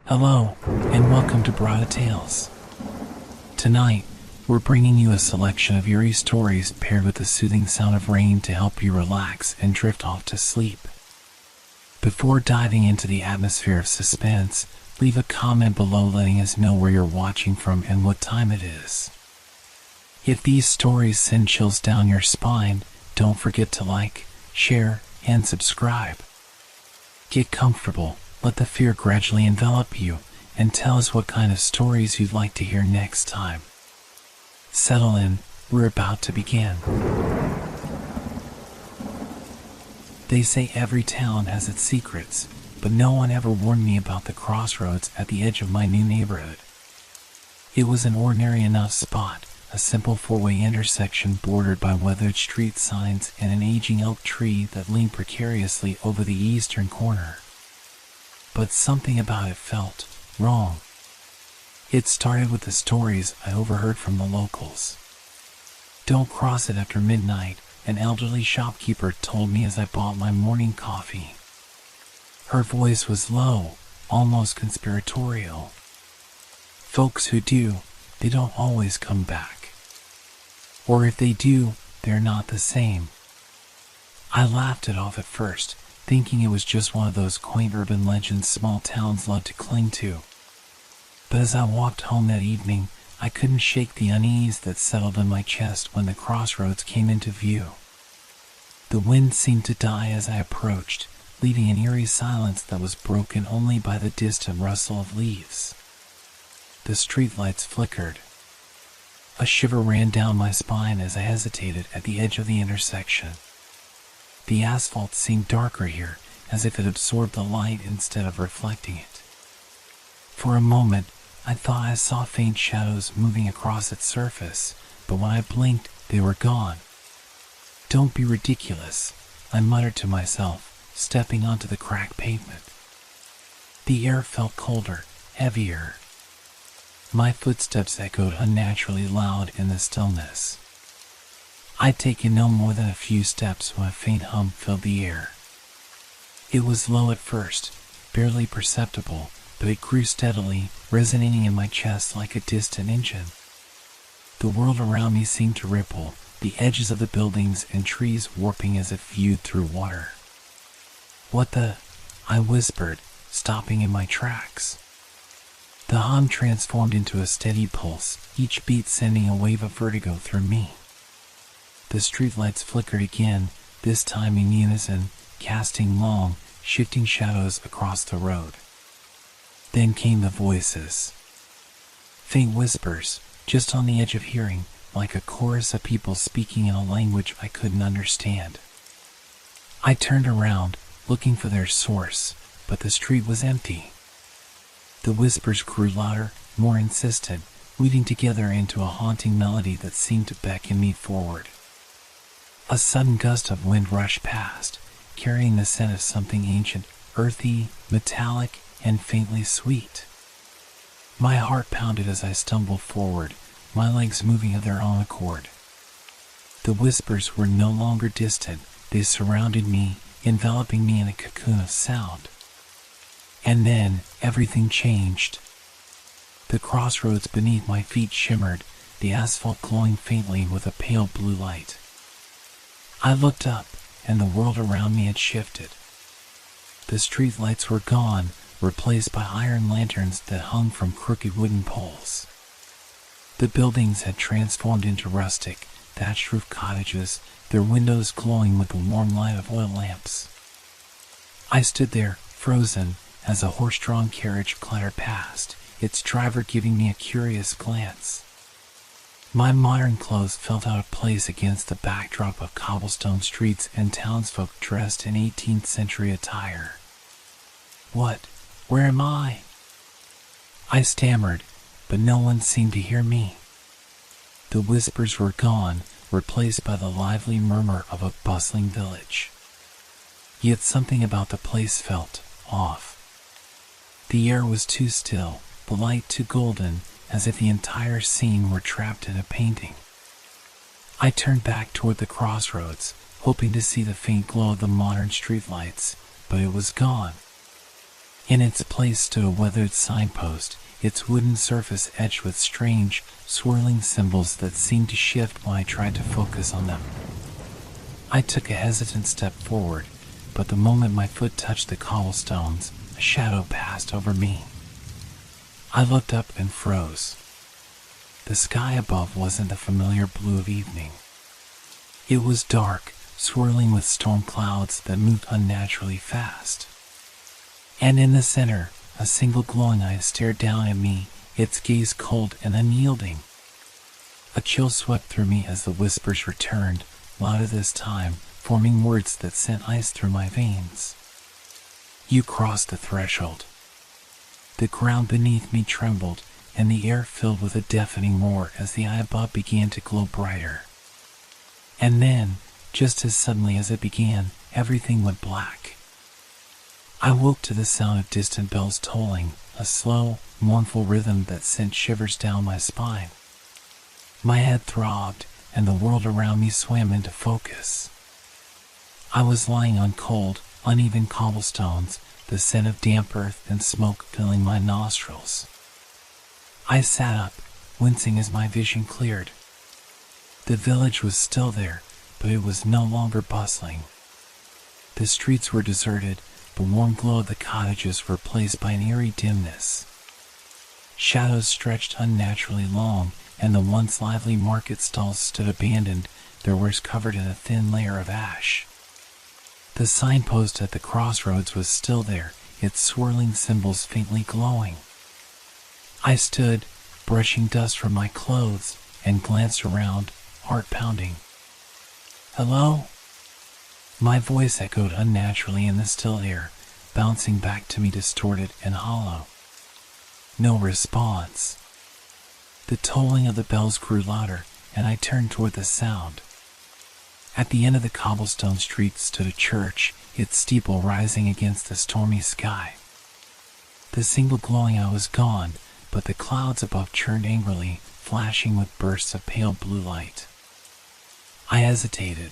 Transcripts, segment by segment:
Hello, and welcome to Brada Tales. Tonight, we're bringing you a selection of eerie stories paired with the soothing sound of rain to help you relax and drift off to sleep. Before diving into the atmosphere of suspense, leave a comment below letting us know where you're watching from and what time it is. If these stories send chills down your spine, don't forget to like, share, and subscribe. Get comfortable, let the fear gradually envelop you, and tell us what kind of stories you'd like to hear next time. Settle in, we're about to begin. They say every town has its secrets, but no one ever warned me about the crossroads at the edge of my new neighborhood. It was an ordinary enough spot, a simple four-way intersection bordered by weathered street signs and an aging oak tree that leaned precariously over the eastern corner. But something about it felt wrong. It started with the stories I overheard from the locals. "Don't cross it after midnight," an elderly shopkeeper told me as I bought my morning coffee. Her voice was low, almost conspiratorial. "Folks who do, they don't always come back. Or if they do, they're not the same." I laughed it off at first, thinking it was just one of those quaint urban legends small towns love to cling to. But as I walked home that evening, I couldn't shake the unease that settled in my chest when the crossroads came into view. The wind seemed to die as I approached, leaving an eerie silence that was broken only by the distant rustle of leaves. The streetlights flickered. A shiver ran down my spine as I hesitated at the edge of the intersection. The asphalt seemed darker here, as if it absorbed the light instead of reflecting it. For a moment, I thought I saw faint shadows moving across its surface, but when I blinked, they were gone. "Don't be ridiculous," I muttered to myself, stepping onto the cracked pavement. The air felt colder, heavier. My footsteps echoed unnaturally loud in the stillness. I'd taken no more than a few steps when a faint hum filled the air. It was low at first, barely perceptible, but it grew steadily, resonating in my chest like a distant engine. The world around me seemed to ripple, the edges of the buildings and trees warping as if viewed through water. "What the?" I whispered, stopping in my tracks. The hum transformed into a steady pulse, each beat sending a wave of vertigo through me. The streetlights flickered again, this time in unison, casting long, shifting shadows across the road. Then came the voices. Faint whispers, just on the edge of hearing, like a chorus of people speaking in a language I couldn't understand. I turned around, looking for their source, but the street was empty. The whispers grew louder, more insistent, weaving together into a haunting melody that seemed to beckon me forward. A sudden gust of wind rushed past, carrying the scent of something ancient, earthy, metallic, and faintly sweet. My heart pounded as I stumbled forward, my legs moving of their own accord. The whispers were no longer distant, they surrounded me, enveloping me in a cocoon of sound. And then, everything changed. The crossroads beneath my feet shimmered, the asphalt glowing faintly with a pale blue light. I looked up, and the world around me had shifted. The streetlights were gone, replaced by iron lanterns that hung from crooked wooden poles. The buildings had transformed into rustic, thatched-roof cottages, their windows glowing with the warm light of oil lamps. I stood there, frozen, as a horse-drawn carriage clattered past, its driver giving me a curious glance. My modern clothes felt out of place against the backdrop of cobblestone streets and townsfolk dressed in 18th century attire. "What? Where am I?" I stammered, but no one seemed to hear me. The whispers were gone, replaced by the lively murmur of a bustling village. Yet something about the place felt off. The air was too still, the light too golden, as if the entire scene were trapped in a painting. I turned back toward the crossroads, hoping to see the faint glow of the modern streetlights, but it was gone. In its place stood a weathered signpost, its wooden surface etched with strange, swirling symbols that seemed to shift when I tried to focus on them. I took a hesitant step forward, but the moment my foot touched the cobblestones, a shadow passed over me. I looked up and froze. The sky above wasn't the familiar blue of evening. It was dark, swirling with storm clouds that moved unnaturally fast. And in the center, a single glowing eye stared down at me, its gaze cold and unyielding. A chill swept through me as the whispers returned, louder this time, forming words that sent ice through my veins. You crossed the threshold. The ground beneath me trembled, and the air filled with a deafening roar as the eye above began to glow brighter. And then, just as suddenly as it began, everything went black. I woke to the sound of distant bells tolling, a slow, mournful rhythm that sent shivers down my spine. My head throbbed, and the world around me swam into focus. I was lying on cold, uneven cobblestones, the scent of damp earth and smoke filling my nostrils. I sat up, wincing as my vision cleared. The village was still there, but it was no longer bustling. The streets were deserted, the warm glow of the cottages were replaced by an eerie dimness. Shadows stretched unnaturally long, and the once lively market stalls stood abandoned, their wares covered in a thin layer of ash. The signpost at the crossroads was still there, its swirling symbols faintly glowing. I stood, brushing dust from my clothes, and glanced around, heart pounding. Hello? My voice echoed unnaturally in the still air, bouncing back to me distorted and hollow. No response. The tolling of the bells grew louder, and I turned toward the sound. At the end of the cobblestone street stood a church, its steeple rising against the stormy sky. The single glowing eye was gone, but the clouds above churned angrily, flashing with bursts of pale blue light. I hesitated.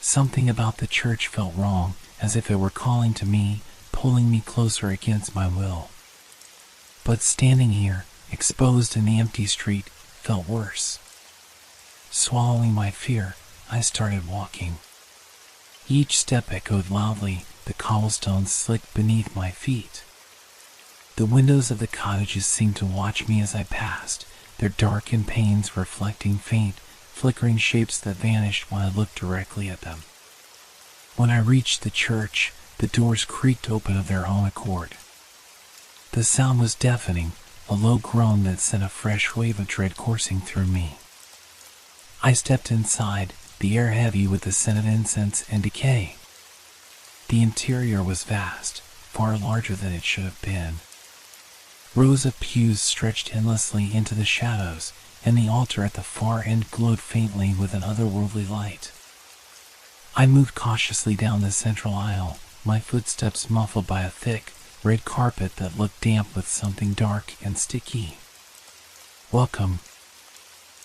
Something about the church felt wrong, as if it were calling to me, pulling me closer against my will. But standing here, exposed in the empty street, felt worse. Swallowing my fear, I started walking. Each step echoed loudly, the cobblestones slicked beneath my feet. The windows of the cottages seemed to watch me as I passed, their darkened panes reflecting faint, flickering shapes that vanished when I looked directly at them. When I reached the church, the doors creaked open of their own accord. The sound was deafening, a low groan that sent a fresh wave of dread coursing through me. I stepped inside, the air heavy with the scent of incense and decay. The interior was vast, far larger than it should have been. Rows of pews stretched endlessly into the shadows, and the altar at the far end glowed faintly with an otherworldly light. I moved cautiously down the central aisle, my footsteps muffled by a thick, red carpet that looked damp with something dark and sticky. Welcome.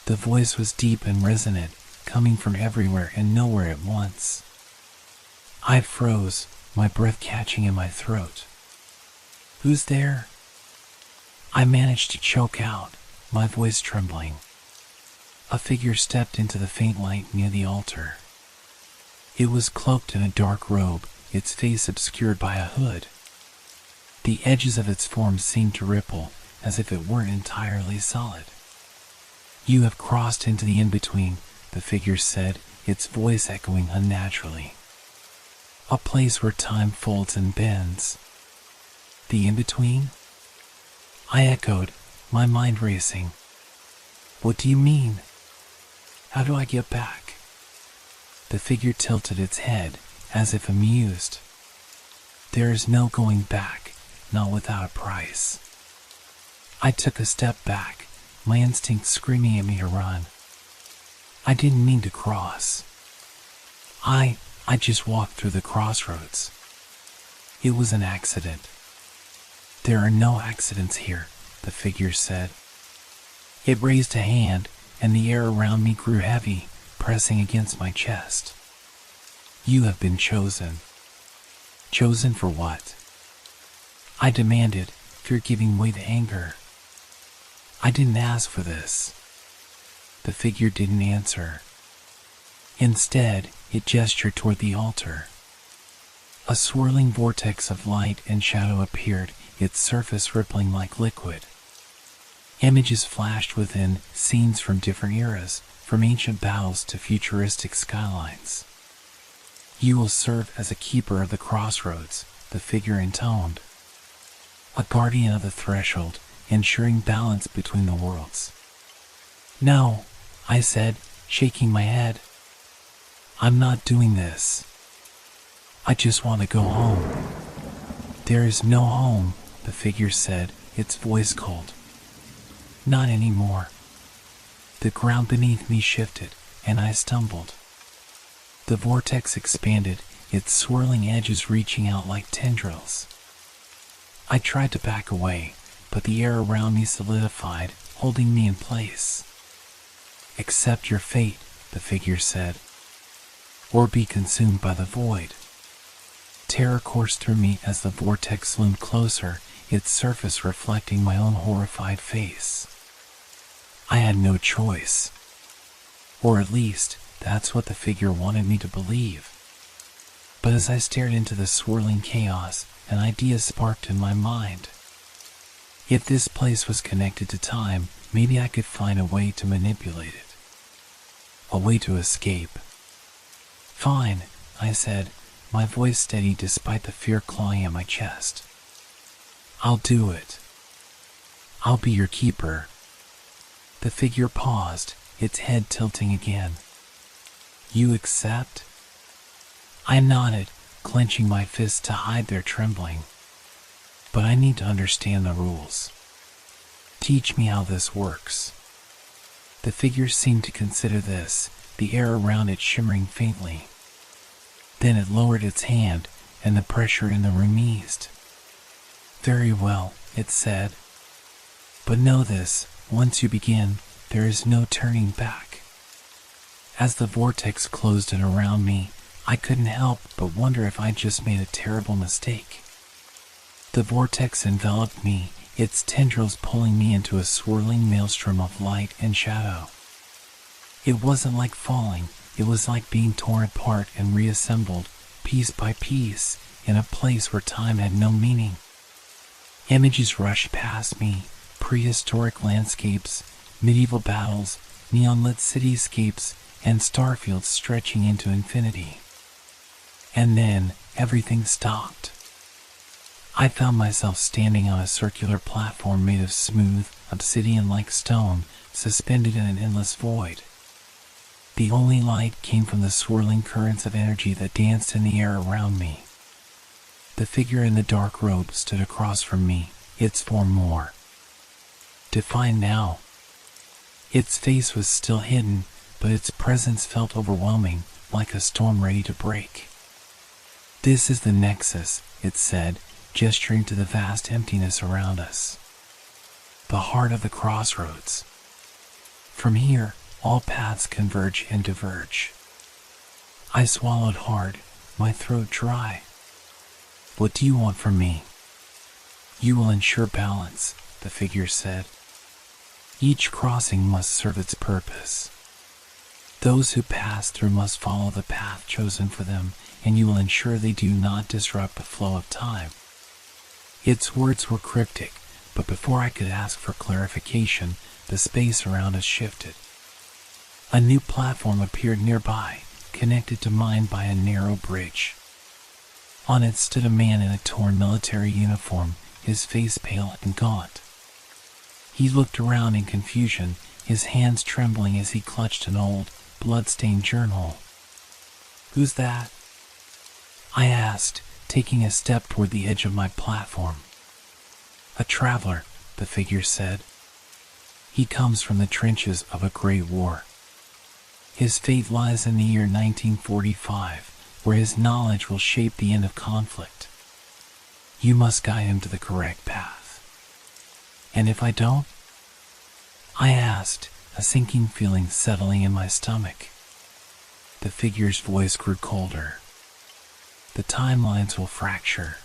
The voice was deep and resonant, coming from everywhere and nowhere at once. I froze, my breath catching in my throat. Who's there? I managed to choke out, my voice trembling. A figure stepped into the faint light near the altar. It was cloaked in a dark robe, its face obscured by a hood. The edges of its form seemed to ripple, as if it weren't entirely solid. You have crossed into the in-between, the figure said, its voice echoing unnaturally. A place where time folds and bends. The in-between? I echoed, my mind racing. What do you mean? How do I get back? The figure tilted its head, as if amused. There is no going back, not without a price. I took a step back, my instinct screaming at me to run. I didn't mean to cross. I just walked through the crossroads. It was an accident. There are no accidents here, the figure said. It raised a hand, and the air around me grew heavy, pressing against my chest. You have been chosen. Chosen for what? I demanded, fear giving way to anger. I didn't ask for this. The figure didn't answer. Instead, it gestured toward the altar. A swirling vortex of light and shadow appeared, its surface rippling like liquid. Images flashed within, scenes from different eras, from ancient battles to futuristic skylines. You will serve as a keeper of the crossroads, the figure intoned. A guardian of the threshold, ensuring balance between the worlds. No, I said, shaking my head. I'm not doing this. I just want to go home. There is no home, the figure said, its voice cold. Not anymore. The ground beneath me shifted, and I stumbled. The vortex expanded, its swirling edges reaching out like tendrils. I tried to back away, but the air around me solidified, holding me in place. Accept your fate, the figure said, or be consumed by the void. Terror coursed through me as the vortex loomed closer, its surface reflecting my own horrified face. I had no choice. Or at least, that's what the figure wanted me to believe. But as I stared into the swirling chaos, an idea sparked in my mind. If this place was connected to time, maybe I could find a way to manipulate it. A way to escape. Fine, I said, my voice steady despite the fear clawing at my chest. I'll do it. I'll be your keeper. The figure paused, its head tilting again. You accept? I nodded, clenching my fists to hide their trembling. But I need to understand the rules. Teach me how this works. The figure seemed to consider this, the air around it shimmering faintly. Then it lowered its hand, and the pressure in the room eased. Very well, it said. But know this, once you begin, there is no turning back. As the vortex closed in around me, I couldn't help but wonder if I'd just made a terrible mistake. The vortex enveloped me, its tendrils pulling me into a swirling maelstrom of light and shadow. It wasn't like falling, it was like being torn apart and reassembled, piece by piece, in a place where time had no meaning. Images rushed past me, prehistoric landscapes, medieval battles, neon-lit cityscapes, and starfields stretching into infinity. And then, everything stopped. I found myself standing on a circular platform made of smooth, obsidian-like stone, suspended in an endless void. The only light came from the swirling currents of energy that danced in the air around me. The figure in the dark robe stood across from me, its form more defined now. Its face was still hidden, but its presence felt overwhelming, like a storm ready to break. This is the Nexus, it said, gesturing to the vast emptiness around us. The heart of the crossroads. From here, all paths converge and diverge. I swallowed hard, my throat dry. What do you want from me? You will ensure balance, the figure said. Each crossing must serve its purpose. Those who pass through must follow the path chosen for them, and you will ensure they do not disrupt the flow of time. Its words were cryptic, but before I could ask for clarification, the space around us shifted. A new platform appeared nearby, connected to mine by a narrow bridge. On it stood a man in a torn military uniform, his face pale and gaunt. He looked around in confusion, his hands trembling as he clutched an old, blood-stained journal. Who's that? I asked, taking a step toward the edge of my platform. A traveler, the figure said. He comes from the trenches of a great war. His fate lies in the year 1945, where his knowledge will shape the end of conflict. You must guide him to the correct path. And if I don't? I asked, a sinking feeling settling in my stomach. The figure's voice grew colder. The timelines will fracture.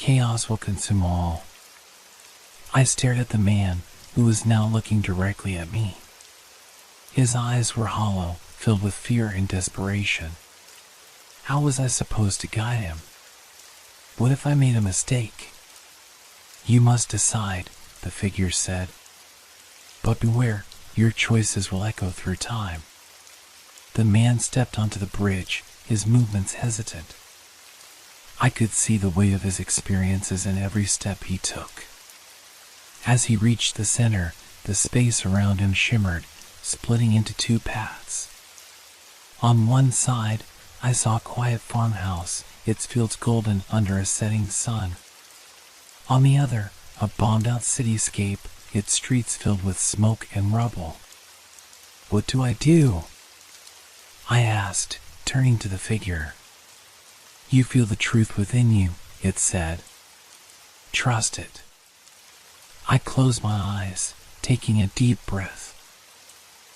Chaos will consume all. I stared at the man, who was now looking directly at me. His eyes were hollow, filled with fear and desperation. How was I supposed to guide him? What if I made a mistake? You must decide, the figure said. But beware, your choices will echo through time. The man stepped onto the bridge, his movements hesitant. I could see the weight of his experiences in every step he took. As he reached the center, the space around him shimmered, splitting into two paths. On one side, I saw a quiet farmhouse, its fields golden under a setting sun. On the other, a bombed-out cityscape, its streets filled with smoke and rubble. What do I do? I asked, turning to the figure. You feel the truth within you, it said. Trust it. I closed my eyes, taking a deep breath.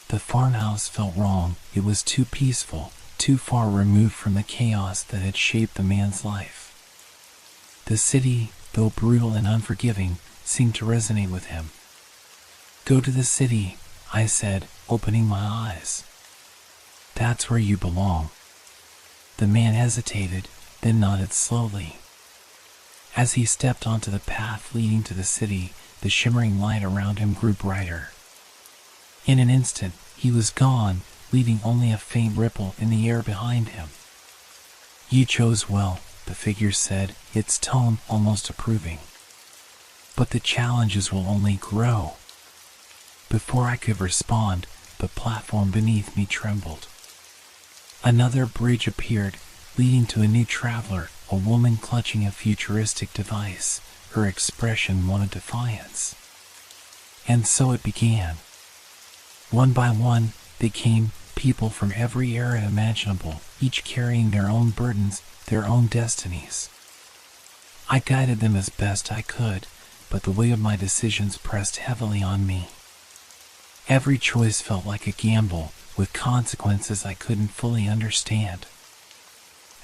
The farmhouse felt wrong. It was too peaceful, too far removed from the chaos that had shaped the man's life. The city, though brutal and unforgiving, seemed to resonate with him. Go to the city, I said, opening my eyes. That's where you belong. The man hesitated, then nodded slowly. As he stepped onto the path leading to the city, the shimmering light around him grew brighter. In an instant, he was gone, leaving only a faint ripple in the air behind him. You chose well, the figure said, its tone almost approving. But the challenges will only grow. Before I could respond, the platform beneath me trembled. Another bridge appeared, leading to a new traveler, a woman clutching a futuristic device, her expression one of defiance. And so it began. One by one, they came, people from every era imaginable, each carrying their own burdens, their own destinies. I guided them as best I could, but the weight of my decisions pressed heavily on me. Every choice felt like a gamble, with consequences I couldn't fully understand.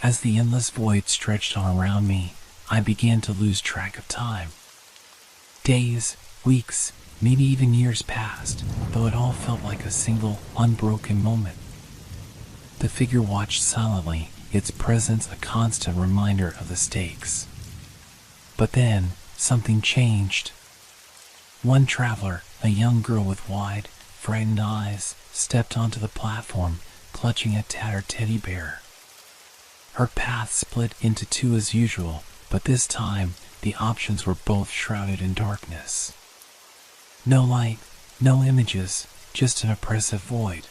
As the endless void stretched on around me, I began to lose track of time. Days, weeks, maybe even years passed, though it all felt like a single, unbroken moment. The figure watched silently, its presence a constant reminder of the stakes. But then, something changed. One traveler, a young girl with wide, frightened eyes, stepped onto the platform, clutching a tattered teddy bear. Her path split into two as usual, but this time, the options were both shrouded in darkness. No light, no images, just an oppressive void.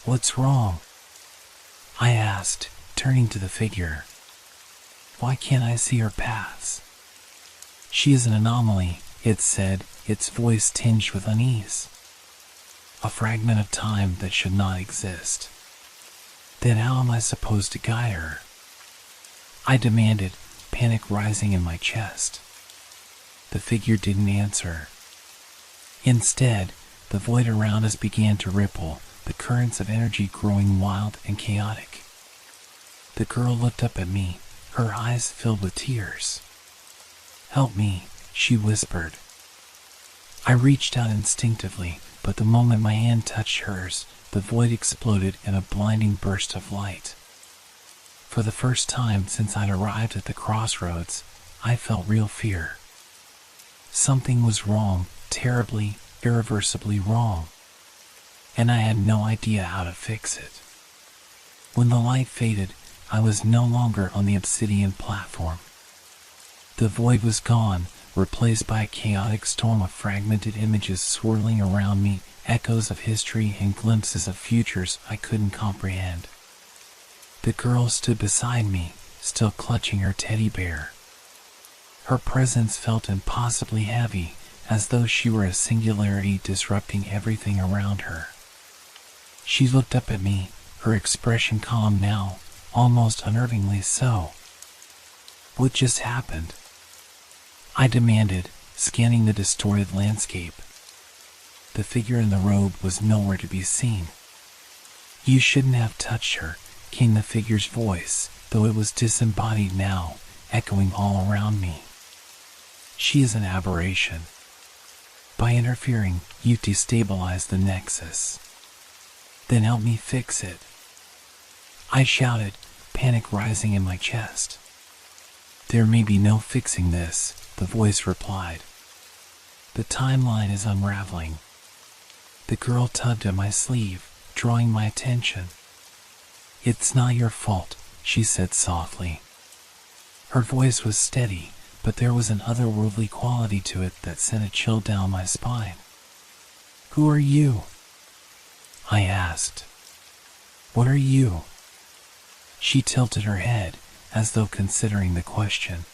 What's wrong? I asked, turning to the figure. Why can't I see her paths? She is an anomaly, it said, its voice tinged with unease. A fragment of time that should not exist. Then how am I supposed to guide her? I demanded, panic rising in my chest. The figure didn't answer. Instead, the void around us began to ripple, the currents of energy growing wild and chaotic. The girl looked up at me, her eyes filled with tears. Help me, she whispered. I reached out instinctively, but the moment my hand touched hers, the void exploded in a blinding burst of light. For the first time since I'd arrived at the crossroads, I felt real fear. Something was wrong, terribly, irreversibly wrong, and I had no idea how to fix it. When the light faded, I was no longer on the obsidian platform. The void was gone, replaced by a chaotic storm of fragmented images swirling around me, echoes of history and glimpses of futures I couldn't comprehend. The girl stood beside me, still clutching her teddy bear. Her presence felt impossibly heavy, as though she were a singularity disrupting everything around her. She looked up at me, her expression calm now, almost unnervingly so. What just happened? I demanded, scanning the distorted landscape. The figure in the robe was nowhere to be seen. You shouldn't have touched her, came the figure's voice, though it was disembodied now, echoing all around me. She is an aberration. By interfering, you destabilize the nexus. Then help me fix it. I shouted, panic rising in my chest. There may be no fixing this, the voice replied. The timeline is unraveling. The girl tugged at my sleeve, drawing my attention. It's not your fault, she said softly. Her voice was steady, but there was an otherworldly quality to it that sent a chill down my spine. Who are you? I asked. What are you? She tilted her head, as though considering the question.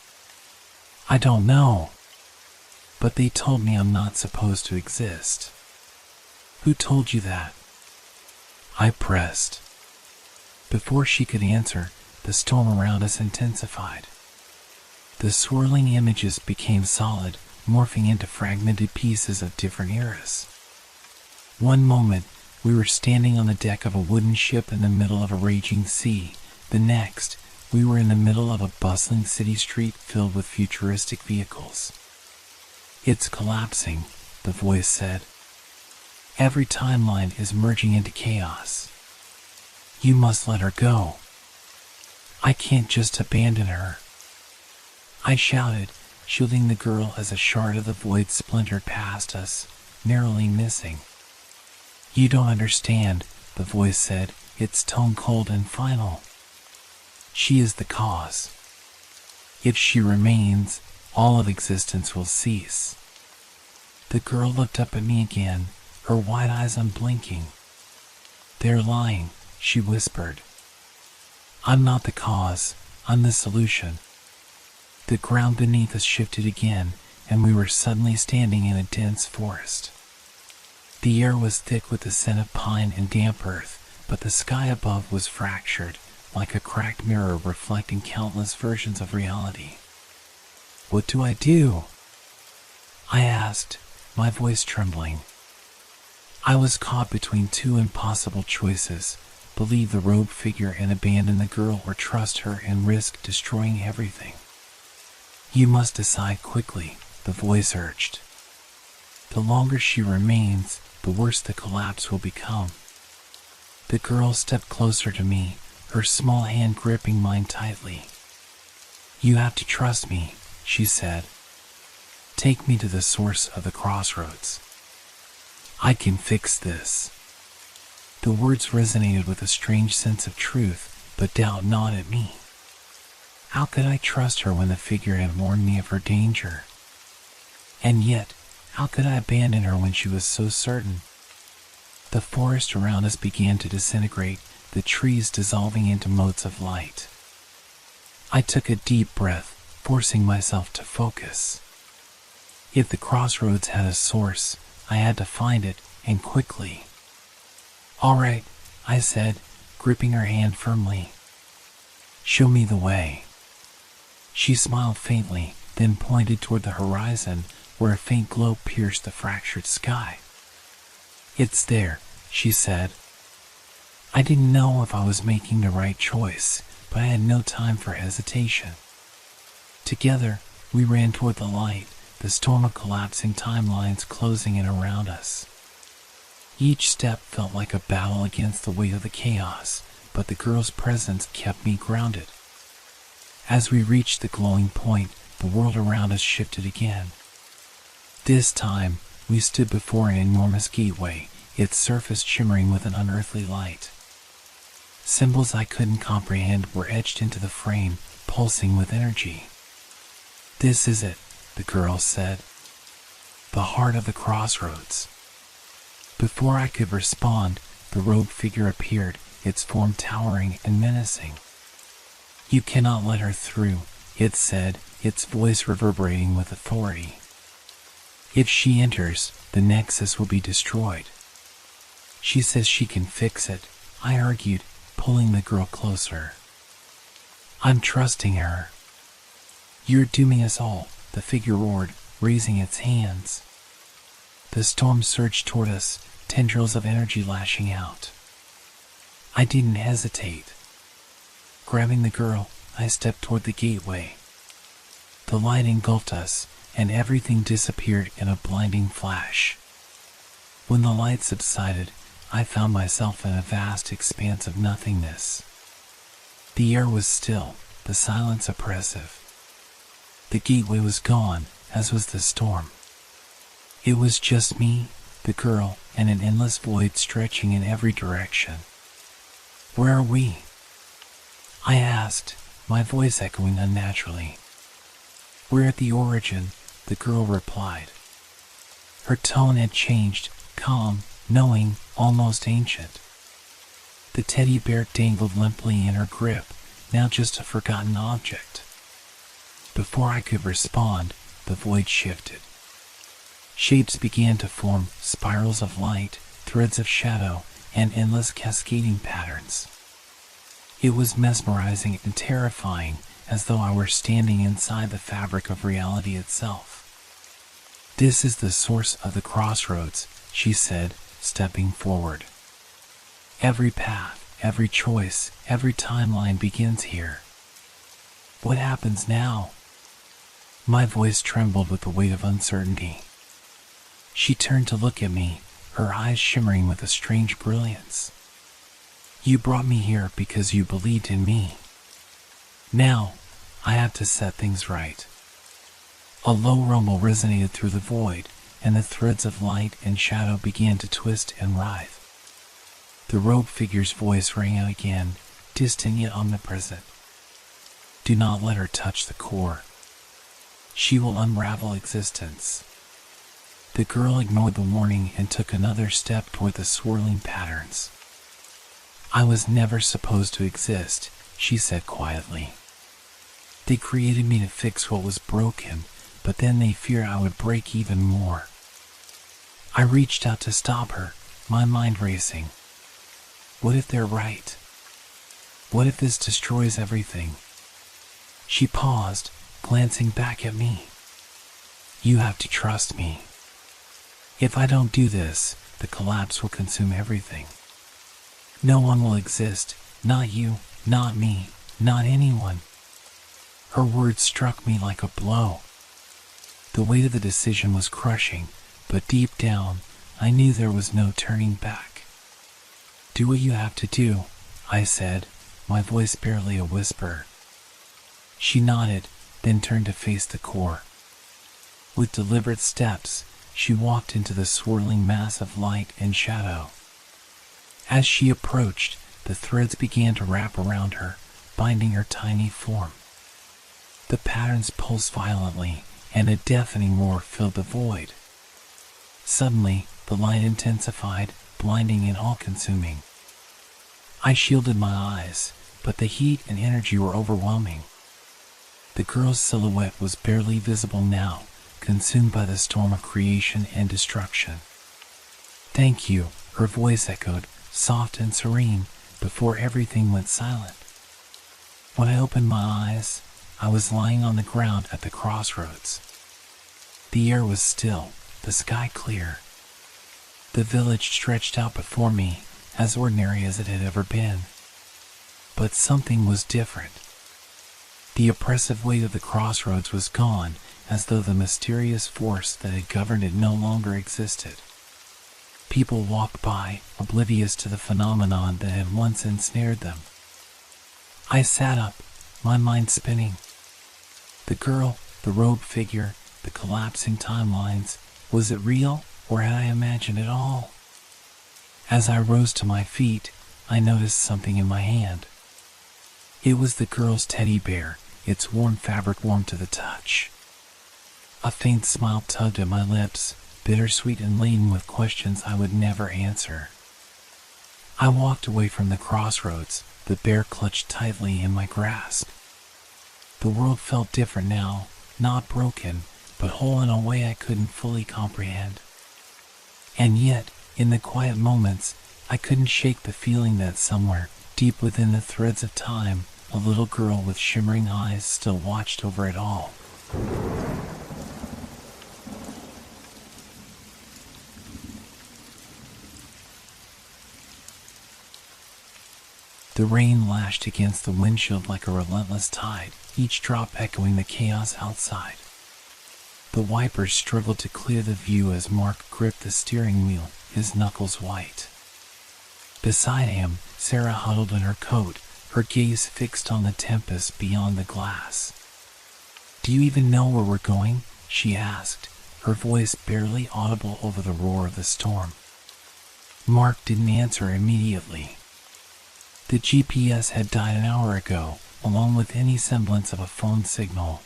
I don't know. But they told me I'm not supposed to exist. Who told you that? I pressed. Before she could answer, the storm around us intensified. The swirling images became solid, morphing into fragmented pieces of different eras. One moment, we were standing on the deck of a wooden ship in the middle of a raging sea. The next, we were in the middle of a bustling city street filled with futuristic vehicles. It's collapsing, the voice said. Every timeline is merging into chaos. You must let her go. I can't just abandon her. I shouted, shielding the girl as a shard of the void splintered past us, narrowly missing. You don't understand, the voice said, its tone cold and final. She is the cause. If she remains, all of existence will cease. The girl looked up at me again, her wide eyes unblinking. They're lying, she whispered. I'm not the cause, I'm the solution. The ground beneath us shifted again, and we were suddenly standing in a dense forest. The air was thick with the scent of pine and damp earth, but the sky above was fractured, like a cracked mirror reflecting countless versions of reality. What do I do? I asked, my voice trembling. I was caught between two impossible choices: believe the robed figure and abandon the girl, or trust her and risk destroying everything. You must decide quickly, the voice urged. The longer she remains, the worse the collapse will become. The girl stepped closer to me, her small hand gripping mine tightly. You have to trust me, she said. Take me to the source of the crossroads. I can fix this. The words resonated with a strange sense of truth, but doubt gnawed at me. How could I trust her when the figure had warned me of her danger? And yet, how could I abandon her when she was so certain? The forest around us began to disintegrate, the trees dissolving into motes of light. I took a deep breath, forcing myself to focus. If the crossroads had a source, I had to find it, and quickly. All right, I said, gripping her hand firmly. Show me the way. She smiled faintly, then pointed toward the horizon, where a faint glow pierced the fractured sky. It's there, she said. I didn't know if I was making the right choice, but I had no time for hesitation. Together, we ran toward the light, the storm of collapsing timelines closing in around us. Each step felt like a battle against the weight of the chaos, but the girl's presence kept me grounded. As we reached the glowing point, the world around us shifted again. This time, we stood before an enormous gateway, its surface shimmering with an unearthly light. Symbols I couldn't comprehend were etched into the frame, pulsing with energy. This is it, the girl said. The heart of the crossroads. Before I could respond, the robed figure appeared, its form towering and menacing. You cannot let her through, it said, its voice reverberating with authority. If she enters, the Nexus will be destroyed. She says she can fix it, I argued, pulling the girl closer. I'm trusting her. You're dooming us all, the figure roared, raising its hands. The storm surged toward us, tendrils of energy lashing out. I didn't hesitate. Grabbing the girl, I stepped toward the gateway. The light engulfed us, and everything disappeared in a blinding flash. When the light subsided, I found myself in a vast expanse of nothingness. The air was still, the silence oppressive. The gateway was gone, as was the storm. It was just me, the girl, and an endless void stretching in every direction. "Where are we?" I asked, my voice echoing unnaturally. "We're at the origin," the girl replied. Her tone had changed, calm, knowing, almost ancient. The teddy bear dangled limply in her grip, now just a forgotten object. Before I could respond, the void shifted. Shapes began to form, spirals of light, threads of shadow, and endless cascading patterns. It was mesmerizing and terrifying, as though I were standing inside the fabric of reality itself. "This is the source of the crossroads," she said, stepping forward. "Every path, every choice, every timeline begins here. What happens now?" My voice trembled with the weight of uncertainty. She turned to look at me, her eyes shimmering with a strange brilliance. "You brought me here because you believed in me. Now, I have to set things right." A low rumble resonated through the void, and the threads of light and shadow began to twist and writhe. The robed figure's voice rang out again, distant yet omnipresent. "Do not let her touch the core. She will unravel existence." The girl ignored the warning and took another step toward the swirling patterns. "I was never supposed to exist," she said quietly. "They created me to fix what was broken, but then they feared I would break even more." I reached out to stop her, my mind racing. What if they're right? What if this destroys everything? She paused, glancing back at me. "You have to trust me. If I don't do this, the collapse will consume everything. No one will exist, not you, not me, not anyone." Her words struck me like a blow. The weight of the decision was crushing, but deep down, I knew there was no turning back. "Do what you have to do," I said, my voice barely a whisper. She nodded, then turned to face the core. With deliberate steps, she walked into the swirling mass of light and shadow. As she approached, the threads began to wrap around her, binding her tiny form. The patterns pulsed violently, and a deafening roar filled the void. Suddenly, the light intensified, blinding and all-consuming. I shielded my eyes, but the heat and energy were overwhelming. The girl's silhouette was barely visible now, consumed by the storm of creation and destruction. "Thank you," her voice echoed, soft and serene, before everything went silent. When I opened my eyes, I was lying on the ground at the crossroads. The air was still, the sky clear. The village stretched out before me, as ordinary as it had ever been. But something was different. The oppressive weight of the crossroads was gone, as though the mysterious force that had governed it no longer existed. People walked by, oblivious to the phenomenon that had once ensnared them. I sat up, my mind spinning. The girl, the robed figure, the collapsing timelines, was it real, or had I imagined it all? As I rose to my feet, I noticed something in my hand. It was the girl's teddy bear, its warm fabric warm to the touch. A faint smile tugged at my lips, bittersweet and laden with questions I would never answer. I walked away from the crossroads, the bear clutched tightly in my grasp. The world felt different now, not broken, but whole in a way I couldn't fully comprehend. And yet, in the quiet moments, I couldn't shake the feeling that somewhere, deep within the threads of time, a little girl with shimmering eyes still watched over it all. The rain lashed against the windshield like a relentless tide, each drop echoing the chaos outside. The wipers struggled to clear the view as Mark gripped the steering wheel, his knuckles white. Beside him, Sarah huddled in her coat, her gaze fixed on the tempest beyond the glass. "Do you even know where we're going?" she asked, her voice barely audible over the roar of the storm. Mark didn't answer immediately. The GPS had died an hour ago, along with any semblance of a phone signal.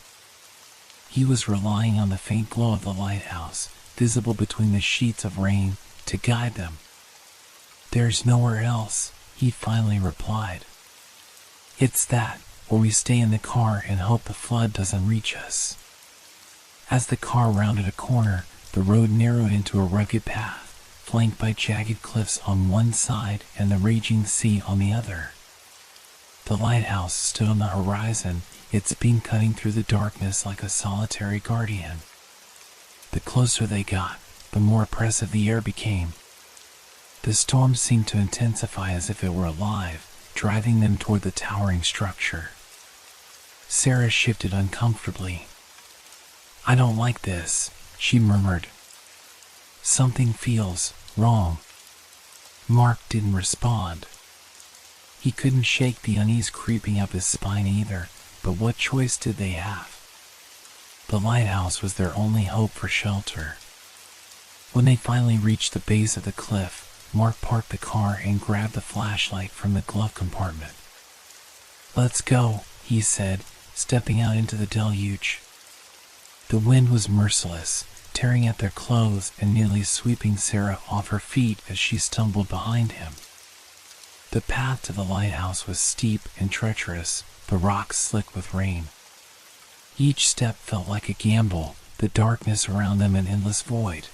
He was relying on the faint glow of the lighthouse, visible between the sheets of rain, to guide them. "There's nowhere else," he finally replied. "It's that, or we stay in the car and hope the flood doesn't reach us." As the car rounded a corner, the road narrowed into a rugged path, flanked by jagged cliffs on one side and the raging sea on the other. The lighthouse stood on the horizon, its beam cutting through the darkness like a solitary guardian. The closer they got, the more oppressive the air became. The storm seemed to intensify as if it were alive, driving them toward the towering structure. Sarah shifted uncomfortably. "I don't like this," she murmured. "Something feels wrong." Mark didn't respond. He couldn't shake the unease creeping up his spine either, but what choice did they have? The lighthouse was their only hope for shelter. When they finally reached the base of the cliff, Mark parked the car and grabbed the flashlight from the glove compartment. "Let's go," he said, stepping out into the deluge. The wind was merciless, tearing at their clothes and nearly sweeping Sarah off her feet as she stumbled behind him. The path to the lighthouse was steep and treacherous, the rocks slick with rain. Each step felt like a gamble, the darkness around them an endless void.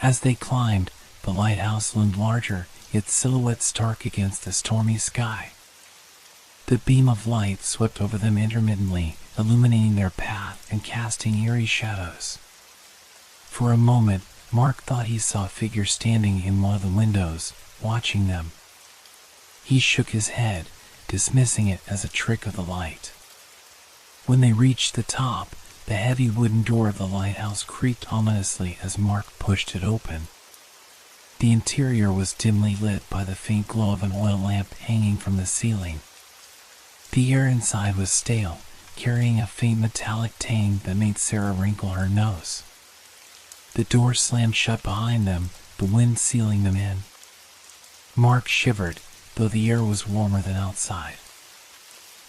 As they climbed, the lighthouse loomed larger, its silhouette stark against the stormy sky. The beam of light swept over them intermittently, illuminating their path and casting eerie shadows. For a moment, Mark thought he saw a figure standing in one of the windows, watching them. He shook his head, dismissing it as a trick of the light. When they reached the top, the heavy wooden door of the lighthouse creaked ominously as Mark pushed it open. The interior was dimly lit by the faint glow of an oil lamp hanging from the ceiling. The air inside was stale, carrying a faint metallic tang that made Sarah wrinkle her nose. The door slammed shut behind them, the wind sealing them in. Mark shivered, though the air was warmer than outside.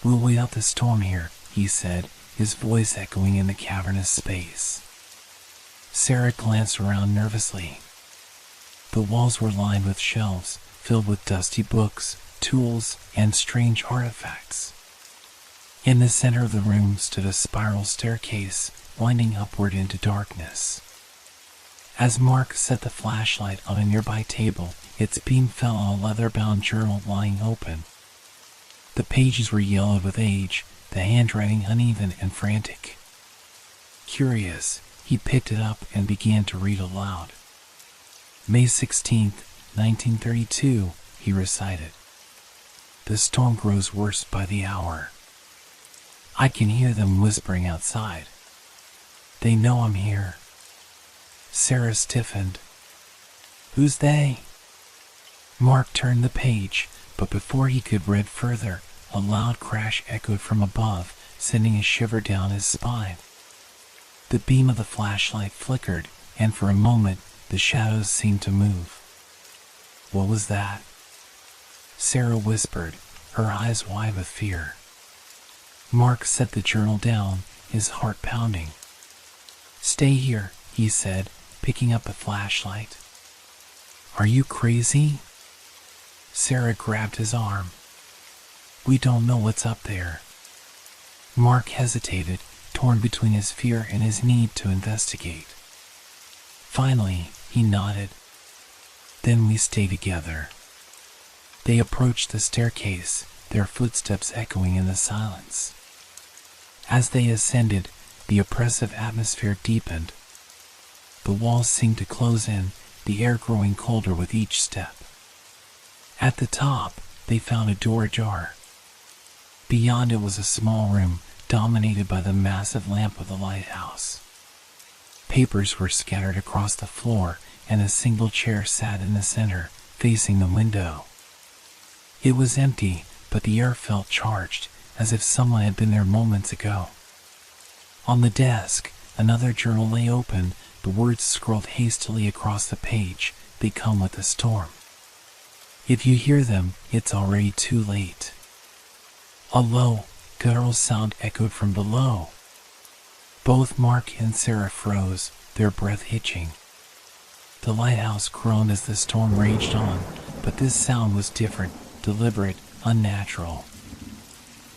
"We'll wait out the storm here," he said, his voice echoing in the cavernous space. Sarah glanced around nervously. The walls were lined with shelves, filled with dusty books, tools, and strange artifacts. In the center of the room stood a spiral staircase, winding upward into darkness. As Mark set the flashlight on a nearby table, its beam fell on a leather-bound journal lying open. The pages were yellowed with age, the handwriting uneven and frantic. Curious, he picked it up and began to read aloud. "May 16th, 1932, he recited. "The storm grows worse by the hour. I can hear them whispering outside. They know I'm here." Sarah stiffened. "Who's they?" Mark turned the page, but before he could read further, a loud crash echoed from above, sending a shiver down his spine. The beam of the flashlight flickered, and for a moment, the shadows seemed to move. "What was that?" Sarah whispered, her eyes wide with fear. Mark set the journal down, his heart pounding. "Stay here," he said, picking up the flashlight. "Are you crazy?" Sarah grabbed his arm. "We don't know what's up there." Mark hesitated, torn between his fear and his need to investigate. Finally, he nodded. "Then we stay together." They approached the staircase, their footsteps echoing in the silence. As they ascended, the oppressive atmosphere deepened. The walls seemed to close in, the air growing colder with each step. At the top, they found a door ajar. Beyond it was a small room, dominated by the massive lamp of the lighthouse. Papers were scattered across the floor, and a single chair sat in the center, facing the window. It was empty, but the air felt charged, as if someone had been there moments ago. On the desk, another journal lay open, the words scrawled hastily across the page, "They come with the storm. If you hear them, it's already too late." A low, guttural sound echoed from below. Both Mark and Sarah froze, their breath hitching. The lighthouse groaned as the storm raged on, but this sound was different, deliberate, unnatural.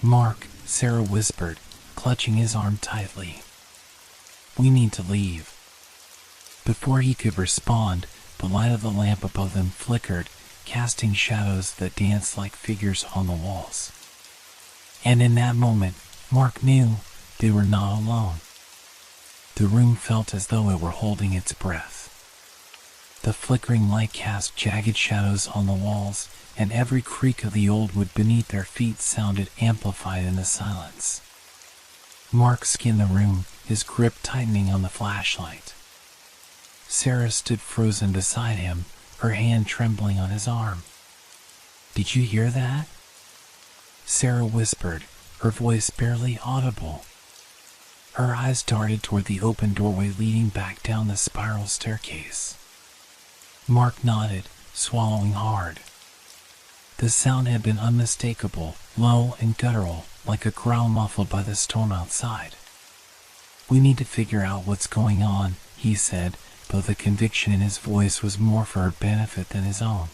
"Mark," Sarah whispered, clutching his arm tightly. "We need to leave." Before he could respond, the light of the lamp above them flickered, casting shadows that danced like figures on the walls. And in that moment, Mark knew they were not alone. The room felt as though it were holding its breath. The flickering light cast jagged shadows on the walls, and every creak of the old wood beneath their feet sounded amplified in the silence. Mark scanned the room, his grip tightening on the flashlight. Sarah stood frozen beside him, her hand trembling on his arm. "Did you hear that?" Sarah whispered, her voice barely audible. Her eyes darted toward the open doorway leading back down the spiral staircase. Mark nodded, swallowing hard. The sound had been unmistakable, low and guttural, like a growl muffled by the storm outside. "We need to figure out what's going on," he said, though the conviction in his voice was more for her benefit than his own.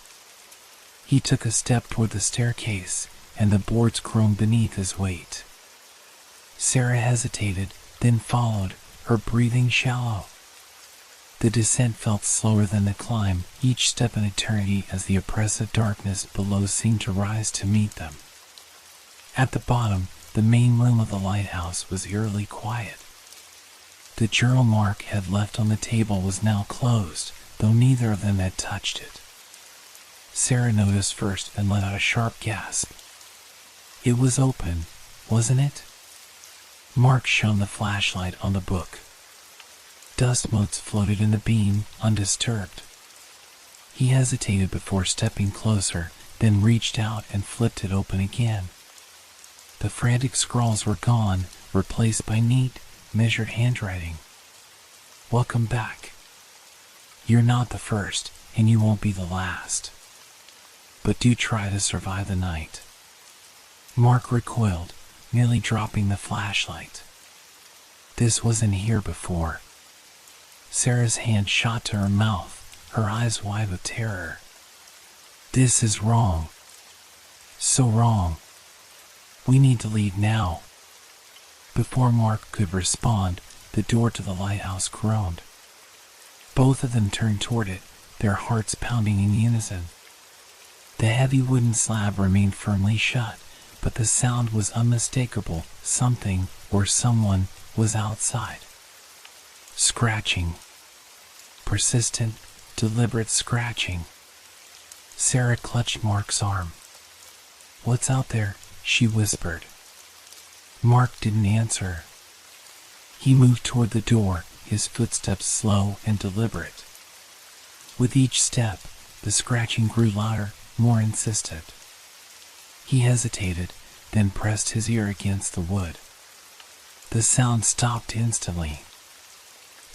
He took a step toward the staircase, and the boards groaned beneath his weight. Sarah hesitated, then followed, her breathing shallow. The descent felt slower than the climb, each step an eternity as the oppressive darkness below seemed to rise to meet them. At the bottom, the main room of the lighthouse was eerily quiet. The journal Mark had left on the table was now closed, though neither of them had touched it. Sarah noticed first and let out a sharp gasp. It was open, wasn't it? Mark shone the flashlight on the book. Dust motes floated in the beam, undisturbed. He hesitated before stepping closer, then reached out and flipped it open again. The frantic scrawls were gone, replaced by neat, measured handwriting. "Welcome back. You're not the first, and you won't be the last. But do try to survive the night." Mark recoiled, nearly dropping the flashlight. This wasn't here before. Sarah's hand shot to her mouth, her eyes wide with terror. "This is wrong. So wrong. We need to leave now." Before Mark could respond, the door to the lighthouse groaned. Both of them turned toward it, their hearts pounding in unison. The heavy wooden slab remained firmly shut, but the sound was unmistakable. Something, or someone, was outside. Scratching. Persistent, deliberate scratching. Sarah clutched Mark's arm. "What's out there?" she whispered. Mark didn't answer. He moved toward the door, his footsteps slow and deliberate. With each step, the scratching grew louder, more insistent. He hesitated, then pressed his ear against the wood. The sound stopped instantly.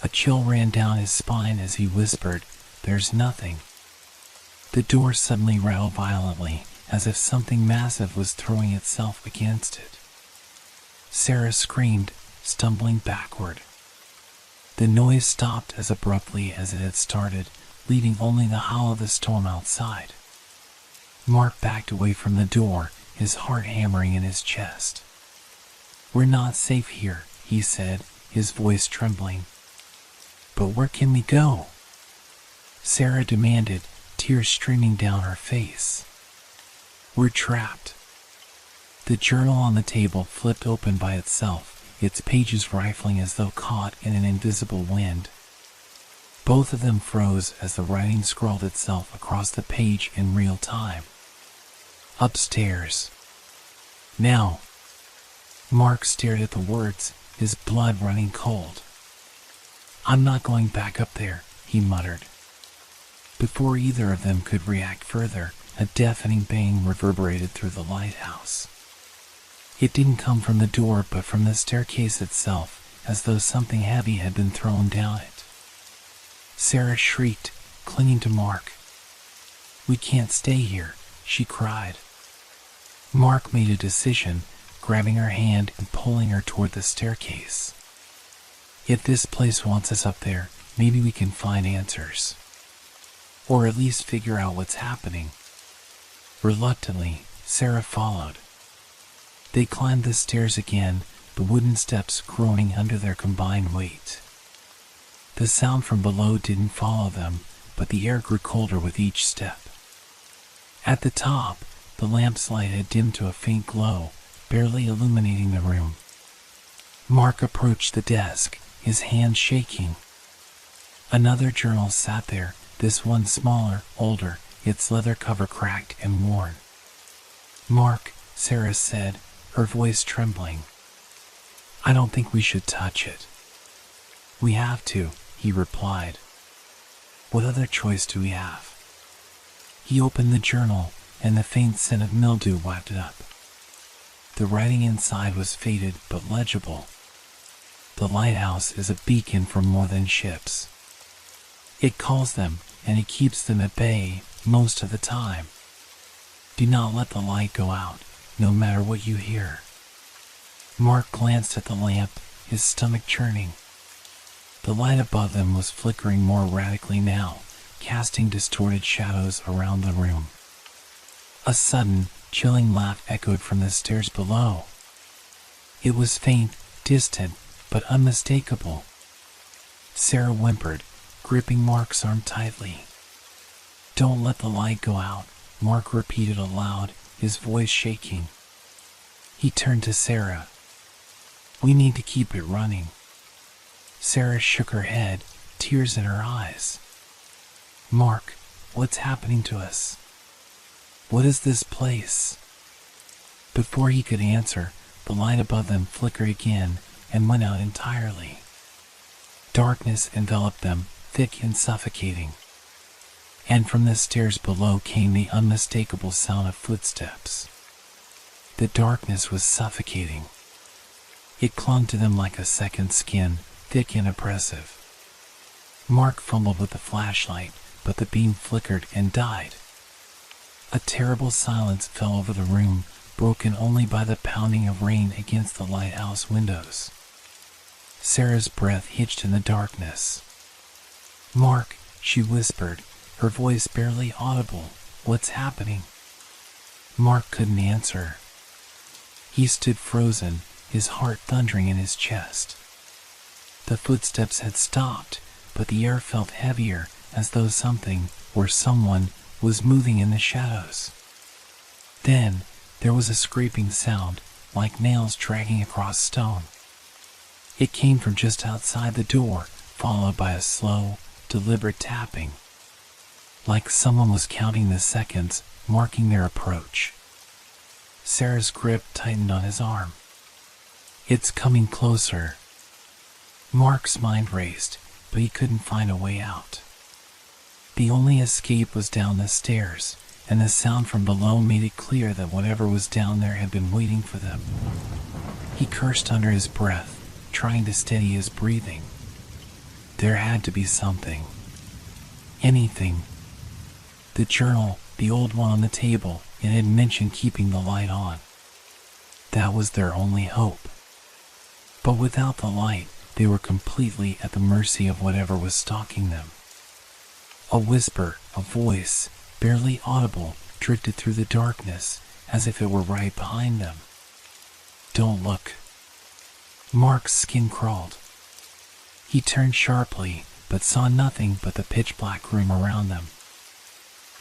A chill ran down his spine as he whispered, "There's nothing." The door suddenly rattled violently, as if something massive was throwing itself against it. Sarah screamed, stumbling backward. The noise stopped as abruptly as it had started, leaving only the howl of the storm outside. Mark backed away from the door, his heart hammering in his chest. "We're not safe here," he said, his voice trembling. "But where can we go?" Sarah demanded, tears streaming down her face. "We're trapped." The journal on the table flipped open by itself, its pages rifling as though caught in an invisible wind. Both of them froze as the writing scrawled itself across the page in real time. Upstairs. Now. Mark stared at the words, his blood running cold. I'm not going back up there, he muttered. Before either of them could react further, a deafening bang reverberated through the lighthouse. It didn't come from the door but from the staircase itself, as though something heavy had been thrown down it. Sarah shrieked, clinging to Mark. We can't stay here, she cried. Mark made a decision, grabbing her hand and pulling her toward the staircase. If this place wants us up there, maybe we can find answers. Or at least figure out what's happening. Reluctantly, Sarah followed. They climbed the stairs again, the wooden steps groaning under their combined weight. The sound from below didn't follow them, but the air grew colder with each step. At the top, the lamp's light had dimmed to a faint glow, barely illuminating the room. Mark approached the desk, his hand shaking. Another journal sat there, this one smaller, older, its leather cover cracked and worn. Mark, Sarah said, her voice trembling. I don't think we should touch it. We have to, he replied. What other choice do we have? He opened the journal, and the faint scent of mildew wafted it up. The writing inside was faded but legible. The lighthouse is a beacon for more than ships. It calls them, and it keeps them at bay most of the time. Do not let the light go out, no matter what you hear. Mark glanced at the lamp, his stomach churning. The light above them was flickering more radically now, casting distorted shadows around the room. A sudden, chilling laugh echoed from the stairs below. It was faint, distant, but unmistakable. Sarah whimpered, gripping Mark's arm tightly. Don't let the light go out, Mark repeated aloud, his voice shaking. He turned to Sarah. We need to keep it running. Sarah shook her head, tears in her eyes. Mark, what's happening to us? What is this place? Before he could answer, the light above them flickered again and went out entirely. Darkness enveloped them, thick and suffocating. And from the stairs below came the unmistakable sound of footsteps. The darkness was suffocating. It clung to them like a second skin, thick and oppressive. Mark fumbled with the flashlight, but the beam flickered and died. A terrible silence fell over the room, broken only by the pounding of rain against the lighthouse windows. Sarah's breath hitched in the darkness. Mark, she whispered, her voice barely audible, what's happening? Mark couldn't answer. He stood frozen, his heart thundering in his chest. The footsteps had stopped, but the air felt heavier, as though something, or someone, was moving in the shadows. Then, there was a scraping sound, like nails dragging across stone. It came from just outside the door, followed by a slow, deliberate tapping. Like someone was counting the seconds, marking their approach. Sarah's grip tightened on his arm. It's coming closer. Mark's mind raced, but he couldn't find a way out. The only escape was down the stairs, and the sound from below made it clear that whatever was down there had been waiting for them. He cursed under his breath, trying to steady his breathing. There had to be something. Anything. The journal, the old one on the table, it had mentioned keeping the light on. That was their only hope. But without the light, they were completely at the mercy of whatever was stalking them. A whisper, a voice, barely audible, drifted through the darkness, as if it were right behind them. Don't look. Mark's skin crawled. He turned sharply, but saw nothing but the pitch-black room around them.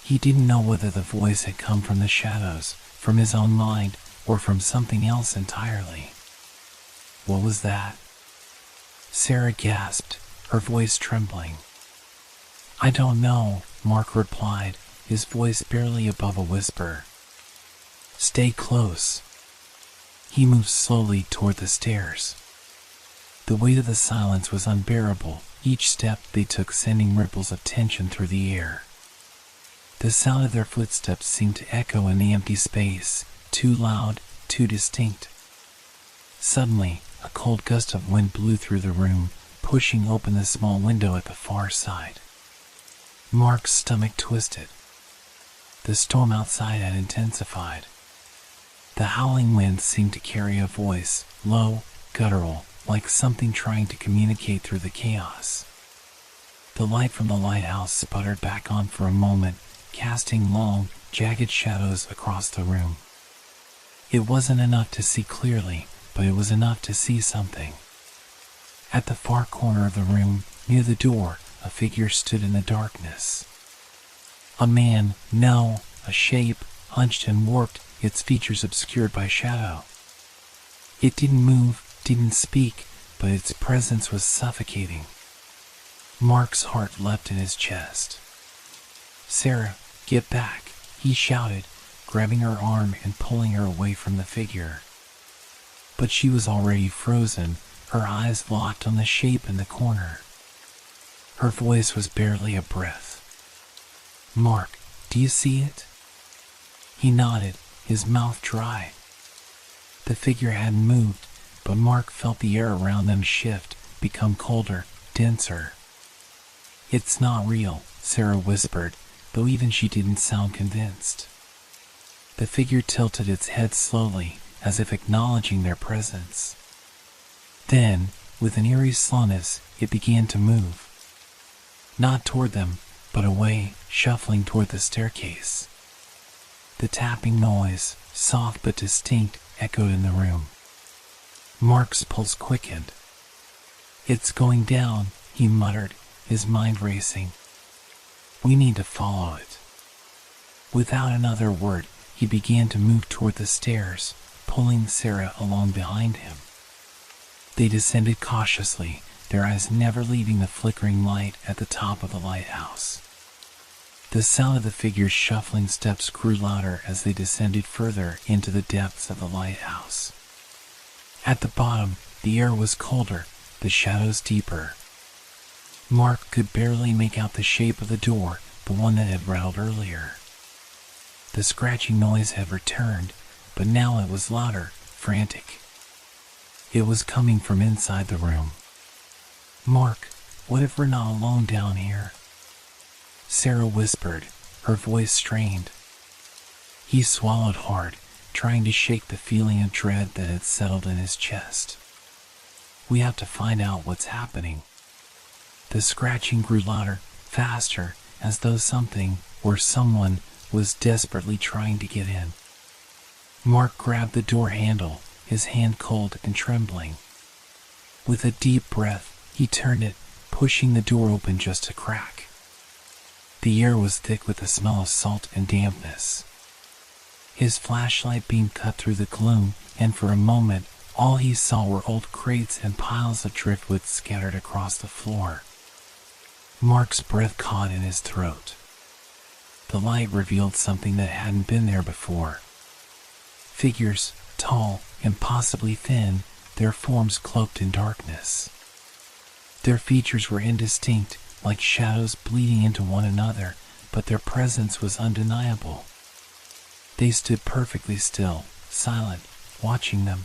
He didn't know whether the voice had come from the shadows, from his own mind, or from something else entirely. What was that? Sarah gasped, her voice trembling. I don't know, Mark replied, his voice barely above a whisper. Stay close. He moved slowly toward the stairs. The weight of the silence was unbearable, each step they took sending ripples of tension through the air. The sound of their footsteps seemed to echo in the empty space, too loud, too distinct. Suddenly, a cold gust of wind blew through the room, pushing open the small window at the far side. Mark's stomach twisted. The storm outside had intensified. The howling wind seemed to carry a voice, low, guttural, like something trying to communicate through the chaos. The light from the lighthouse sputtered back on for a moment, casting long, jagged shadows across the room. It wasn't enough to see clearly, but it was enough to see something. At the far corner of the room, near the door, a figure stood in the darkness. A man, no, a shape, hunched and warped, its features obscured by shadow. It didn't move, didn't speak, but its presence was suffocating. Mark's heart leapt in his chest. "Sarah, get back," he shouted, grabbing her arm and pulling her away from the figure. But she was already frozen, her eyes locked on the shape in the corner. Her voice was barely a breath. "Mark, do you see it?" He nodded, his mouth dry. The figure hadn't moved, but Mark felt the air around them shift, become colder, denser. "It's not real," Sarah whispered, though even she didn't sound convinced. The figure tilted its head slowly, as if acknowledging their presence. Then, with an eerie slowness, it began to move. Not toward them, but away, shuffling toward the staircase. The tapping noise, soft but distinct, echoed in the room. Mark's pulse quickened. "It's going down," he muttered, his mind racing. "We need to follow it." Without another word, he began to move toward the stairs, pulling Sarah along behind him. They descended cautiously, their eyes never leaving the flickering light at the top of the lighthouse. The sound of the figure's shuffling steps grew louder as they descended further into the depths of the lighthouse. At the bottom, the air was colder, the shadows deeper. Mark could barely make out the shape of the door, the one that had rattled earlier. The scratching noise had returned, but now it was louder, frantic. It was coming from inside the room. "Mark, what if we're not alone down here?" Sarah whispered, her voice strained. He swallowed hard, trying to shake the feeling of dread that had settled in his chest. "We have to find out what's happening." The scratching grew louder, faster, as though something, or someone, was desperately trying to get in. Mark grabbed the door handle, his hand cold and trembling. With a deep breath, he turned it, pushing the door open just a crack. The air was thick with the smell of salt and dampness. His flashlight beam cut through the gloom, and for a moment, all he saw were old crates and piles of driftwood scattered across the floor. Mark's breath caught in his throat. The light revealed something that hadn't been there before. Figures, tall, impossibly thin, their forms cloaked in darkness. Their features were indistinct, like shadows bleeding into one another, but their presence was undeniable. They stood perfectly still, silent, watching them.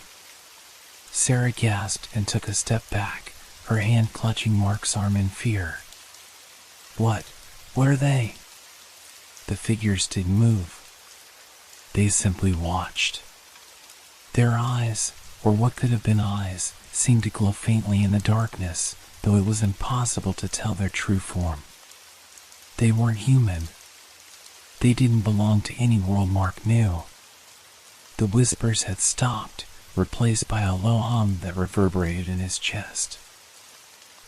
Sarah gasped and took a step back, her hand clutching Mark's arm in fear. What are they?" The figures didn't move. They simply watched. Their eyes, or what could have been eyes, seemed to glow faintly in the darkness, though it was impossible to tell their true form. They weren't human. They didn't belong to any world Mark knew. The whispers had stopped, replaced by a low hum that reverberated in his chest.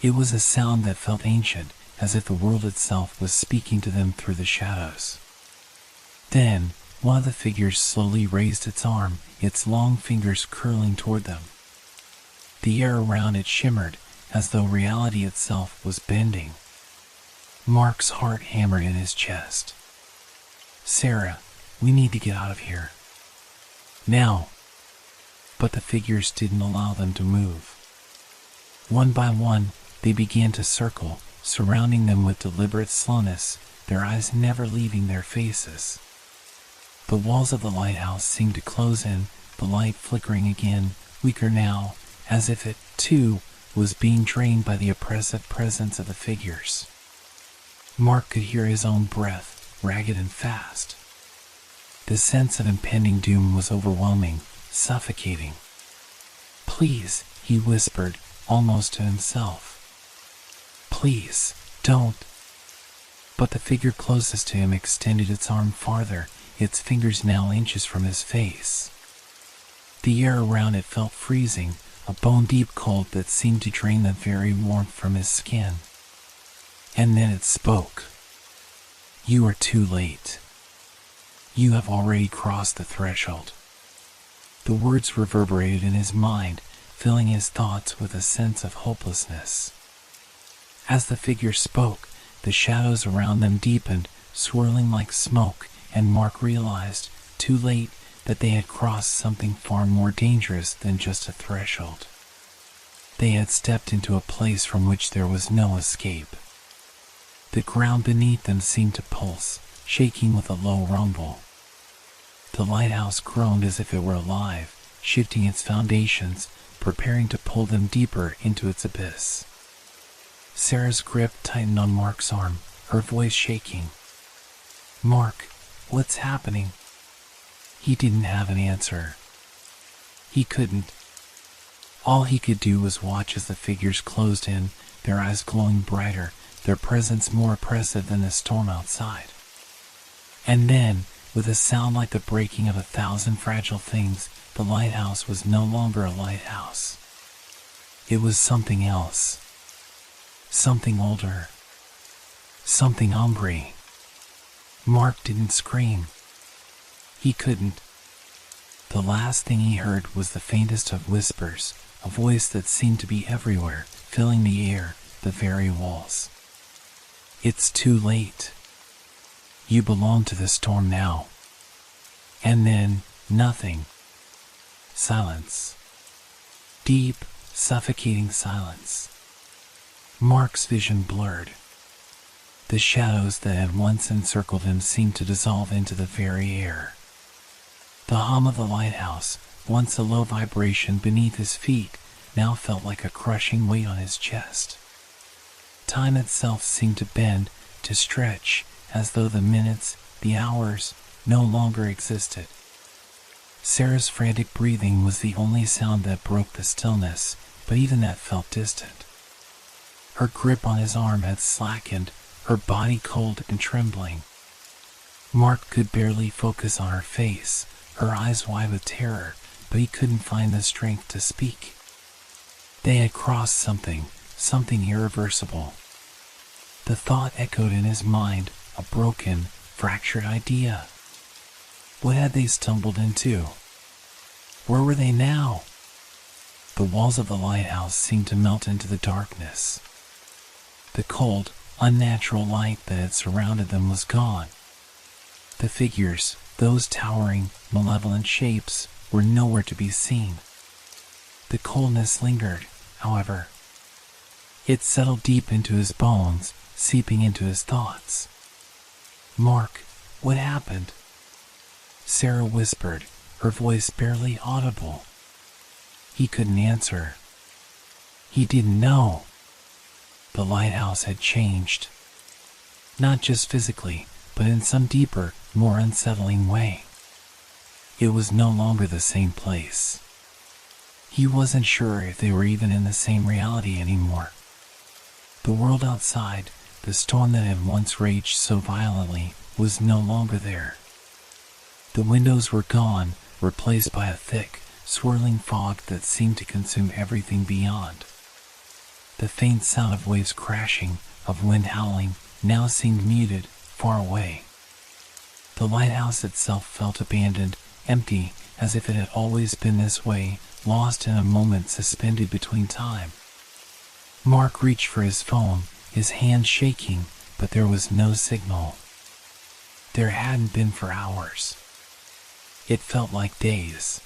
It was a sound that felt ancient, as if the world itself was speaking to them through the shadows. Then, one of the figures slowly raised its arm, its long fingers curling toward them. The air around it shimmered, as though reality itself was bending. Mark's heart hammered in his chest. "Sarah, we need to get out of here." Now. But the figures didn't allow them to move. One by one, they began to circle, surrounding them with deliberate slowness, their eyes never leaving their faces. The walls of the lighthouse seemed to close in, the light flickering again, weaker now, as if it, too, was being drained by the oppressive presence of the figures. Mark could hear his own breath, ragged and fast. The sense of impending doom was overwhelming, suffocating. "Please," he whispered, almost to himself. "Please, don't." But the figure closest to him extended its arm farther, its fingers now inches from his face. The air around it felt freezing, a bone-deep cold that seemed to drain the very warmth from his skin. And then it spoke. "You are too late. You have already crossed the threshold." The words reverberated in his mind, filling his thoughts with a sense of hopelessness. As the figure spoke, the shadows around them deepened, swirling like smoke, and Mark realized, too late, that they had crossed something far more dangerous than just a threshold. They had stepped into a place from which there was no escape. The ground beneath them seemed to pulse, shaking with a low rumble. The lighthouse groaned as if it were alive, shifting its foundations, preparing to pull them deeper into its abyss. Sarah's grip tightened on Mark's arm, her voice shaking. "Mark, what's happening?" He didn't have an answer. He couldn't. All he could do was watch as the figures closed in, their eyes glowing brighter, their presence more oppressive than the storm outside. And then, with a sound like the breaking of 1,000 fragile things, the lighthouse was no longer a lighthouse. It was something else. Something older. Something ombre. Mark didn't scream. He couldn't. The last thing he heard was the faintest of whispers, a voice that seemed to be everywhere, filling the air, the very walls. "It's too late. You belong to the storm now." And then, nothing. Silence. Deep, suffocating silence. Mark's vision blurred. The shadows that had once encircled him seemed to dissolve into the very air. The hum of the lighthouse, once a low vibration beneath his feet, now felt like a crushing weight on his chest. Time itself seemed to bend, to stretch, as though the minutes, the hours, no longer existed. Sarah's frantic breathing was the only sound that broke the stillness, but even that felt distant. Her grip on his arm had slackened, her body cold and trembling. Mark could barely focus on her face, her eyes wide with terror, but he couldn't find the strength to speak. They had crossed something irreversible. The thought echoed in his mind, a broken, fractured idea. What had they stumbled into? Where were they now? The walls of the lighthouse seemed to melt into the darkness. The cold, unnatural light that had surrounded them was gone. The figures, those towering, malevolent shapes, were nowhere to be seen. The coldness lingered, however. It settled deep into his bones, seeping into his thoughts. "Mark, what happened?" Sarah whispered, her voice barely audible. He couldn't answer. He didn't know. The lighthouse had changed. Not just physically, but in some deeper, more unsettling way. It was no longer the same place. He wasn't sure if they were even in the same reality anymore. The world outside, the storm that had once raged so violently, was no longer there. The windows were gone, replaced by a thick, swirling fog that seemed to consume everything beyond. The faint sound of waves crashing, of wind howling, now seemed muted, far away. The lighthouse itself felt abandoned, empty, as if it had always been this way, lost in a moment suspended between time. Mark reached for his phone, his hand shaking, but there was no signal. There hadn't been for hours. It felt like days,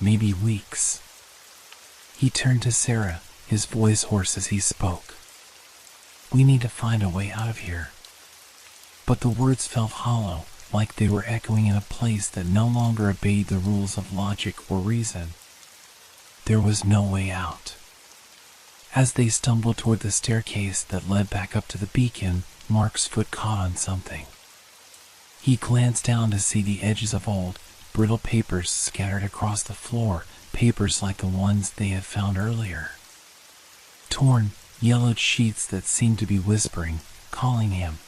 maybe weeks. He turned to Sarah, his voice hoarse as he spoke. "We need to find a way out of here." But the words felt hollow, like they were echoing in a place that no longer obeyed the rules of logic or reason. There was no way out. As they stumbled toward the staircase that led back up to the beacon, Mark's foot caught on something. He glanced down to see the edges of old, brittle papers scattered across the floor, papers like the ones they had found earlier. Torn, yellowed sheets that seemed to be whispering, calling him.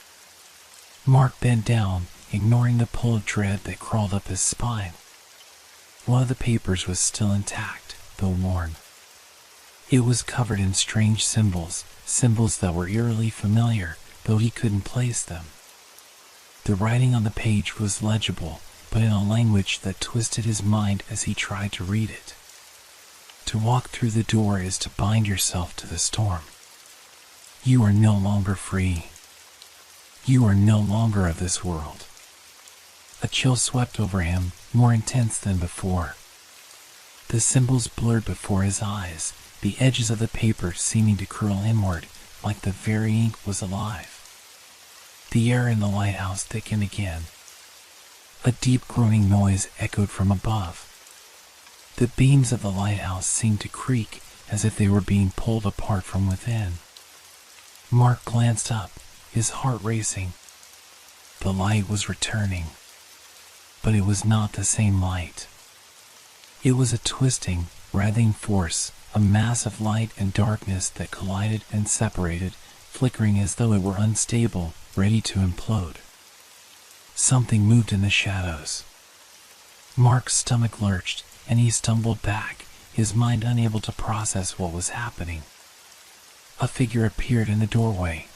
Mark bent down, ignoring the pull of dread that crawled up his spine. One of the papers was still intact, though worn. It was covered in strange symbols, symbols that were eerily familiar, though he couldn't place them. The writing on the page was legible, but in a language that twisted his mind as he tried to read it. To walk through the door is to bind yourself to the storm. You are no longer free. You are no longer of this world. A chill swept over him, more intense than before. The symbols blurred before his eyes, the edges of the paper seeming to curl inward, like the very ink was alive. The air in the lighthouse thickened again. A deep groaning noise echoed from above. The beams of the lighthouse seemed to creak as if they were being pulled apart from within. Mark glanced up, his heart racing. The light was returning, but it was not the same light. It was a twisting, writhing force, a mass of light and darkness that collided and separated, flickering as though it were unstable, ready to implode. Something moved in the shadows. Mark's stomach lurched, and he stumbled back, his mind unable to process what was happening. A figure appeared in the doorway.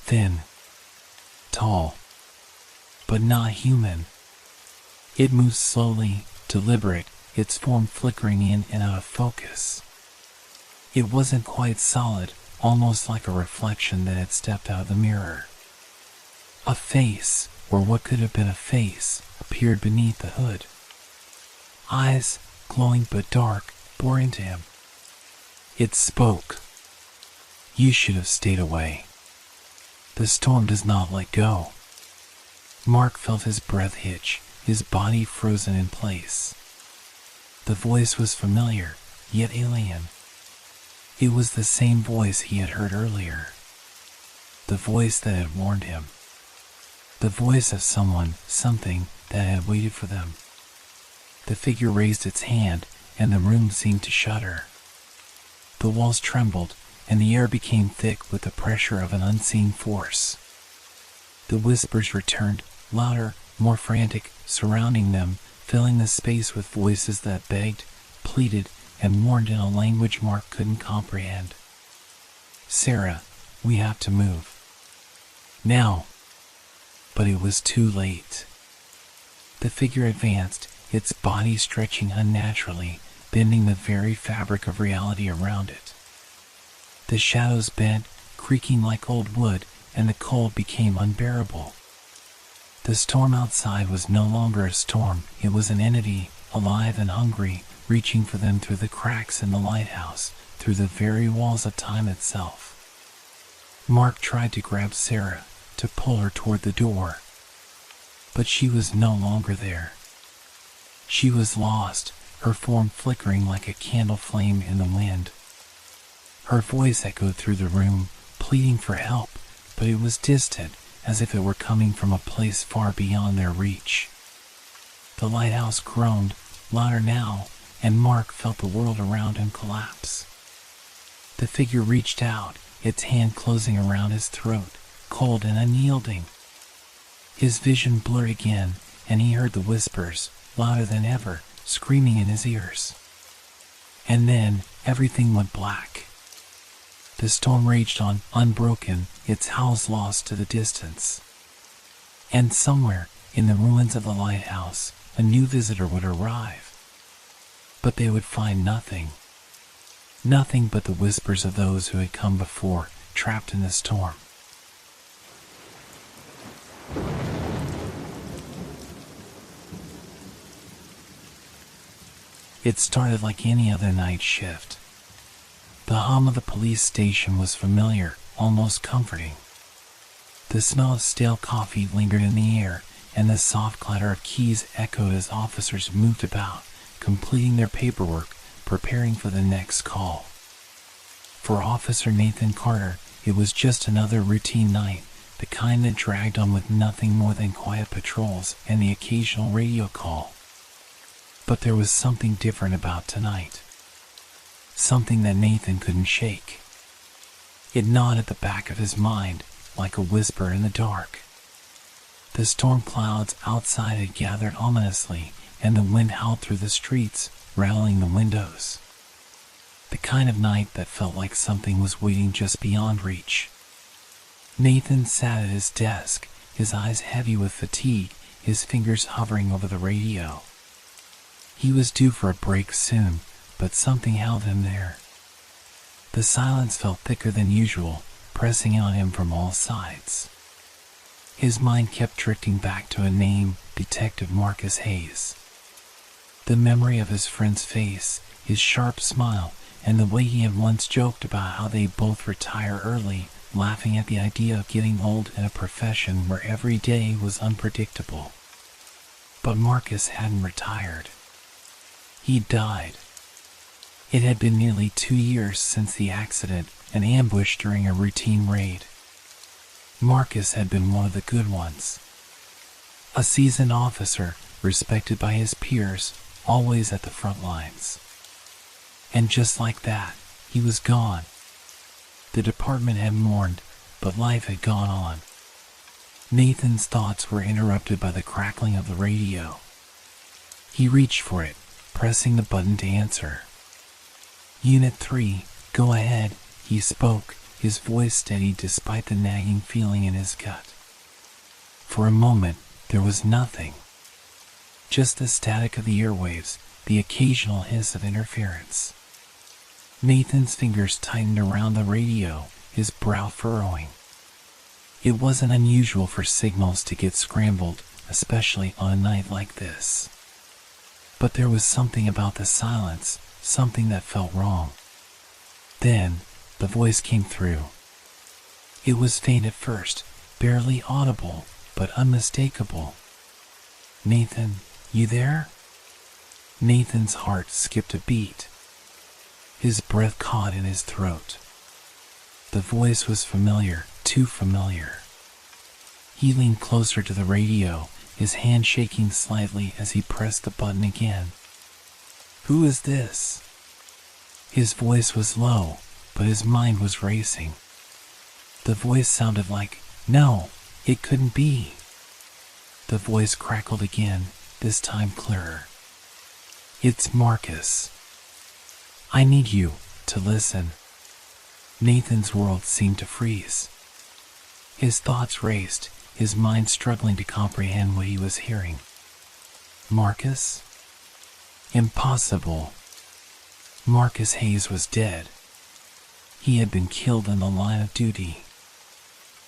Thin, tall, but not human. It moved slowly, deliberate, its form flickering in and out of focus. It wasn't quite solid, almost like a reflection that had stepped out of the mirror. A face, or what could have been a face, appeared beneath the hood. Eyes, glowing but dark, bore into him. It spoke. "You should have stayed away. The storm does not let go." Mark felt his breath hitch, his body frozen in place. The voice was familiar, yet alien. It was the same voice he had heard earlier. The voice that had warned him. The voice of someone, something, that had waited for them. The figure raised its hand, and the room seemed to shudder. The walls trembled, and the air became thick with the pressure of an unseen force. The whispers returned, louder, more frantic, surrounding them, filling the space with voices that begged, pleaded, and warned in a language Mark couldn't comprehend. "Sarah, we have to move. Now." But it was too late. The figure advanced, its body stretching unnaturally, bending the very fabric of reality around it. The shadows bent, creaking like old wood, and the cold became unbearable. The storm outside was no longer a storm, it was an entity, alive and hungry, reaching for them through the cracks in the lighthouse, through the very walls of time itself. Mark tried to grab Sarah, to pull her toward the door. But she was no longer there. She was lost, her form flickering like a candle flame in the wind. Her voice echoed through the room, pleading for help, but it was distant, as if it were coming from a place far beyond their reach. The lighthouse groaned, louder now, and Mark felt the world around him collapse. The figure reached out, its hand closing around his throat, cold and unyielding. His vision blurred again, and he heard the whispers, louder than ever, screaming in his ears. And then, everything went black. The storm raged on, unbroken, its howls lost to the distance. And somewhere, in the ruins of the lighthouse, a new visitor would arrive. But they would find nothing. Nothing but the whispers of those who had come before, trapped in the storm. It started like any other night shift. The hum of the police station was familiar, almost comforting. The smell of stale coffee lingered in the air, and the soft clatter of keys echoed as officers moved about, completing their paperwork, preparing for the next call. For Officer Nathan Carter, it was just another routine night, the kind that dragged on with nothing more than quiet patrols and the occasional radio call. But there was something different about tonight. Something that Nathan couldn't shake. It gnawed at the back of his mind, like a whisper in the dark. The storm clouds outside had gathered ominously, and the wind howled through the streets, rattling the windows. The kind of night that felt like something was waiting just beyond reach. Nathan sat at his desk, his eyes heavy with fatigue, his fingers hovering over the radio. He was due for a break soon, but something held him there. The silence felt thicker than usual, pressing on him from all sides. His mind kept drifting back to a name, Detective Marcus Hayes. The memory of his friend's face, his sharp smile, and the way he had once joked about how they both retire early, laughing at the idea of getting old in a profession where every day was unpredictable. But Marcus hadn't retired. He died. It had been nearly 2 years since the accident, an ambush during a routine raid. Marcus had been one of the good ones. A seasoned officer, respected by his peers, always at the front lines. And just like that, he was gone. The department had mourned, but life had gone on. Nathan's thoughts were interrupted by the crackling of the radio. He reached for it, pressing the button to answer. Unit 3, go ahead, he spoke, his voice steady despite the nagging feeling in his gut. For a moment, there was nothing. Just the static of the airwaves, the occasional hiss of interference. Nathan's fingers tightened around the radio, his brow furrowing. It wasn't unusual for signals to get scrambled, especially on a night like this. But there was something about the silence, something that felt wrong. Then, the voice came through. It was faint at first, barely audible, but unmistakable. Nathan, you there? Nathan's heart skipped a beat. His breath caught in his throat. The voice was familiar, too familiar. He leaned closer to the radio, his hand shaking slightly as he pressed the button again. Who is this? His voice was low, but his mind was racing. The voice sounded like, no, it couldn't be. The voice crackled again, this time clearer. It's Marcus. I need you to listen. Nathan's world seemed to freeze. His thoughts raced, his mind struggling to comprehend what he was hearing. Marcus? Impossible. Marcus Hayes was dead. He had been killed in the line of duty.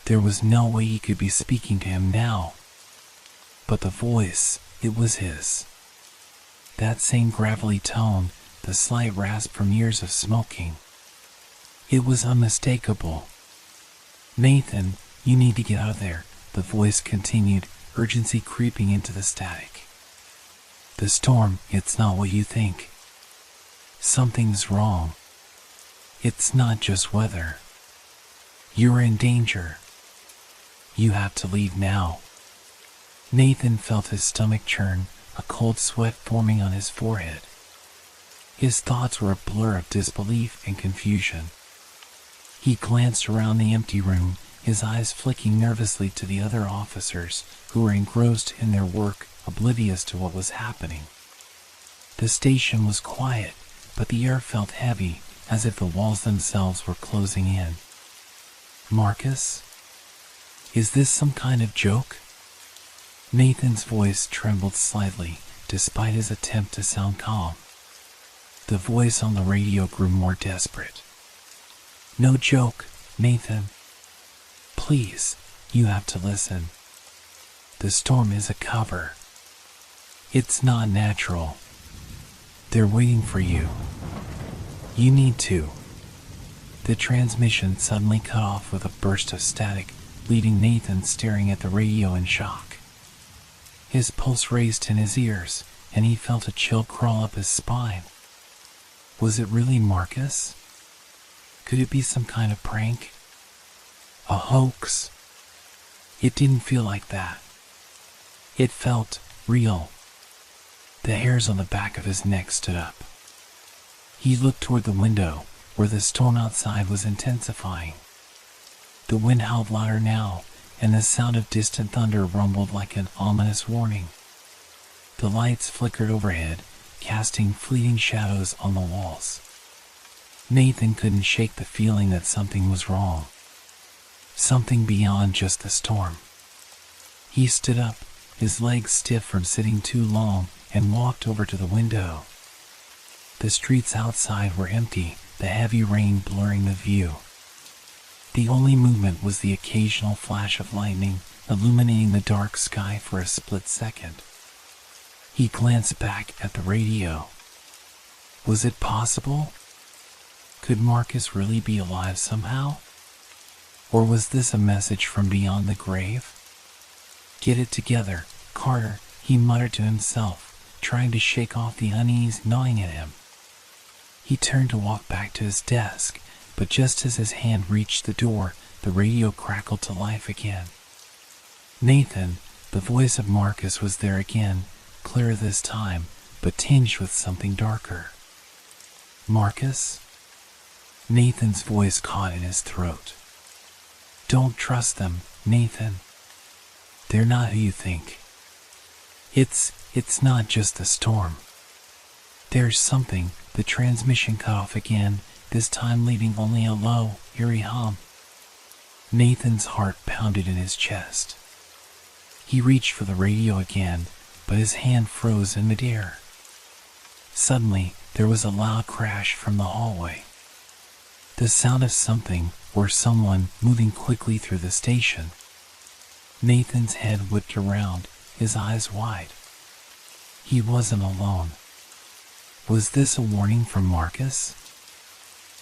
There was no way he could be speaking to him now. But the voice, it was his. That same gravelly tone, the slight rasp from years of smoking. It was unmistakable. Nathan, you need to get out of there, the voice continued, urgency creeping into the static. The storm, it's not what you think. Something's wrong. It's not just weather. You're in danger. You have to leave now. Nathan felt his stomach churn, a cold sweat forming on his forehead. His thoughts were a blur of disbelief and confusion. He glanced around the empty room, his eyes flicking nervously to the other officers who were engrossed in their work, oblivious to what was happening. The station was quiet, but the air felt heavy, as if the walls themselves were closing in. Marcus? Is this some kind of joke? Nathan's voice trembled slightly, despite his attempt to sound calm. The voice on the radio grew more desperate. No joke, Nathan. Please, you have to listen. The storm is a cover. It's not natural. They're waiting for you. You need to. The transmission suddenly cut off with a burst of static, leaving Nathan staring at the radio in shock. His pulse raced in his ears, and he felt a chill crawl up his spine. Was it really Marcus? Could it be some kind of prank? A hoax? It didn't feel like that. It felt real. The hairs on the back of his neck stood up. He looked toward the window, where the storm outside was intensifying. The wind howled louder now, and the sound of distant thunder rumbled like an ominous warning. The lights flickered overhead, casting fleeting shadows on the walls. Nathan couldn't shake the feeling that something was wrong. Something beyond just the storm. He stood up, his legs stiff from sitting too long, and walked over to the window. The streets outside were empty, the heavy rain blurring the view. The only movement was the occasional flash of lightning, illuminating the dark sky for a split second. He glanced back at the radio. Was it possible? Could Marcus really be alive somehow? Or was this a message from beyond the grave? Get it together, Carter, he muttered to himself, trying to shake off the unease gnawing at him. He turned to walk back to his desk, but just as his hand reached the door, the radio crackled to life again. Nathan, the voice of Marcus, was there again, clearer this time, but tinged with something darker. Marcus? Nathan's voice caught in his throat. Don't trust them, Nathan. They're not who you think. It's not just the storm. There's something. The transmission cut off again, this time leaving only a low, eerie hum. Nathan's heart pounded in his chest. He reached for the radio again, but his hand froze in midair. Suddenly, there was a loud crash from the hallway. The sound of something, or someone, moving quickly through the station. Nathan's head whipped around, his eyes wide. He wasn't alone. Was this a warning from Marcus?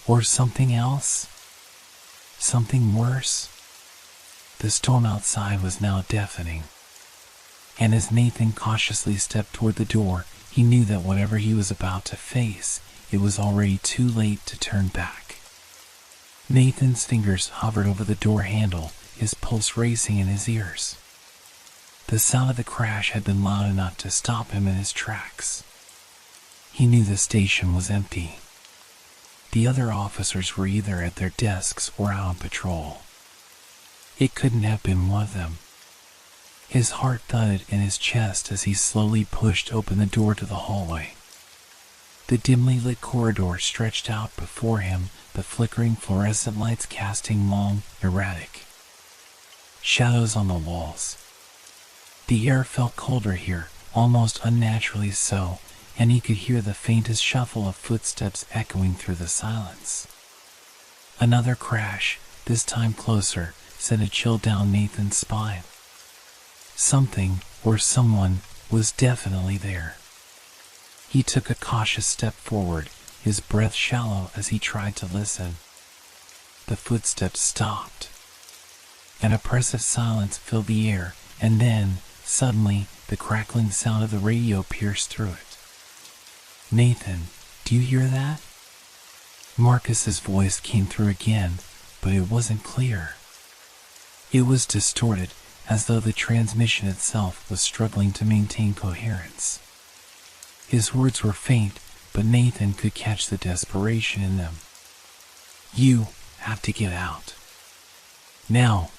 Or something else? Something worse? The storm outside was now deafening. And as Nathan cautiously stepped toward the door, he knew that whatever he was about to face, it was already too late to turn back. Nathan's fingers hovered over the door handle, his pulse racing in his ears. The sound of the crash had been loud enough to stop him in his tracks. He knew the station was empty. The other officers were either at their desks or out on patrol. It couldn't have been one of them. His heart thudded in his chest as he slowly pushed open the door to the hallway. The dimly lit corridor stretched out before him, the flickering fluorescent lights casting long, erratic shadows on the walls. The air felt colder here, almost unnaturally so, and he could hear the faintest shuffle of footsteps echoing through the silence. Another crash, this time closer, sent a chill down Nathan's spine. Something, or someone, was definitely there. He took a cautious step forward, his breath shallow as he tried to listen. The footsteps stopped. An oppressive silence filled the air, and then, suddenly, the crackling sound of the radio pierced through it. Nathan, do you hear that? Marcus's voice came through again, but it wasn't clear. It was distorted, as though the transmission itself was struggling to maintain coherence. His words were faint, but Nathan could catch the desperation in them. You have to get out. Now.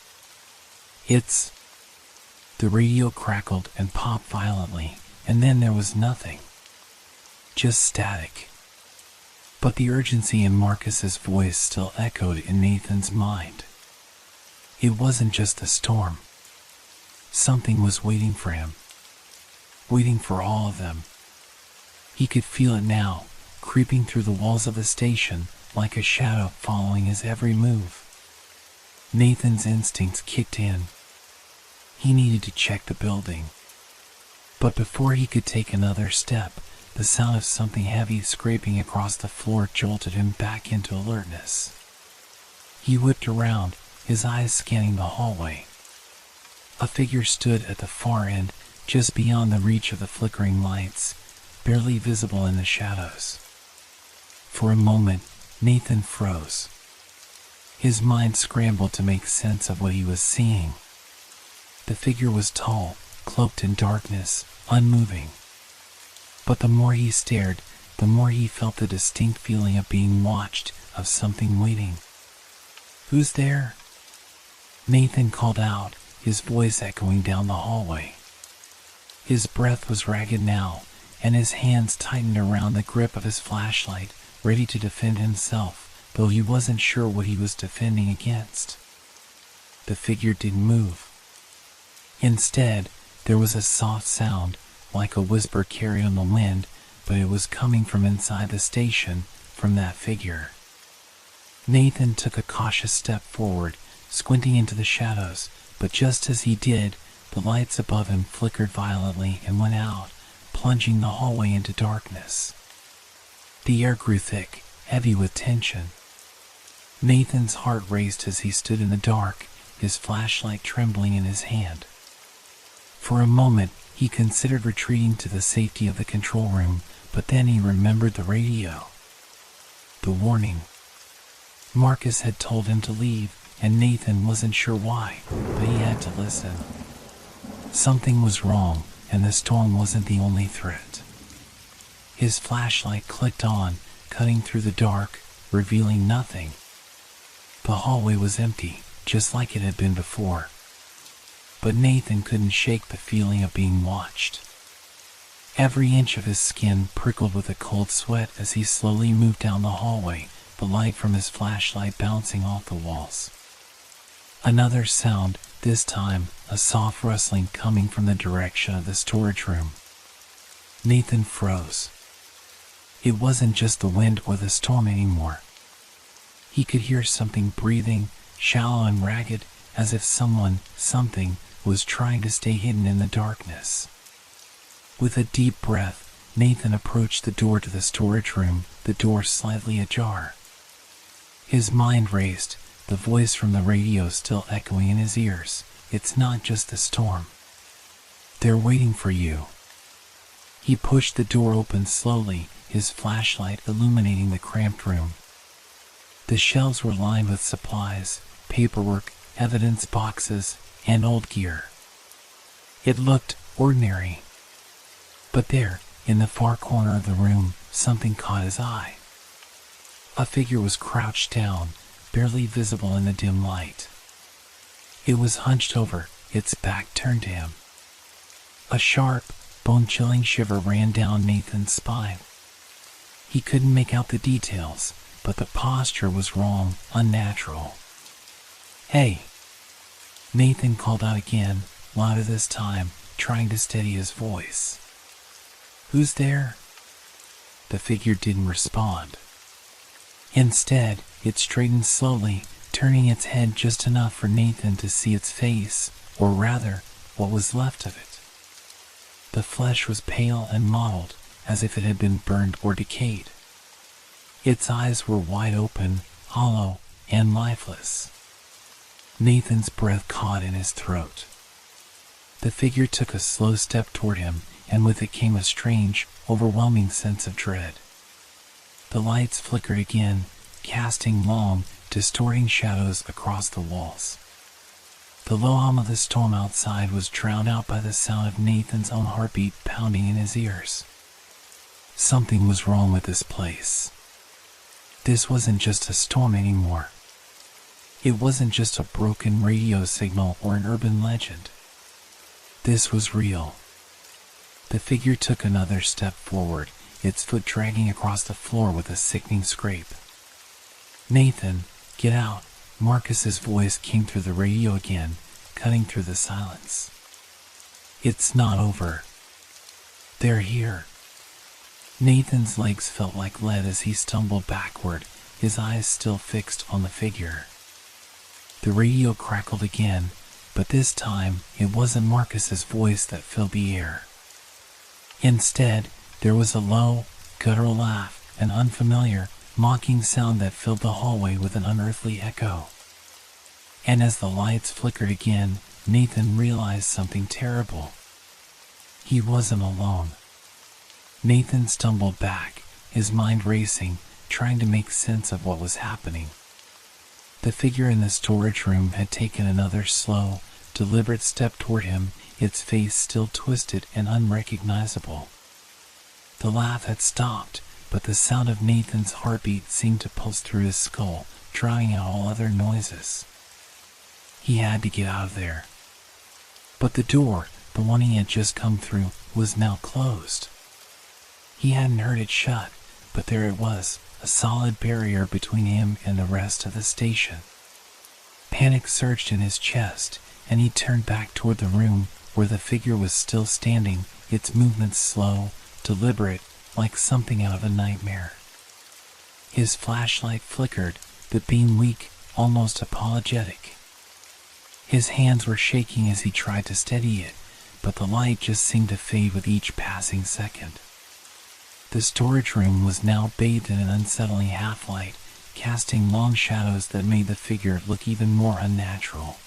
The radio crackled and popped violently, and then there was nothing. Just static. But the urgency in Marcus's voice still echoed in Nathan's mind. It wasn't just the storm. Something was waiting for him. Waiting for all of them. He could feel it now, creeping through the walls of the station, like a shadow following his every move. Nathan's instincts kicked in. He needed to check the building. But before he could take another step, The sound of something heavy scraping across the floor jolted him back into alertness. He whipped around, his eyes scanning the hallway. A figure stood at the far end, just beyond the reach of the flickering lights, barely visible in the shadows. For a moment, Nathan froze. His mind scrambled to make sense of what he was seeing. The figure was tall, cloaked in darkness, unmoving. But the more he stared, the more he felt the distinct feeling of being watched, of something waiting. "Who's there?" Nathan called out, his voice echoing down the hallway. His breath was ragged now, and his hands tightened around the grip of his flashlight, ready to defend himself, though he wasn't sure what he was defending against. The figure didn't move. Instead, there was a soft sound, like a whisper carried on the wind, but it was coming from inside the station, from that figure. Nathan took a cautious step forward, squinting into the shadows, but just as he did, the lights above him flickered violently and went out, plunging the hallway into darkness. The air grew thick, heavy with tension. Nathan's heart raced as he stood in the dark, his flashlight trembling in his hand. For a moment, he considered retreating to the safety of the control room, but then he remembered the radio. The warning. Marcus had told him to leave, and Nathan wasn't sure why, but he had to listen. Something was wrong, and the storm wasn't the only threat. His flashlight clicked on, cutting through the dark, revealing nothing. The hallway was empty, just like it had been before. But Nathan couldn't shake the feeling of being watched. Every inch of his skin prickled with a cold sweat as he slowly moved down the hallway, the light from his flashlight bouncing off the walls. Another sound, this time a soft rustling coming from the direction of the storage room. Nathan froze. It wasn't just the wind or the storm anymore. He could hear something breathing, shallow and ragged, as if something, was trying to stay hidden in the darkness. With a deep breath, Nathan approached the door to the storage room, the door slightly ajar. His mind raced, the voice from the radio still echoing in his ears. "It's not just the storm. They're waiting for you." He pushed the door open slowly, his flashlight illuminating the cramped room. The shelves were lined with supplies, paperwork, evidence boxes, and old gear. It looked ordinary. But there, in the far corner of the room, something caught his eye. A figure was crouched down, barely visible in the dim light. It was hunched over, its back turned to him. A sharp, bone-chilling shiver ran down Nathan's spine. He couldn't make out the details, but the posture was wrong, unnatural. "Hey!" Nathan called out again, louder this time, trying to steady his voice. "Who's there?" The figure didn't respond. Instead, it straightened slowly, turning its head just enough for Nathan to see its face, or rather, what was left of it. The flesh was pale and mottled, as if it had been burned or decayed. Its eyes were wide open, hollow, and lifeless. Nathan's breath caught in his throat. The figure took a slow step toward him, and with it came a strange, overwhelming sense of dread. The lights flickered again, casting long, distorting shadows across the walls. The low hum of the storm outside was drowned out by the sound of Nathan's own heartbeat pounding in his ears. Something was wrong with this place. This wasn't just a storm anymore. It wasn't just a broken radio signal or an urban legend. This was real. The figure took another step forward, its foot dragging across the floor with a sickening scrape. "Nathan, get out!" Marcus's voice came through the radio again, cutting through the silence. "It's not over. They're here." Nathan's legs felt like lead as he stumbled backward, his eyes still fixed on the figure. The radio crackled again, but this time it wasn't Marcus's voice that filled the air. Instead, There was a low, guttural laugh, an unfamiliar, mocking sound that filled the hallway with an unearthly echo. And as the lights flickered again, Nathan realized something terrible. He wasn't alone. Nathan stumbled back, his mind racing, trying to make sense of what was happening. The figure in the storage room had taken another slow, deliberate step toward him, its face still twisted and unrecognizable. The laugh had stopped, but the sound of Nathan's heartbeat seemed to pulse through his skull, drowning out all other noises. He had to get out of there. But the door, the one he had just come through, was now closed. He hadn't heard it shut, but there it was, a solid barrier between him and the rest of the station. Panic surged in his chest, and he turned back toward the room where the figure was still standing, its movements slow, deliberate, like something out of a nightmare. His flashlight flickered, the beam weak, almost apologetic. His hands were shaking as he tried to steady it, but the light just seemed to fade with each passing second. The storage room was now bathed in an unsettling half-light, casting long shadows that made the figure look even more unnatural.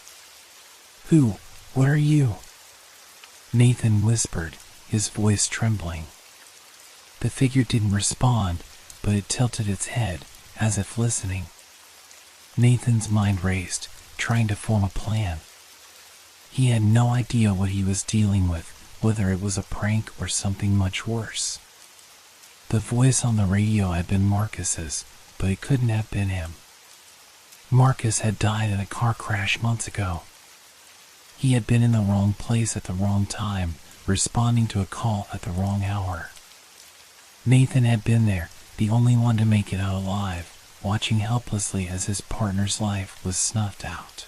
"Who? What are you?" Nathan whispered, his voice trembling. The figure didn't respond, but it tilted its head, as if listening. Nathan's mind raced, trying to form a plan. He had no idea what he was dealing with, whether it was a prank or something much worse. The voice on the radio had been Marcus's, but it couldn't have been him. Marcus had died in a car crash months ago. He had been in the wrong place at the wrong time, responding to a call at the wrong hour. Nathan had been there, the only one to make it out alive, watching helplessly as his partner's life was snuffed out.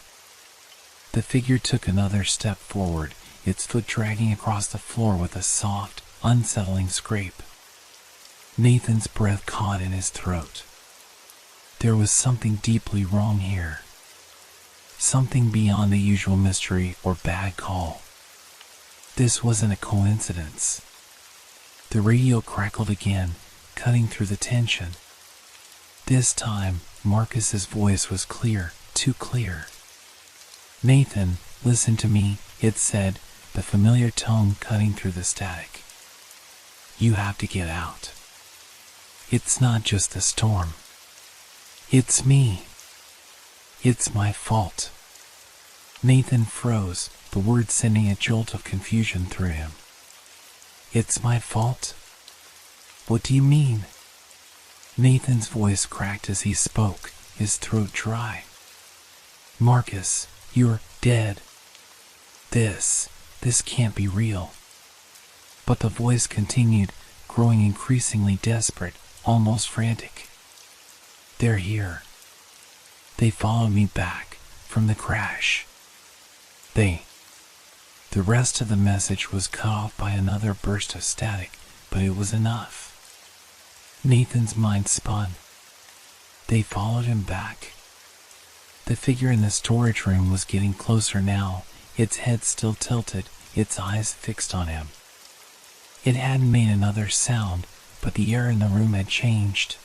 The figure took another step forward, its foot dragging across the floor with a soft, unsettling scrape. Nathan's breath caught in his throat. There was something deeply wrong here. Something beyond the usual mystery or bad call. This wasn't a coincidence. The radio crackled again, cutting through the tension. This time, Marcus's voice was clear, too clear. "Nathan, listen to me," it said, the familiar tone cutting through the static. "You have to get out. It's not just the storm. It's me. It's my fault." Nathan froze, the words sending a jolt of confusion through him. "It's my fault? What do you mean?" Nathan's voice cracked as he spoke, his throat dry. "Marcus, you're dead. This can't be real." But the voice continued, growing increasingly desperate, almost frantic. "They're here. They followed me back from the crash. The rest of the message was cut off by another burst of static, but it was enough. Nathan's mind spun. They followed him back. The figure in the storage room was getting closer now, its head still tilted, its eyes fixed on him. It hadn't made another sound, but the air in the room had changed.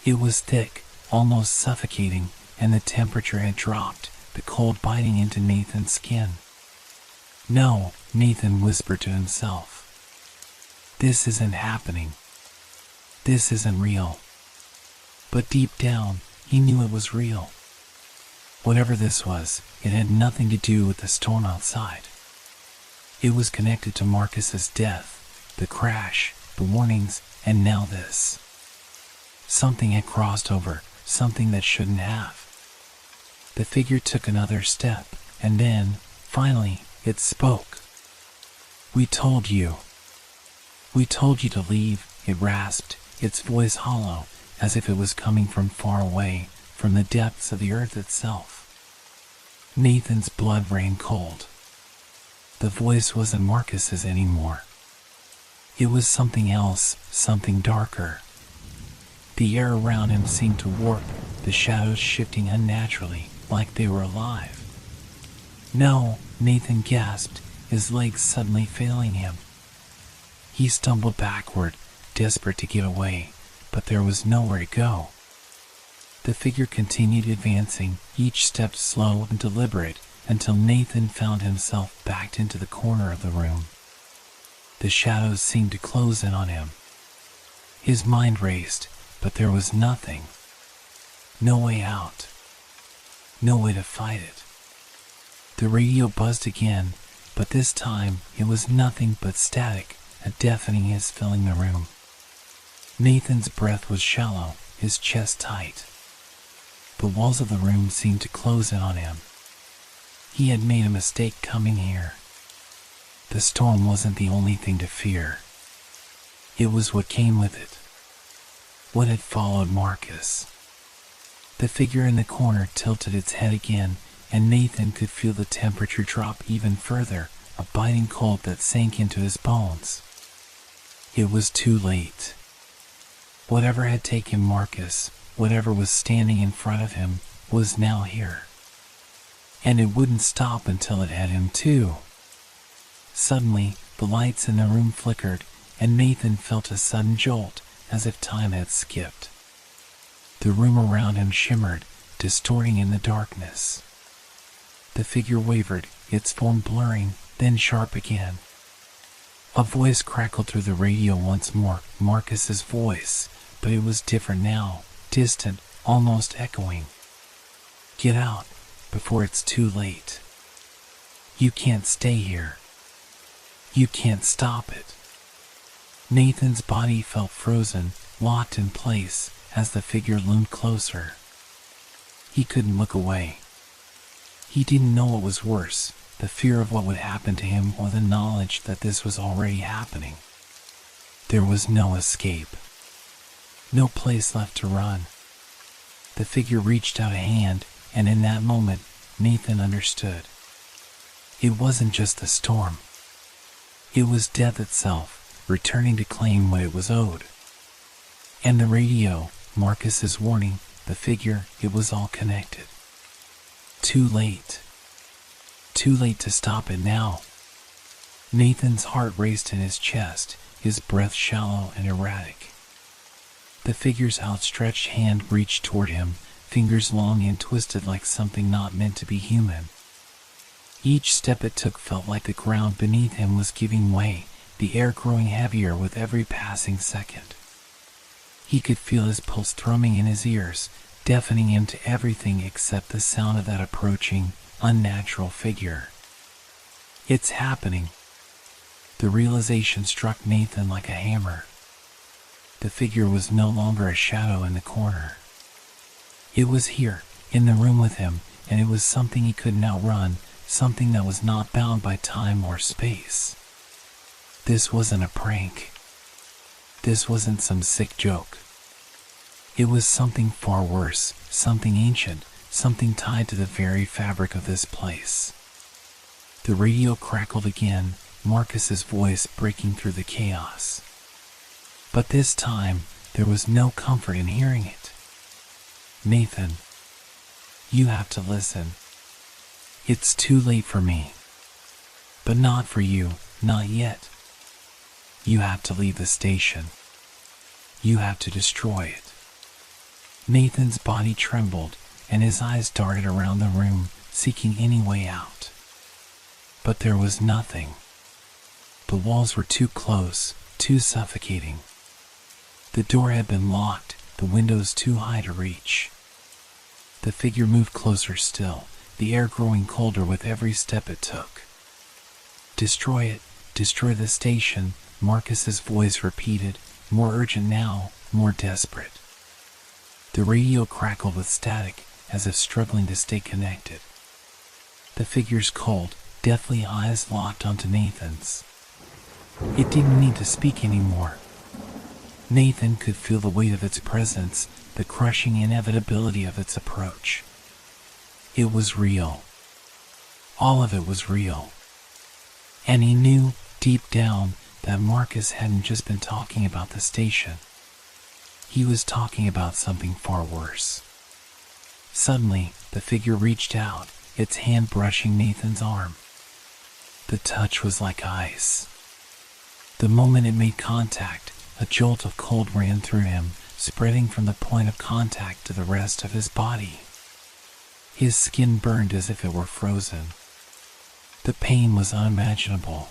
It was thick, almost suffocating, and the temperature had dropped, the cold biting into Nathan's skin. "No," Nathan whispered to himself. "This isn't happening. This isn't real." But deep down, he knew it was real. Whatever this was, it had nothing to do with the storm outside. It was connected to Marcus's death, the crash, the warnings, and now this. Something had crossed over, something that shouldn't have. The figure took another step, and then, finally, it spoke. We told you to leave," it rasped, its voice hollow, as if it was coming from far away, from the depths of the earth itself. Nathan's blood ran cold. The voice wasn't Marcus's anymore. It was something else, something darker. The air around him seemed to warp, the shadows shifting unnaturally, like they were alive. "No," Nathan gasped, his legs suddenly failing him. He stumbled backward, desperate to get away, but there was nowhere to go. The figure continued advancing, each step slow and deliberate, until Nathan found himself backed into the corner of the room. The shadows seemed to close in on him. His mind raced, but there was nothing. No way out. No way to fight it. The radio buzzed again, but this time it was nothing but static, a deafening hiss filling the room. Nathan's breath was shallow, his chest tight. The walls of the room seemed to close in on him. He had made a mistake coming here. The storm wasn't the only thing to fear. It was what came with it. What had followed Marcus. The figure in the corner tilted its head again, and Nathan could feel the temperature drop even further, a biting cold that sank into his bones. It was too late. Whatever had taken Marcus, whatever was standing in front of him, was now here. And it wouldn't stop until it had him too. Suddenly, the lights in the room flickered, and Nathan felt a sudden jolt, as if time had skipped. The room around him shimmered, distorting in the darkness. The figure wavered, its form blurring, then sharp again. A voice crackled through the radio once more, Marcus's voice, but it was different now, distant, almost echoing. Get out, before it's too late. You can't stay here. You can't stop it. Nathan's body felt frozen, locked in place, as the figure loomed closer. He couldn't look away. He didn't know what was worse, the fear of what would happen to him or the knowledge that this was already happening. There was no escape. No place left to run. The figure reached out a hand, and in that moment, Nathan understood. It wasn't just the storm. It was death itself, returning to claim what it was owed. And the radio, Marcus's warning, the figure, it was all connected. Too late. Too late to stop it now. Nathan's heart raced in his chest, his breath shallow and erratic. The figure's outstretched hand reached toward him, fingers long and twisted like something not meant to be human. Each step it took felt like the ground beneath him was giving way, the air growing heavier with every passing second. He could feel his pulse thrumming in his ears, deafening him to everything except the sound of that approaching, unnatural figure. It's happening. The realization struck Nathan like a hammer. The figure was no longer a shadow in the corner. It was here, in the room with him, and it was something he couldn't outrun, something that was not bound by time or space. This wasn't a prank. This wasn't some sick joke. It was something far worse, something ancient, something tied to the very fabric of this place. The radio crackled again, Marcus's voice breaking through the chaos. But this time, there was no comfort in hearing it. Nathan, you have to listen. It's too late for me. But not for you, not yet. You have to leave the station. You have to destroy it. Nathan's body trembled, and his eyes darted around the room, seeking any way out. But there was nothing. The walls were too close, too suffocating. The door had been locked, the windows too high to reach. The figure moved closer still, the air growing colder with every step it took. Destroy it, destroy the station, Marcus's voice repeated, more urgent now, more desperate. The radio crackled with static, as if struggling to stay connected. The figure's cold, deathly eyes locked onto Nathan's. It didn't need to speak anymore. Nathan could feel the weight of its presence, the crushing inevitability of its approach. It was real. All of it was real. And he knew, deep down, that Marcus hadn't just been talking about the station. He was talking about something far worse. Suddenly, the figure reached out, its hand brushing Nathan's arm. The touch was like ice. The moment it made contact, a jolt of cold ran through him, spreading from the point of contact to the rest of his body. His skin burned as if it were frozen. The pain was unimaginable.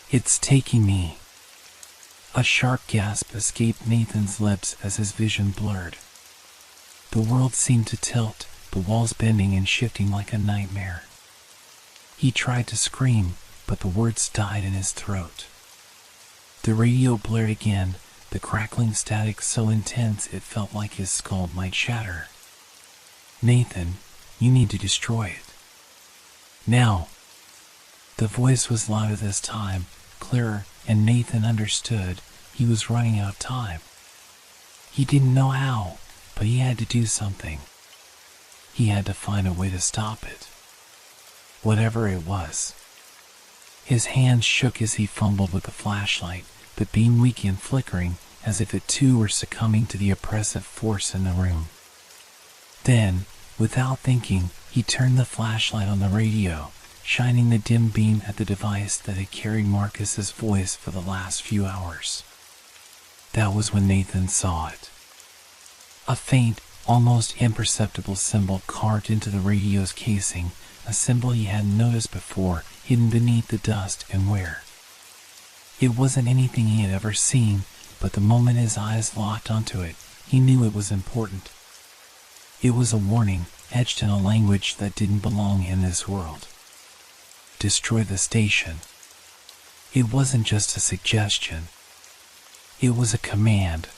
"It's taking me." A sharp gasp escaped Nathan's lips as his vision blurred. The world seemed to tilt, the walls bending and shifting like a nightmare. He tried to scream, but the words died in his throat. The radio blared again, the crackling static so intense it felt like his skull might shatter. "Nathan, you need to destroy it. Now." The voice was louder this time, clearer, and Nathan understood he was running out of time. He didn't know how, but he had to do something. He had to find a way to stop it. Whatever it was. His hands shook as he fumbled with the flashlight, the beam weak and flickering, as if it too were succumbing to the oppressive force in the room. Then, without thinking, he turned the flashlight on the radio, shining the dim beam at the device that had carried Marcus's voice for the last few hours. That was when Nathan saw it. A faint, almost imperceptible symbol carved into the radio's casing, a symbol he hadn't noticed before, hidden beneath the dust and wear. It wasn't anything he had ever seen, but the moment his eyes locked onto it, he knew it was important. It was a warning, etched in a language that didn't belong in this world. Destroy the station. It wasn't just a suggestion. It was a command.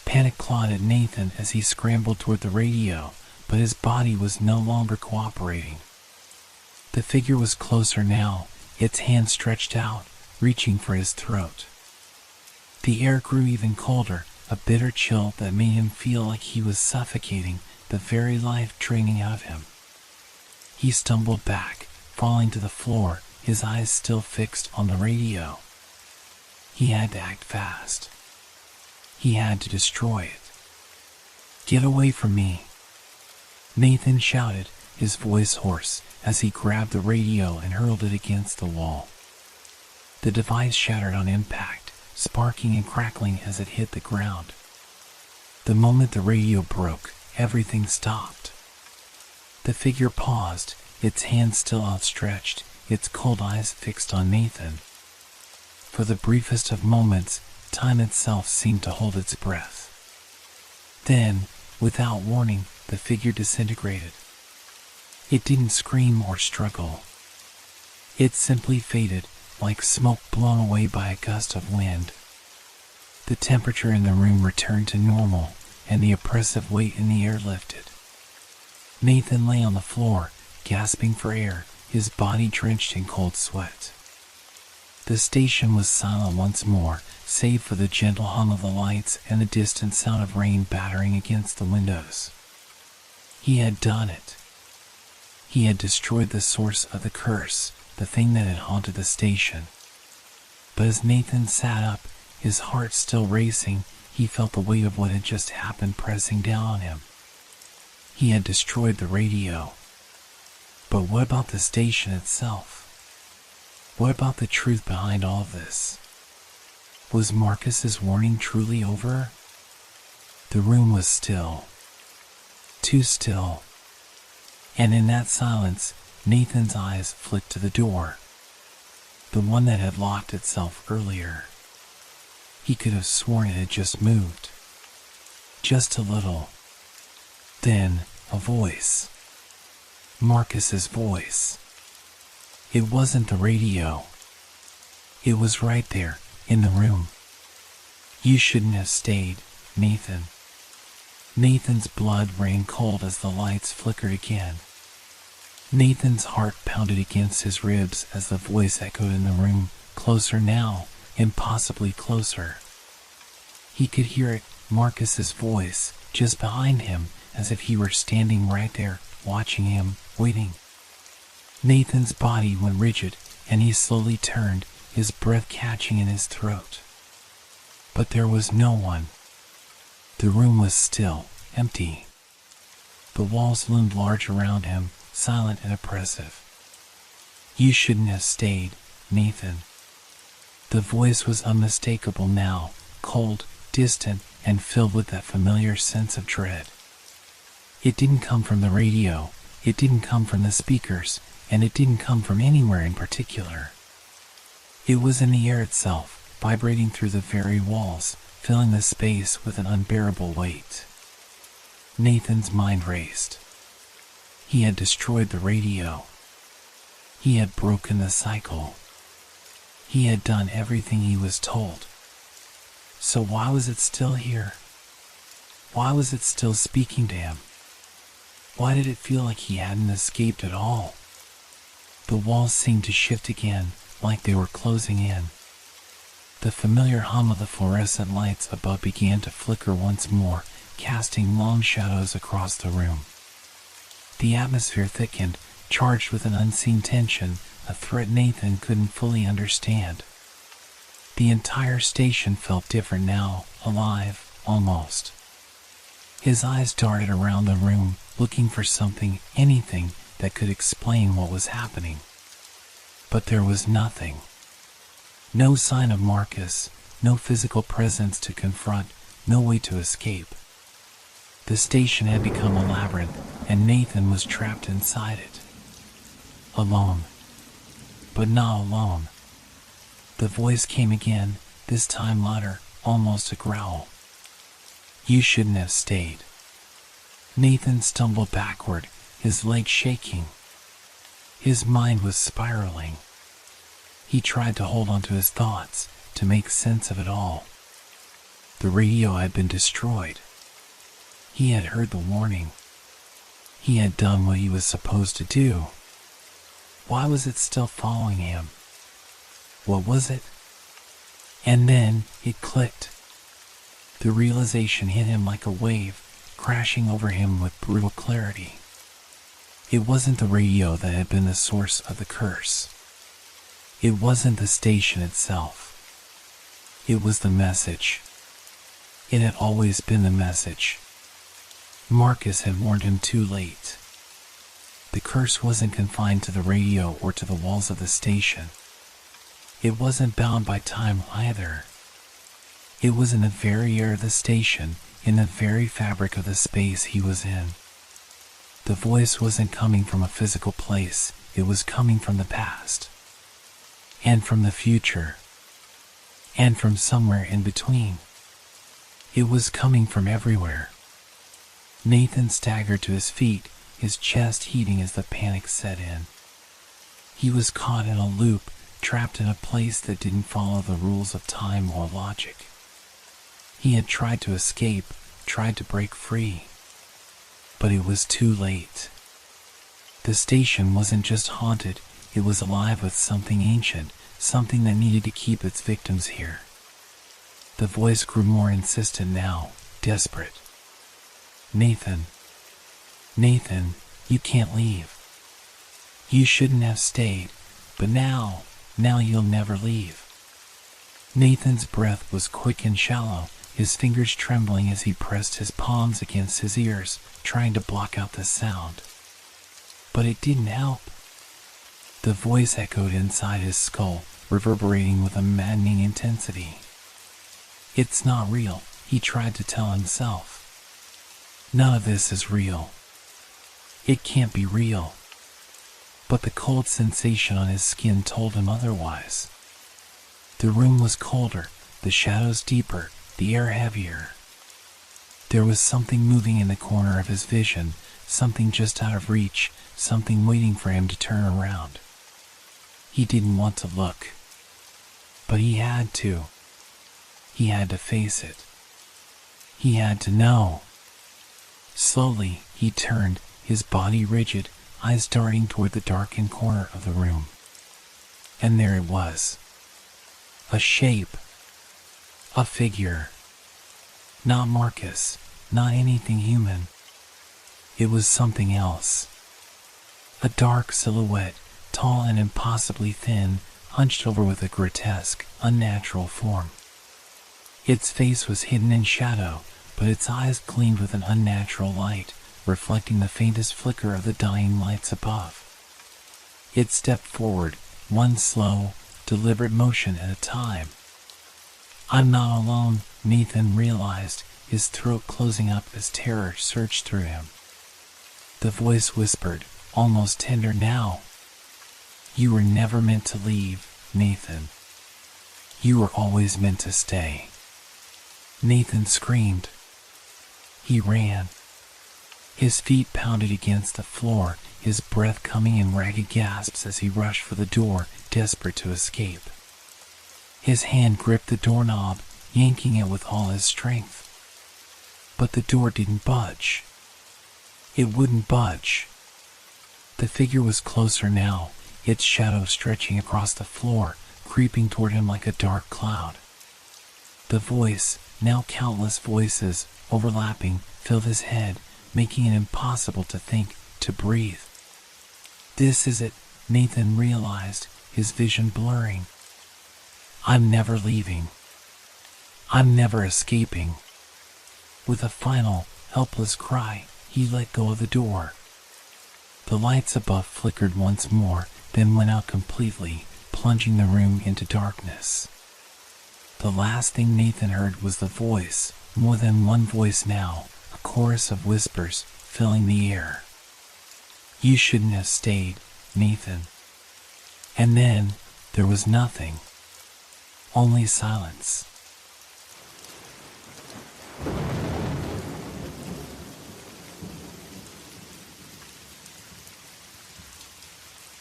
Panic clawed at Nathan as he scrambled toward the radio, but his body was no longer cooperating. The figure was closer now, its hand stretched out, reaching for his throat. The air grew even colder, a bitter chill that made him feel like he was suffocating, the very life draining out of him. He stumbled back, falling to the floor, his eyes still fixed on the radio. He had to act fast. He had to destroy it. "Get away from me," Nathan shouted, his voice hoarse, as he grabbed the radio and hurled it against the wall. The device shattered on impact, sparking and crackling as it hit the ground. The moment the radio broke, everything stopped. The figure paused, its hand still outstretched, its cold eyes fixed on Nathan. For the briefest of moments, time itself seemed to hold its breath. Then, without warning, the figure disintegrated. It didn't scream or struggle. It simply faded, like smoke blown away by a gust of wind. The temperature in the room returned to normal, and the oppressive weight in the air lifted. Nathan lay on the floor, gasping for air, his body drenched in cold sweat. The station was silent once more, save for the gentle hum of the lights and the distant sound of rain battering against the windows. He had done it. He had destroyed the source of the curse, the thing that had haunted the station. But as Nathan sat up, his heart still racing, he felt the weight of what had just happened pressing down on him. He had destroyed the radio. But what about the station itself? What about the truth behind all of this? Was Marcus's warning truly over? The room was still. Too still. And in that silence, Nathan's eyes flicked to the door. The one that had locked itself earlier. He could have sworn it had just moved. Just a little. Then, a voice. Marcus's voice. It wasn't the radio. It was right there, in the room. "You shouldn't have stayed, Nathan." Nathan's blood ran cold as the lights flickered again. Nathan's heart pounded against his ribs as the voice echoed in the room, closer now, impossibly closer. He could hear it, Marcus's voice, just behind him, as if he were standing right there, watching him, waiting. Nathan's body went rigid, and he slowly turned, his breath catching in his throat. But there was no one. The room was still, empty. The walls loomed large around him, silent and oppressive. "You shouldn't have stayed, Nathan." The voice was unmistakable now, cold, distant, and filled with that familiar sense of dread. It didn't come from the radio, it didn't come from the speakers, and it didn't come from anywhere in particular. It was in the air itself, vibrating through the very walls, filling the space with an unbearable weight. Nathan's mind raced. He had destroyed the radio. He had broken the cycle. He had done everything he was told. So why was it still here? Why was it still speaking to him? Why did it feel like he hadn't escaped at all? The walls seemed to shift again, like they were closing in. The familiar hum of the fluorescent lights above began to flicker once more, casting long shadows across the room. The atmosphere thickened, charged with an unseen tension, a threat Nathan couldn't fully understand. The entire station felt different now, alive, almost. His eyes darted around the room, looking for something, anything, that could explain what was happening. But there was nothing. No sign of Marcus, no physical presence to confront, no way to escape. The station had become a labyrinth, and Nathan was trapped inside it. Alone. But not alone. The voice came again, this time louder, almost a growl. You shouldn't have stayed. Nathan stumbled backward, his legs shaking. His mind was spiraling. He tried to hold on to his thoughts, to make sense of it all. The radio had been destroyed. He had heard the warning. He had done what he was supposed to do. Why was it still following him? What was it? And then it clicked. The realization hit him like a wave, crashing over him with brutal clarity. It wasn't the radio that had been the source of the curse. It wasn't the station itself. It was the message. It had always been the message. Marcus had warned him too late. The curse wasn't confined to the radio or to the walls of the station. It wasn't bound by time either. It was in the very air of the station, in the very fabric of the space he was in. The voice wasn't coming from a physical place, it was coming from the past. And from the future. And from somewhere in between. It was coming from everywhere. Nathan staggered to his feet, his chest heaving as the panic set in. He was caught in a loop, trapped in a place that didn't follow the rules of time or logic. He had tried to escape, tried to break free. But it was too late. The station wasn't just haunted, it was alive with something ancient, something that needed to keep its victims here. The voice grew more insistent now, desperate. Nathan, you can't leave. You shouldn't have stayed, but now you'll never leave. Nathan's breath was quick and shallow, his fingers trembling as he pressed his palms against his ears, trying to block out the sound. But it didn't help. The voice echoed inside his skull, reverberating with a maddening intensity. It's not real, he tried to tell himself. None of this is real. It can't be real. But the cold sensation on his skin told him otherwise. The room was colder, the shadows deeper, the air heavier. There was something moving in the corner of his vision, something just out of reach, something waiting for him to turn around. He didn't want to look. But he had to. He had to face it. He had to know. Slowly, he turned, his body rigid, eyes darting toward the darkened corner of the room. And there it was. A shape. A figure. Not Marcus, not anything human. It was something else. A dark silhouette, tall and impossibly thin, hunched over with a grotesque, unnatural form. Its face was hidden in shadow, but its eyes gleamed with an unnatural light, reflecting the faintest flicker of the dying lights above. It stepped forward, one slow, deliberate motion at a time. I'm not alone, Nathan realized, his throat closing up as terror surged through him. The voice whispered, almost tender now. You were never meant to leave, Nathan. You were always meant to stay. Nathan screamed. He ran. His feet pounded against the floor, his breath coming in ragged gasps as he rushed for the door, desperate to escape. His hand gripped the doorknob, yanking it with all his strength. But the door didn't budge. It wouldn't budge. The figure was closer now, its shadow stretching across the floor, creeping toward him like a dark cloud. The voice, now countless voices, overlapping, filled his head, making it impossible to think, to breathe. This is it, Nathan realized, his vision blurring. I'm never leaving. I'm never escaping. With a final, helpless cry, he let go of the door. The lights above flickered once more, then went out completely, plunging the room into darkness. The last thing Nathan heard was the voice, more than one voice now, a chorus of whispers filling the air. You shouldn't have stayed, Nathan. And then, there was nothing. Only silence.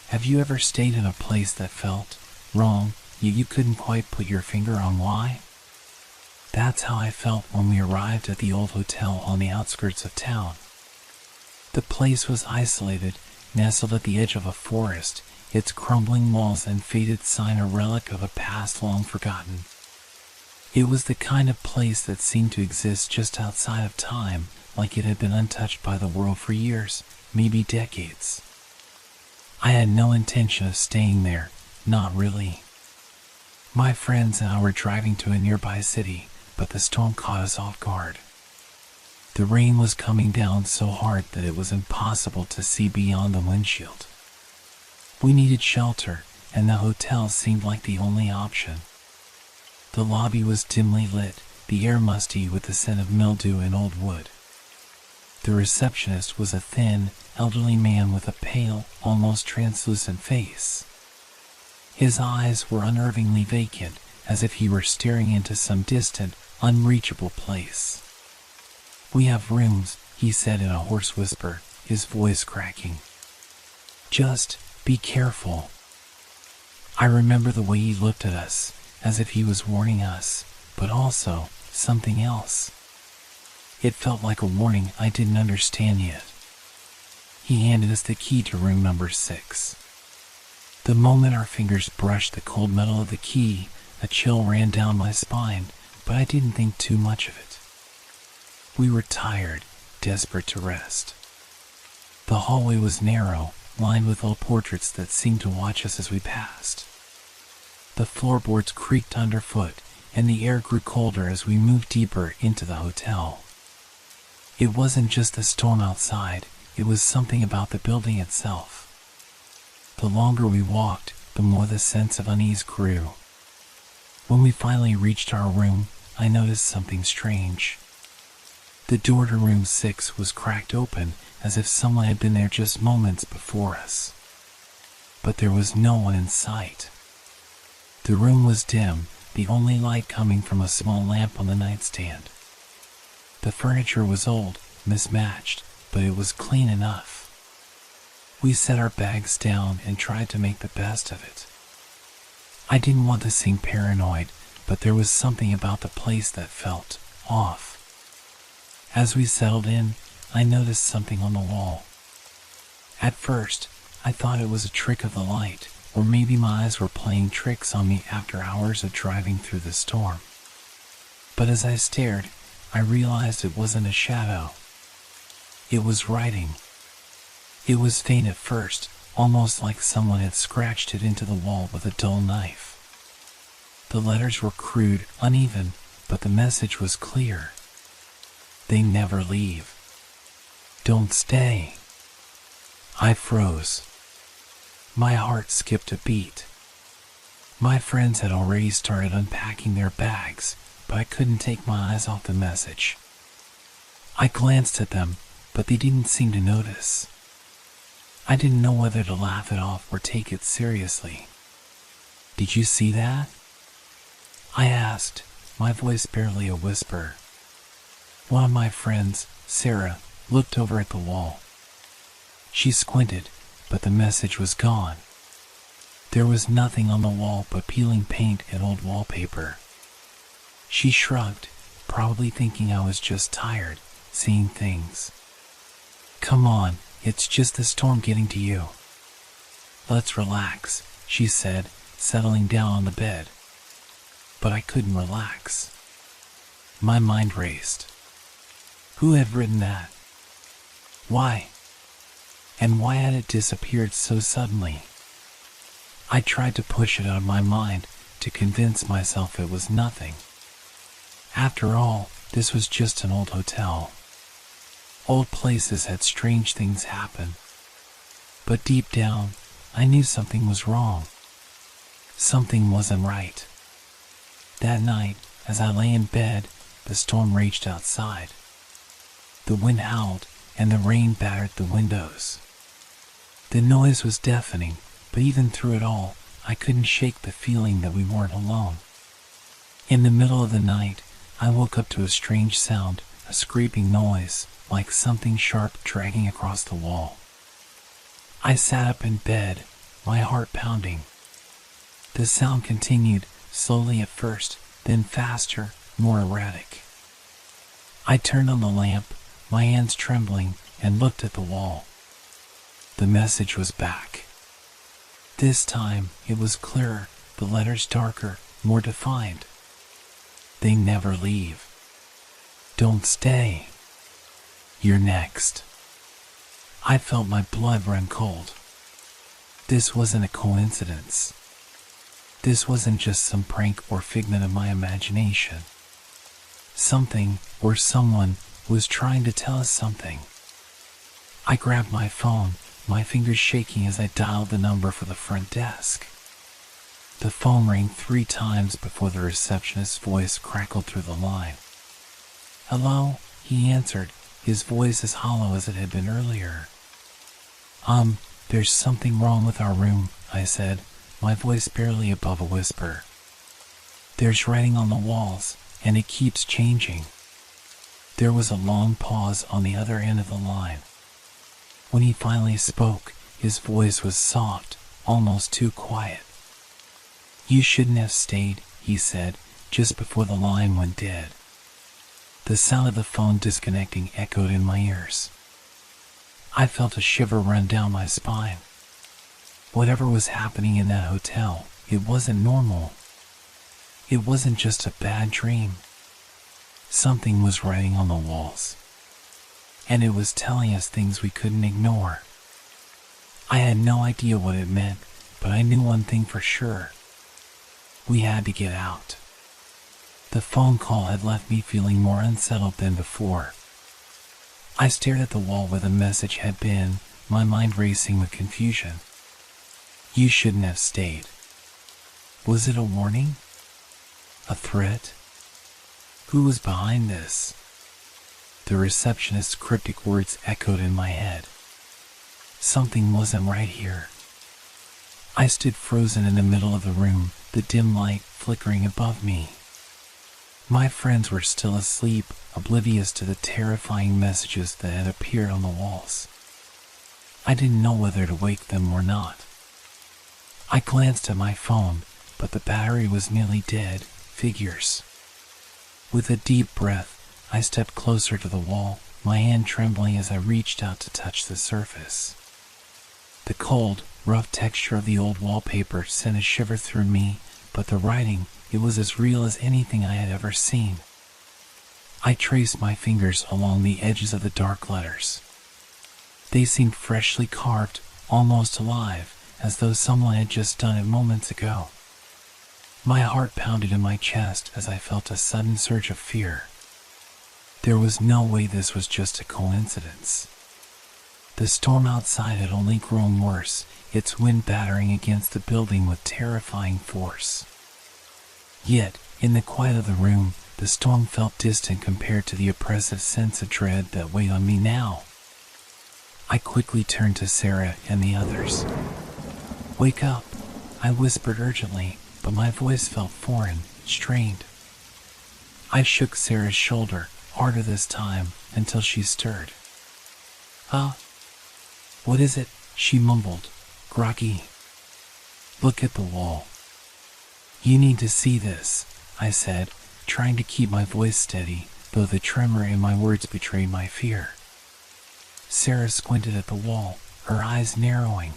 Have you ever stayed in a place that felt wrong, yet you couldn't quite put your finger on why? That's how I felt when we arrived at the old hotel on the outskirts of town. The place was isolated, nestled at the edge of a forest, its crumbling walls and faded sign a relic of a past long forgotten. It was the kind of place that seemed to exist just outside of time, like it had been untouched by the world for years, maybe decades. I had no intention of staying there, not really. My friends and I were driving to a nearby city, but the storm caught us off guard. The rain was coming down so hard that it was impossible to see beyond the windshield. We needed shelter, and the hotel seemed like the only option. The lobby was dimly lit, the air musty with the scent of mildew and old wood. The receptionist was a thin, elderly man with a pale, almost translucent face. His eyes were unnervingly vacant, as if he were staring into some distant, unreachable place. We have rooms, he said in a hoarse whisper, his voice cracking. Just be careful. I remember the way he looked at us, as if he was warning us, but also something else. It felt like a warning I didn't understand yet. He handed us the key to room number 6. The moment our fingers brushed the cold metal of the key, a chill ran down my spine, but I didn't think too much of it. We were tired, desperate to rest. The hallway was narrow, lined with old portraits that seemed to watch us as we passed. The floorboards creaked underfoot, and the air grew colder as we moved deeper into the hotel. It wasn't just the storm outside, it was something about the building itself. The longer we walked, the more the sense of unease grew. When we finally reached our room, I noticed something strange. The door to room 6 was cracked open, as if someone had been there just moments before us. But there was no one in sight. The room was dim, the only light coming from a small lamp on the nightstand. The furniture was old, mismatched, but it was clean enough. We set our bags down and tried to make the best of it. I didn't want to seem paranoid, but there was something about the place that felt off. As we settled in, I noticed something on the wall. At first, I thought it was a trick of the light, or maybe my eyes were playing tricks on me after hours of driving through the storm. But as I stared, I realized it wasn't a shadow. It was writing. It was faint at first, almost like someone had scratched it into the wall with a dull knife. The letters were crude, uneven, but the message was clear. They never leave. Don't stay. I froze. My heart skipped a beat. My friends had already started unpacking their bags, but I couldn't take my eyes off the message. I glanced at them, but they didn't seem to notice. I didn't know whether to laugh it off or take it seriously. "Did you see that?" I asked, my voice barely a whisper. One of my friends, Sarah, looked over at the wall. She squinted, but the message was gone. There was nothing on the wall but peeling paint and old wallpaper. She shrugged, probably thinking I was just tired, seeing things. "Come on, it's just the storm getting to you. Let's relax," she said, settling down on the bed. But I couldn't relax. My mind raced. Who had written that? Why? And why had it disappeared so suddenly? I tried to push it out of my mind, to convince myself it was nothing. After all, this was just an old hotel. Old places had strange things happen. But deep down, I knew something was wrong. Something wasn't right. That night, as I lay in bed, the storm raged outside. The wind howled, and the rain battered the windows. The noise was deafening, but even through it all, I couldn't shake the feeling that we weren't alone. In the middle of the night, I woke up to a strange sound, a scraping noise, like something sharp dragging across the wall. I sat up in bed, my heart pounding. The sound continued, slowly at first, then faster, more erratic. I turned on the lamp, my hands trembling, and looked at the wall. The message was back. This time, it was clearer, the letters darker, more defined. "They never leave. Don't stay. You're next." I felt my blood run cold. This wasn't a coincidence. This wasn't just some prank or figment of my imagination. Something, or someone, was trying to tell us something. I grabbed my phone, my fingers shaking as I dialed the number for the front desk. The phone rang 3 times before the receptionist's voice crackled through the line. "Hello," he answered, his voice as hollow as it had been earlier. There's something wrong with our room," I said, my voice barely above a whisper. "There's writing on the walls, and it keeps changing." There was a long pause on the other end of the line. When he finally spoke, his voice was soft, almost too quiet. "You shouldn't have stayed," he said, just before the line went dead. The sound of the phone disconnecting echoed in my ears. I felt a shiver run down my spine. Whatever was happening in that hotel, it wasn't normal. It wasn't just a bad dream. Something was writing on the walls, and it was telling us things we couldn't ignore. I had no idea what it meant, but I knew one thing for sure. We had to get out. The phone call had left me feeling more unsettled than before. I stared at the wall where the message had been, my mind racing with confusion. "You shouldn't have stayed." Was it a warning? A threat? Who was behind this? The receptionist's cryptic words echoed in my head. Something wasn't right here. I stood frozen in the middle of the room, the dim light flickering above me. My friends were still asleep, oblivious to the terrifying messages that had appeared on the walls. I didn't know whether to wake them or not. I glanced at my phone, but the battery was nearly dead. Figures. With a deep breath, I stepped closer to the wall, my hand trembling as I reached out to touch the surface. The cold, rough texture of the old wallpaper sent a shiver through me, but the writing, it was as real as anything I had ever seen. I traced my fingers along the edges of the dark letters. They seemed freshly carved, almost alive, as though someone had just done it moments ago. My heart pounded in my chest as I felt a sudden surge of fear. There was no way this was just a coincidence. The storm outside had only grown worse, its wind battering against the building with terrifying force. Yet, in the quiet of the room, the storm felt distant compared to the oppressive sense of dread that weighed on me now. I quickly turned to Sarah and the others. "Wake up," I whispered urgently, but my voice felt foreign, strained. I shook Sarah's shoulder, harder this time, until she stirred. What is it?" she mumbled, groggy. "Look at the wall." "You need to see this," I said, trying to keep my voice steady, though the tremor in my words betrayed my fear. Sarah squinted at the wall, her eyes narrowing.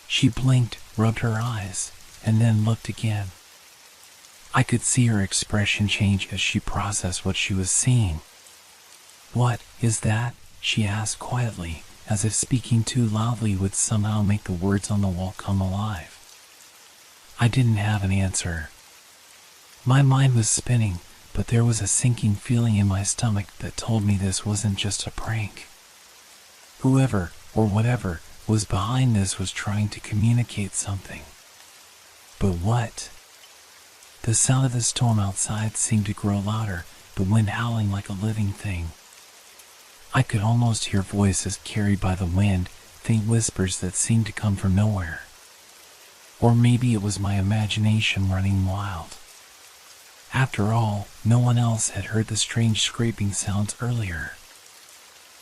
She blinked, rubbed her eyes, and then looked again. I could see her expression change as she processed what she was seeing. "What is that?" she asked quietly, as if speaking too loudly would somehow make the words on the wall come alive. I didn't have an answer. My mind was spinning, but there was a sinking feeling in my stomach that told me this wasn't just a prank. Whoever, or whatever, was behind this was trying to communicate something. But what? The sound of the storm outside seemed to grow louder, the wind howling like a living thing. I could almost hear voices carried by the wind, faint whispers that seemed to come from nowhere. Or maybe it was my imagination running wild. After all, no one else had heard the strange scraping sounds earlier.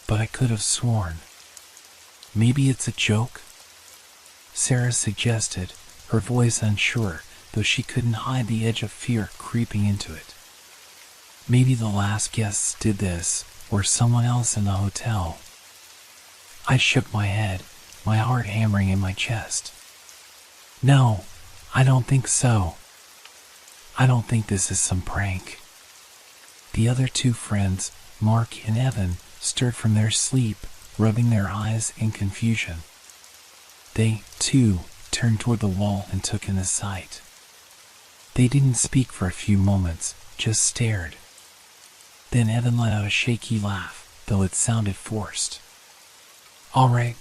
But I could have sworn. "Maybe it's a joke?" Sarah suggested, her voice unsure, though she couldn't hide the edge of fear creeping into it. "Maybe the last guests did this, or someone else in the hotel." I shook my head, my heart hammering in my chest. "No, I don't think so. I don't think this is some prank." The other two friends, Mark and Evan, stirred from their sleep, rubbing their eyes in confusion. They, too, turned toward the wall and took in the sight. They didn't speak for a few moments, just stared. Then Evan let out a shaky laugh, though it sounded forced. All right.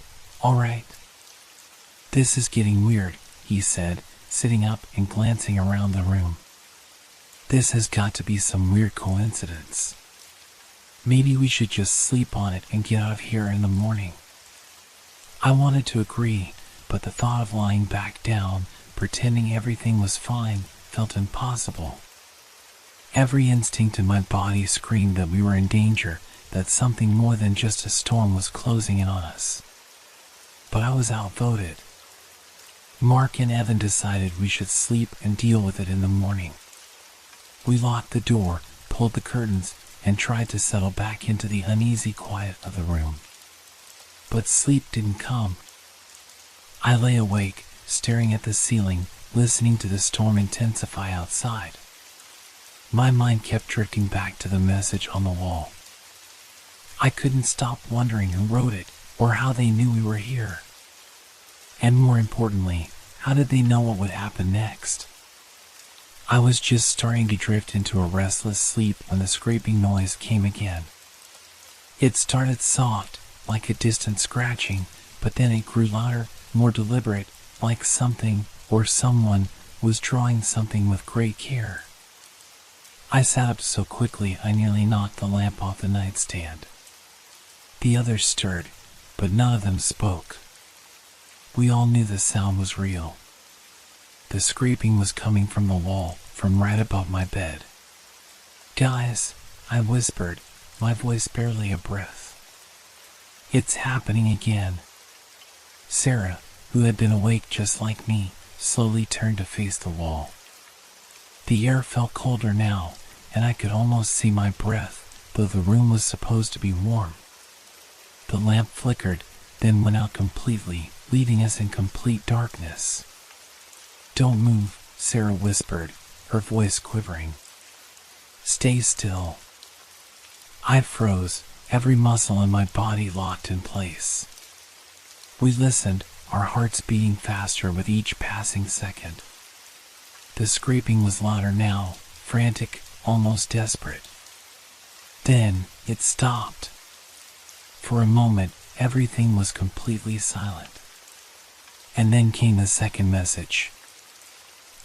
This is getting weird," he said, sitting up and glancing around the room. "This has got to be some weird coincidence. Maybe we should just sleep on it and get out of here in the morning." I wanted to agree, but the thought of lying back down, pretending everything was fine, felt impossible. Every instinct in my body screamed that we were in danger, that something more than just a storm was closing in on us. But I was outvoted. Mark and Evan decided we should sleep and deal with it in the morning. We locked the door, pulled the curtains, and tried to settle back into the uneasy quiet of the room. But sleep didn't come. I lay awake, staring at the ceiling, listening to the storm intensify outside. My mind kept drifting back to the message on the wall. I couldn't stop wondering who wrote it, or how they knew we were here. And more importantly, how did they know what would happen next? I was just starting to drift into a restless sleep when the scraping noise came again. It started soft, like a distant scratching, but then it grew louder, more deliberate, like something, or someone, was drawing something with great care. I sat up so quickly I nearly knocked the lamp off the nightstand. The others stirred, but none of them spoke. We all knew the sound was real. The scraping was coming from the wall, from right above my bed. "Guys," I whispered, my voice barely a breath. "It's happening again." Sarah, who had been awake just like me, slowly turned to face the wall. The air felt colder now, and I could almost see my breath, though the room was supposed to be warm. The lamp flickered, then went out completely, leaving us in complete darkness. "Don't move," Sarah whispered, her voice quivering. "Stay still." I froze, every muscle in my body locked in place. We listened, our hearts beating faster with each passing second. The scraping was louder now, frantic, almost desperate. Then it stopped. For a moment, everything was completely silent. And then came the second message.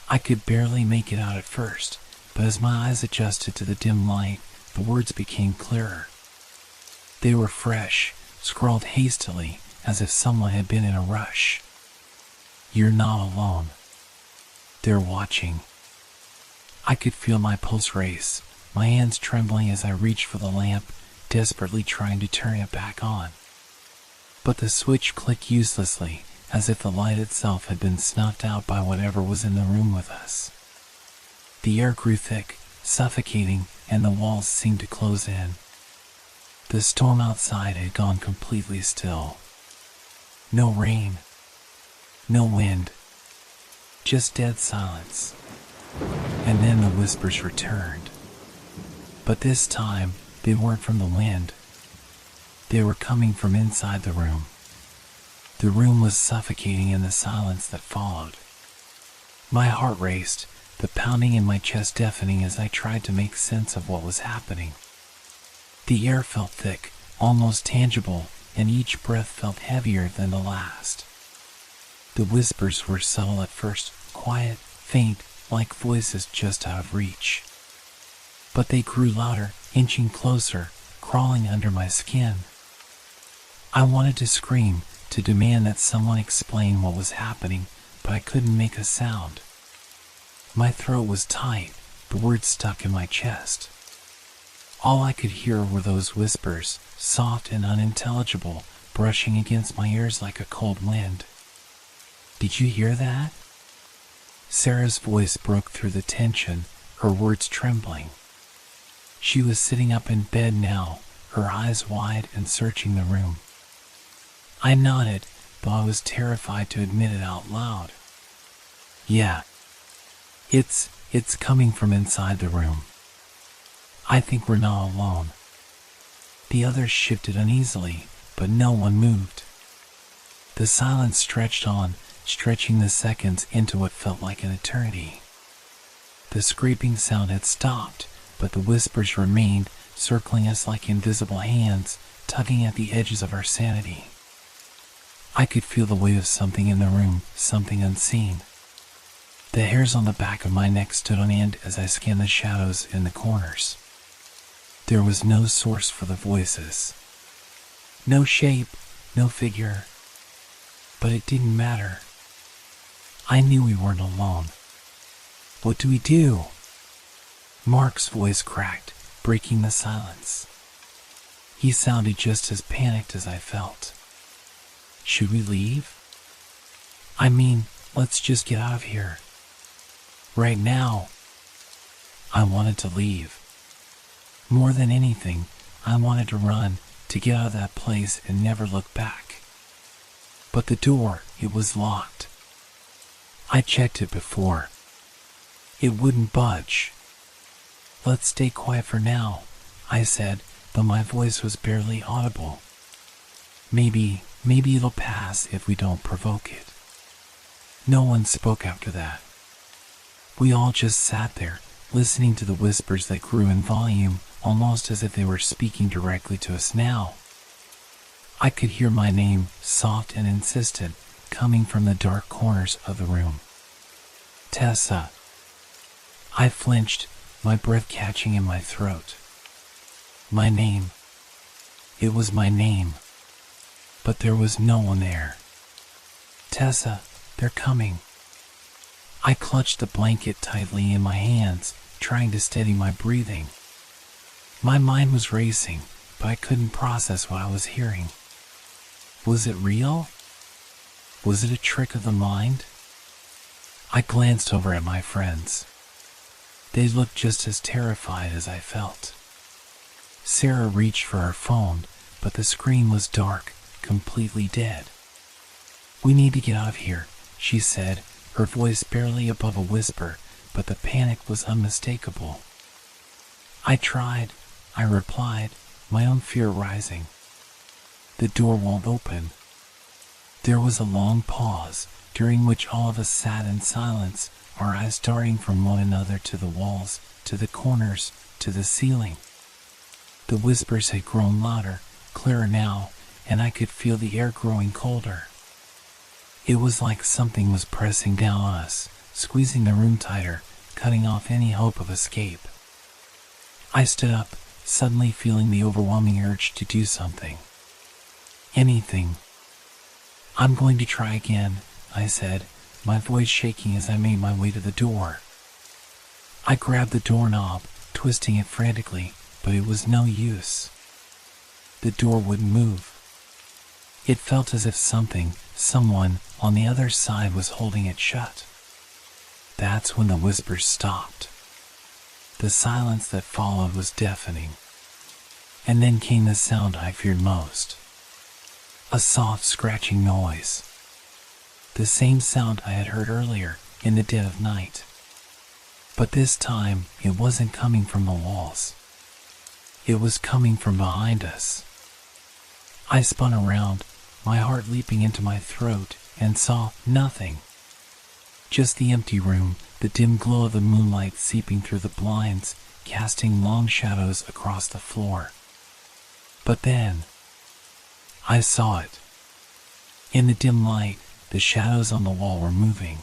I could barely make it out at first, but as my eyes adjusted to the dim light, the words became clearer. They were fresh, scrawled hastily, as if someone had been in a rush. You're not alone. They're watching. I could feel my pulse race, my hands trembling as I reached for the lamp, desperately trying to turn it back on. But the switch clicked uselessly, as if the light itself had been snuffed out by whatever was in the room with us. The air grew thick, suffocating, and the walls seemed to close in. The storm outside had gone completely still. No rain. No wind. Just dead silence. And then the whispers returned. But this time, they weren't from the wind. They were coming from inside the room. The room was suffocating in the silence that followed. My heart raced, the pounding in my chest deafening as I tried to make sense of what was happening. The air felt thick, almost tangible, and each breath felt heavier than the last. The whispers were subtle at first, quiet, faint, like voices just out of reach. But they grew louder, inching closer, crawling under my skin. I wanted to scream, to demand that someone explain what was happening, but I couldn't make a sound. My throat was tight, the words stuck in my chest. All I could hear were those whispers, soft and unintelligible, brushing against my ears like a cold wind. Did you hear that? Sarah's voice broke through the tension, her words trembling. She was sitting up in bed now, her eyes wide and searching the room. I nodded, though I was terrified to admit it out loud. Yeah. It's coming from inside the room. I think we're not alone. The others shifted uneasily, but no one moved. The silence stretched on, stretching the seconds into what felt like an eternity. The scraping sound had stopped, but the whispers remained, circling us like invisible hands, tugging at the edges of our sanity. I could feel the weight of something in the room, something unseen. The hairs on the back of my neck stood on end as I scanned the shadows in the corners. There was no source for the voices. No shape, no figure. But it didn't matter. I knew we weren't alone. What do we do? Mark's voice cracked, breaking the silence. He sounded just as panicked as I felt. Should we leave? I mean, let's just get out of here. Right now. I wanted to leave. More than anything, I wanted to run, to get out of that place and never look back. But the door, it was locked. I checked it before. It wouldn't budge. Let's stay quiet for now, I said, though my voice was barely audible. Maybe it'll pass if we don't provoke it. No one spoke after that. We all just sat there, listening to the whispers that grew in volume, almost as if they were speaking directly to us now. I could hear my name, soft and insistent, coming from the dark corners of the room. Tessa. I flinched, my breath catching in my throat. My name. It was my name. But there was no one there. Tessa, they're coming. I clutched the blanket tightly in my hands, trying to steady my breathing. My mind was racing, but I couldn't process what I was hearing. Was it real? Was it a trick of the mind? I glanced over at my friends. They looked just as terrified as I felt. Sarah reached for her phone, but the screen was dark, completely dead. We need to get out of here, she said, her voice barely above a whisper, but the panic was unmistakable. I tried, I replied, my own fear rising. The door won't open. There was a long pause, during which all of us sat in silence, our eyes darting from one another to the walls, to the corners, to the ceiling. The whispers had grown louder, clearer now, and I could feel the air growing colder. It was like something was pressing down on us, squeezing the room tighter, cutting off any hope of escape. I stood up, suddenly feeling the overwhelming urge to do something. Anything. "I'm going to try again," I said, my voice shaking as I made my way to the door. I grabbed the doorknob, twisting it frantically, but it was no use. The door wouldn't move. It felt as if someone on the other side was holding it shut. That's when the whispers stopped. The silence that followed was deafening. And then came the sound I feared most. A soft scratching noise. The same sound I had heard earlier in the dead of night. But this time, it wasn't coming from the walls. It was coming from behind us. I spun around, my heart leaping into my throat, and saw nothing. Just the empty room, the dim glow of the moonlight seeping through the blinds, casting long shadows across the floor. But then, I saw it. In the dim light, the shadows on the wall were moving.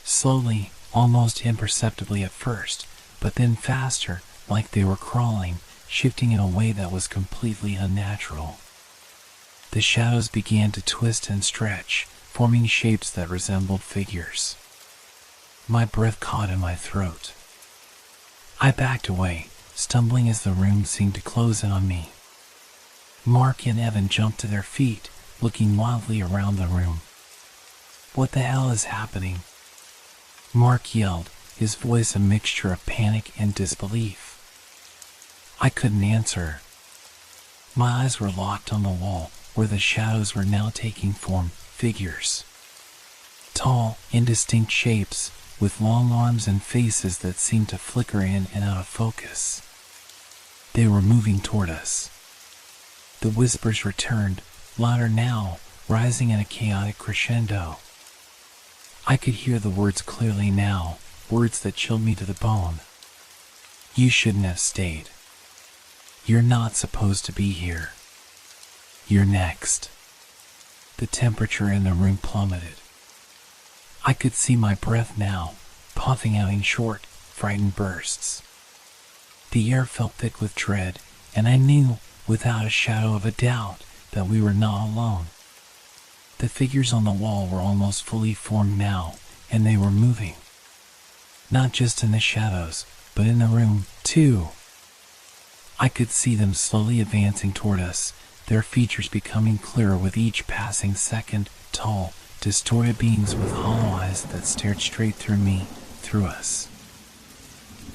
Slowly, almost imperceptibly at first, but then faster, like they were crawling, shifting in a way that was completely unnatural. The shadows began to twist and stretch, forming shapes that resembled figures. My breath caught in my throat. I backed away, stumbling as the room seemed to close in on me. Mark and Evan jumped to their feet, looking wildly around the room. "What the hell is happening?" Mark yelled, his voice a mixture of panic and disbelief. I couldn't answer. My eyes were locked on the wall, where the shadows were now taking form, figures. Tall, indistinct shapes, with long arms and faces that seemed to flicker in and out of focus. They were moving toward us. The whispers returned, louder now, rising in a chaotic crescendo. I could hear the words clearly now, words that chilled me to the bone. "You shouldn't have stayed. You're not supposed to be here. You're next." The temperature in the room plummeted. I could see my breath now, puffing out in short, frightened bursts. The air felt thick with dread, and I knew, without a shadow of a doubt, that we were not alone. The figures on the wall were almost fully formed now, and they were moving. Not just in the shadows, but in the room, too. I could see them slowly advancing toward us, their features becoming clearer with each passing second, tall, distorted beings with hollow eyes that stared straight through me, through us.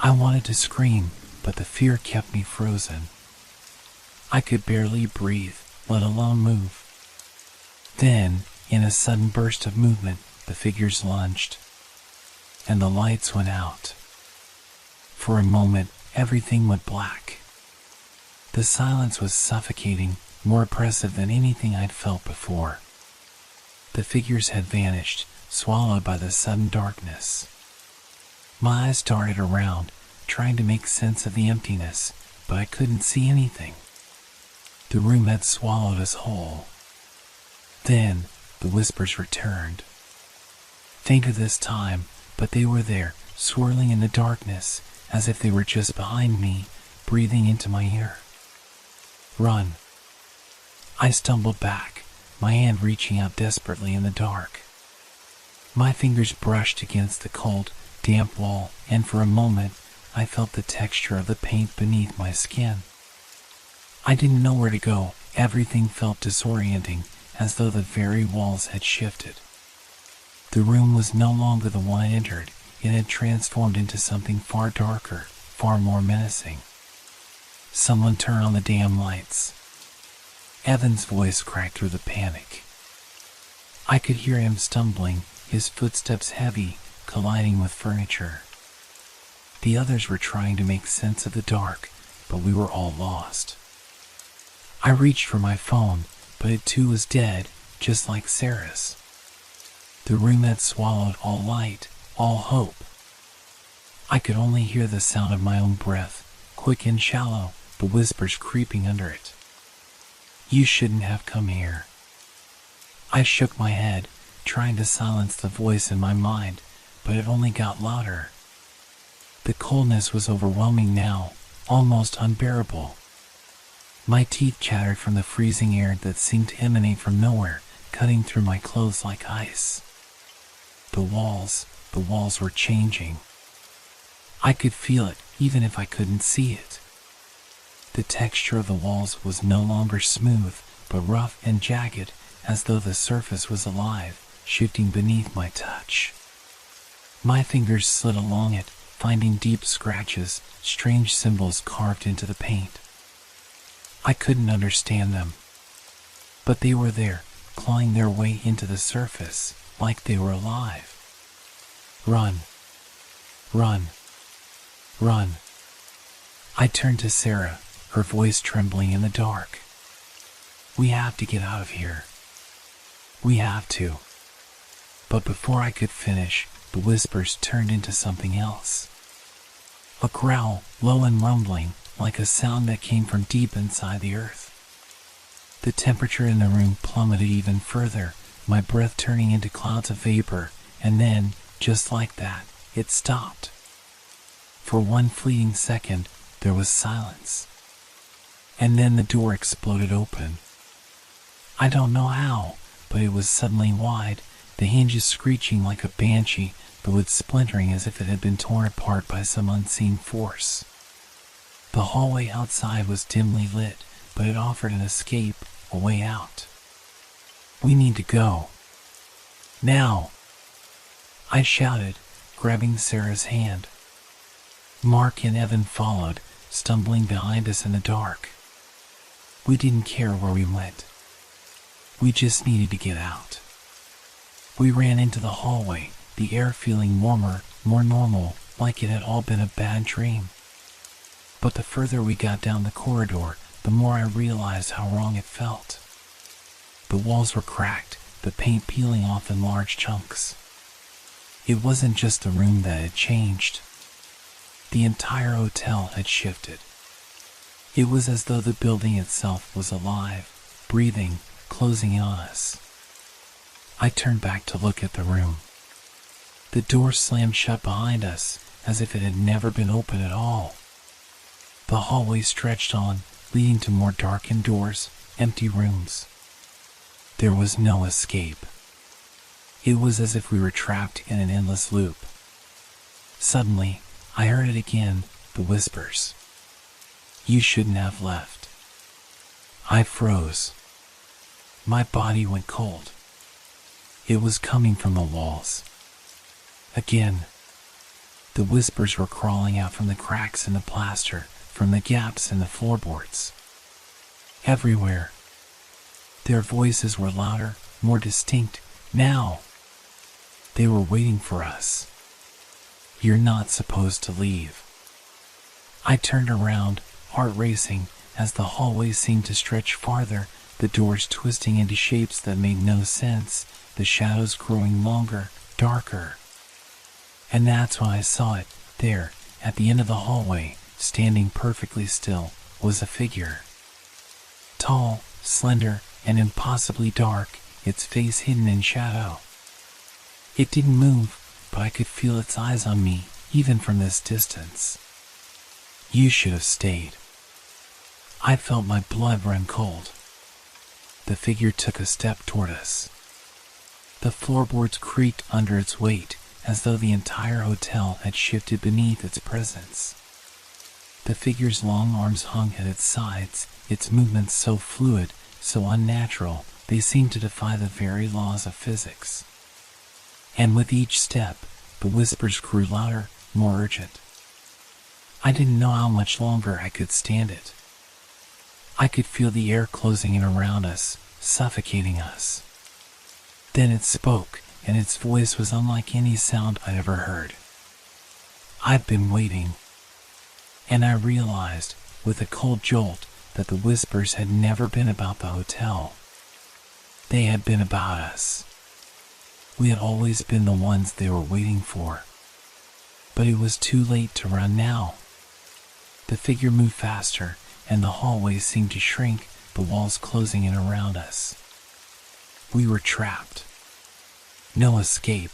I wanted to scream, but the fear kept me frozen. I could barely breathe, let alone move. Then, in a sudden burst of movement, the figures lunged, and the lights went out. For a moment, everything went black. The silence was suffocating, more oppressive than anything I'd felt before. The figures had vanished, swallowed by the sudden darkness. My eyes darted around, trying to make sense of the emptiness, but I couldn't see anything. The room had swallowed us whole. Then, the whispers returned. Fainter this time, but they were there, swirling in the darkness, as if they were just behind me, breathing into my ear. "Run." I stumbled back, my hand reaching out desperately in the dark. My fingers brushed against the cold, damp wall, and for a moment, I felt the texture of the paint beneath my skin. I didn't know where to go. Everything felt disorienting, as though the very walls had shifted. The room was no longer the one I entered. It had transformed into something far darker, far more menacing. "Someone turn on the damn lights." Evan's voice cracked through the panic. I could hear him stumbling, his footsteps heavy, colliding with furniture. The others were trying to make sense of the dark, but we were all lost. I reached for my phone, but it too was dead, just like Sarah's. The room had swallowed all light, all hope. I could only hear the sound of my own breath, quick and shallow, the whispers creeping under it. "You shouldn't have come here." I shook my head, trying to silence the voice in my mind, but it only got louder. The coldness was overwhelming now, almost unbearable. My teeth chattered from the freezing air that seemed to emanate from nowhere, cutting through my clothes like ice. The walls were changing. I could feel it, even if I couldn't see it. The texture of the walls was no longer smooth, but rough and jagged, as though the surface was alive, shifting beneath my touch. My fingers slid along it, finding deep scratches, strange symbols carved into the paint. I couldn't understand them, but they were there, clawing their way into the surface, like they were alive. Run. Run. Run. I turned to Sarah, her voice trembling in the dark. We have to get out of here. We have to. But before I could finish, the whispers turned into something else. A growl, low and rumbling, like a sound that came from deep inside the earth. The temperature in the room plummeted even further, my breath turning into clouds of vapor, and then, just like that, it stopped. For one fleeting second, there was silence. And then the door exploded open. I don't know how, but it was suddenly wide, the hinges screeching like a banshee, the wood splintering as if it had been torn apart by some unseen force. The hallway outside was dimly lit, but it offered an escape, a way out. We need to go. Now! I shouted, grabbing Sarah's hand. Mark and Evan followed, stumbling behind us in the dark. We didn't care where we went. We just needed to get out. We ran into the hallway, the air feeling warmer, more normal, like it had all been a bad dream. But the further we got down the corridor, the more I realized how wrong it felt. The walls were cracked, the paint peeling off in large chunks. It wasn't just the room that had changed. The entire hotel had shifted. It was as though the building itself was alive, breathing, closing in on us. I turned back to look at the room. The door slammed shut behind us, as if it had never been open at all. The hallway stretched on, leading to more darkened doors, empty rooms. There was no escape. It was as if we were trapped in an endless loop. Suddenly, I heard it again, the whispers. You shouldn't have left. I froze. My body went cold. It was coming from the walls. Again. The whispers were crawling out from the cracks in the plaster, from the gaps in the floorboards. Everywhere. Their voices were louder, more distinct, now. They were waiting for us. You're not supposed to leave. I turned around, heart racing, as the hallway seemed to stretch farther, the doors twisting into shapes that made no sense, the shadows growing longer, darker. And that's when I saw it. There, at the end of the hallway, standing perfectly still, was a figure. Tall, slender, and impossibly dark, its face hidden in shadow. It didn't move, but I could feel its eyes on me, even from this distance. You should have stayed. I felt my blood run cold. The figure took a step toward us. The floorboards creaked under its weight, as though the entire hotel had shifted beneath its presence. The figure's long arms hung at its sides, its movements so fluid, so unnatural, they seemed to defy the very laws of physics. And with each step, the whispers grew louder, more urgent. I didn't know how much longer I could stand it. I could feel the air closing in around us, suffocating us. Then it spoke, and its voice was unlike any sound I'd ever heard. I'd been waiting. And I realized, with a cold jolt, that the whispers had never been about the hotel. They had been about us. We had always been the ones they were waiting for. But it was too late to run now. The figure moved faster, and the hallway seemed to shrink, the walls closing in around us. We were trapped. No escape.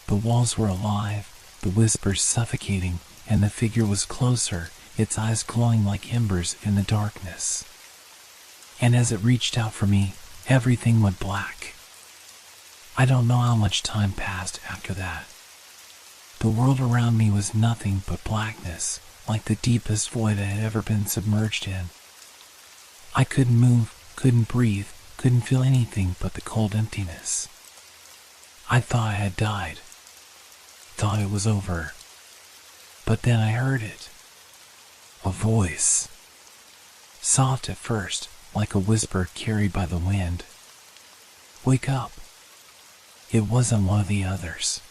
The walls were alive, the whispers suffocating, and the figure was closer, its eyes glowing like embers in the darkness. And as it reached out for me, everything went black. I don't know how much time passed after that. The world around me was nothing but blackness, like the deepest void I had ever been submerged in. I couldn't move, couldn't breathe, couldn't feel anything but the cold emptiness. I thought I had died. Thought it was over. But then I heard it. A voice. Soft at first, like a whisper carried by the wind. Wake up. It wasn't one of the others.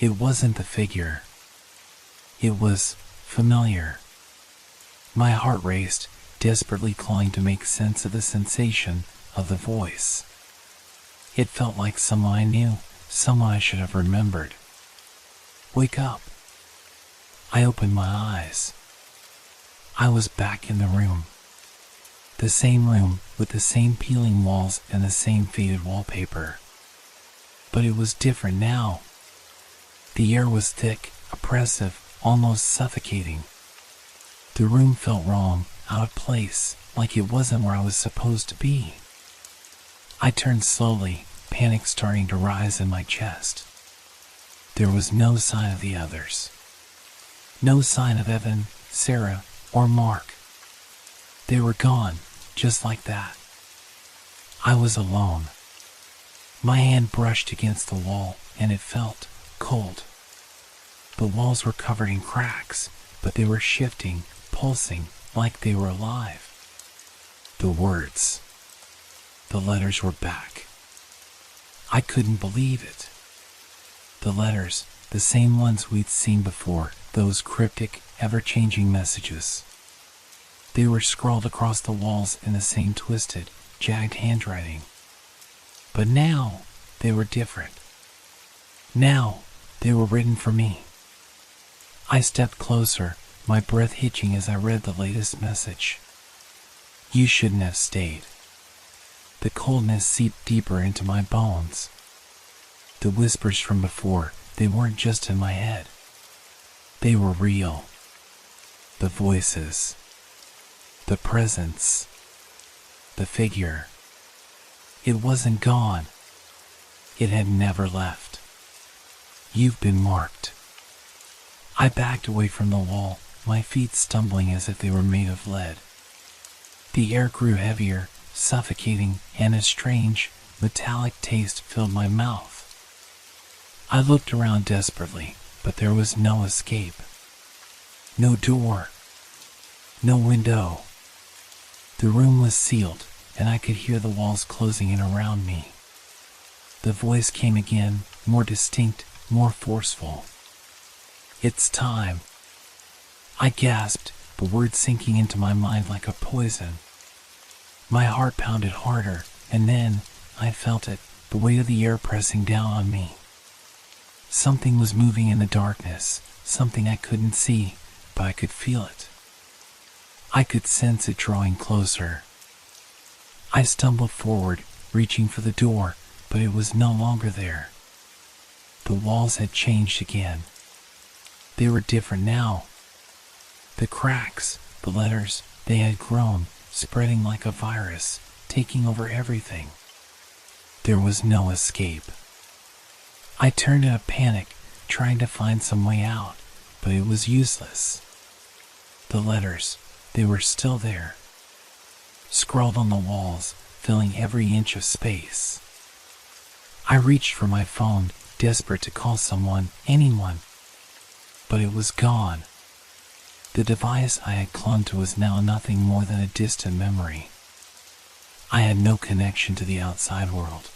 It wasn't the figure. It was familiar. My heart raced, desperately clawing to make sense of the sensation of the voice. It felt like someone I knew, someone I should have remembered. Wake up. I opened my eyes. I was back in the room. The same room with the same peeling walls and the same faded wallpaper. But it was different now. The air was thick, oppressive, almost suffocating. The room felt wrong, out of place, like it wasn't where I was supposed to be. I turned slowly, panic starting to rise in my chest. There was no sign of the others. No sign of Evan, Sarah, or Mark. They were gone, just like that. I was alone. My hand brushed against the wall, and it felt cold. The walls were covered in cracks, but they were shifting, pulsing, like they were alive. The words. The letters were back. I couldn't believe it. The letters, the same ones we'd seen before, those cryptic, ever-changing messages. They were scrawled across the walls in the same twisted, jagged handwriting. But now, they were different. Now, they were written for me. I stepped closer, my breath hitching as I read the latest message. You shouldn't have stayed. The coldness seeped deeper into my bones. The whispers from before, they weren't just in my head. They were real. The voices. The presence. The figure. It wasn't gone. It had never left. You've been marked. I backed away from the wall, my feet stumbling as if they were made of lead. The air grew heavier, suffocating, and a strange, metallic taste filled my mouth. I looked around desperately, but there was no escape. No door. No window. The room was sealed, and I could hear the walls closing in around me. The voice came again, more distinct, more forceful. It's time. I gasped, the words sinking into my mind like a poison. My heart pounded harder, and then I felt it, the weight of the air pressing down on me. Something was moving in the darkness, something I couldn't see, but I could feel it. I could sense it drawing closer. I stumbled forward, reaching for the door, but it was no longer there. The walls had changed again. They were different now. The cracks, the letters, they had grown, spreading like a virus, taking over everything. There was no escape. I turned in a panic, trying to find some way out, but it was useless. The letters, they were still there, scrawled on the walls, filling every inch of space. I reached for my phone, desperate to call someone, anyone, but it was gone. The device I had clung to was now nothing more than a distant memory. I had no connection to the outside world.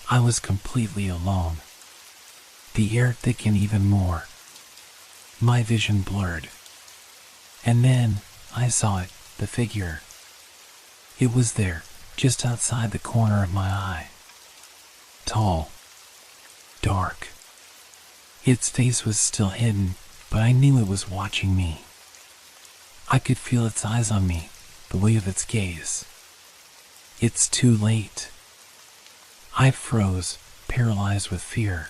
I was completely alone. The air thickened even more. My vision blurred. And then I saw it, the figure. It was there, just outside the corner of my eye. Tall. Dark. Its face was still hidden, but I knew it was watching me. I could feel its eyes on me, the weight of its gaze. It's too late. I froze, paralyzed with fear.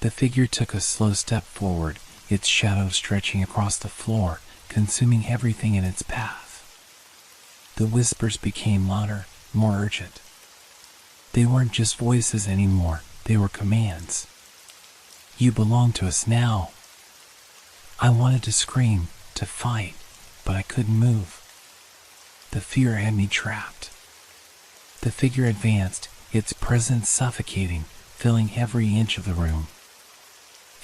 The figure took a slow step forward, its shadow stretching across the floor, consuming everything in its path. The whispers became louder, more urgent. They weren't just voices anymore, they were commands. You belong to us now. I wanted to scream, to fight, but I couldn't move. The fear had me trapped. The figure advanced, its presence suffocating, filling every inch of the room.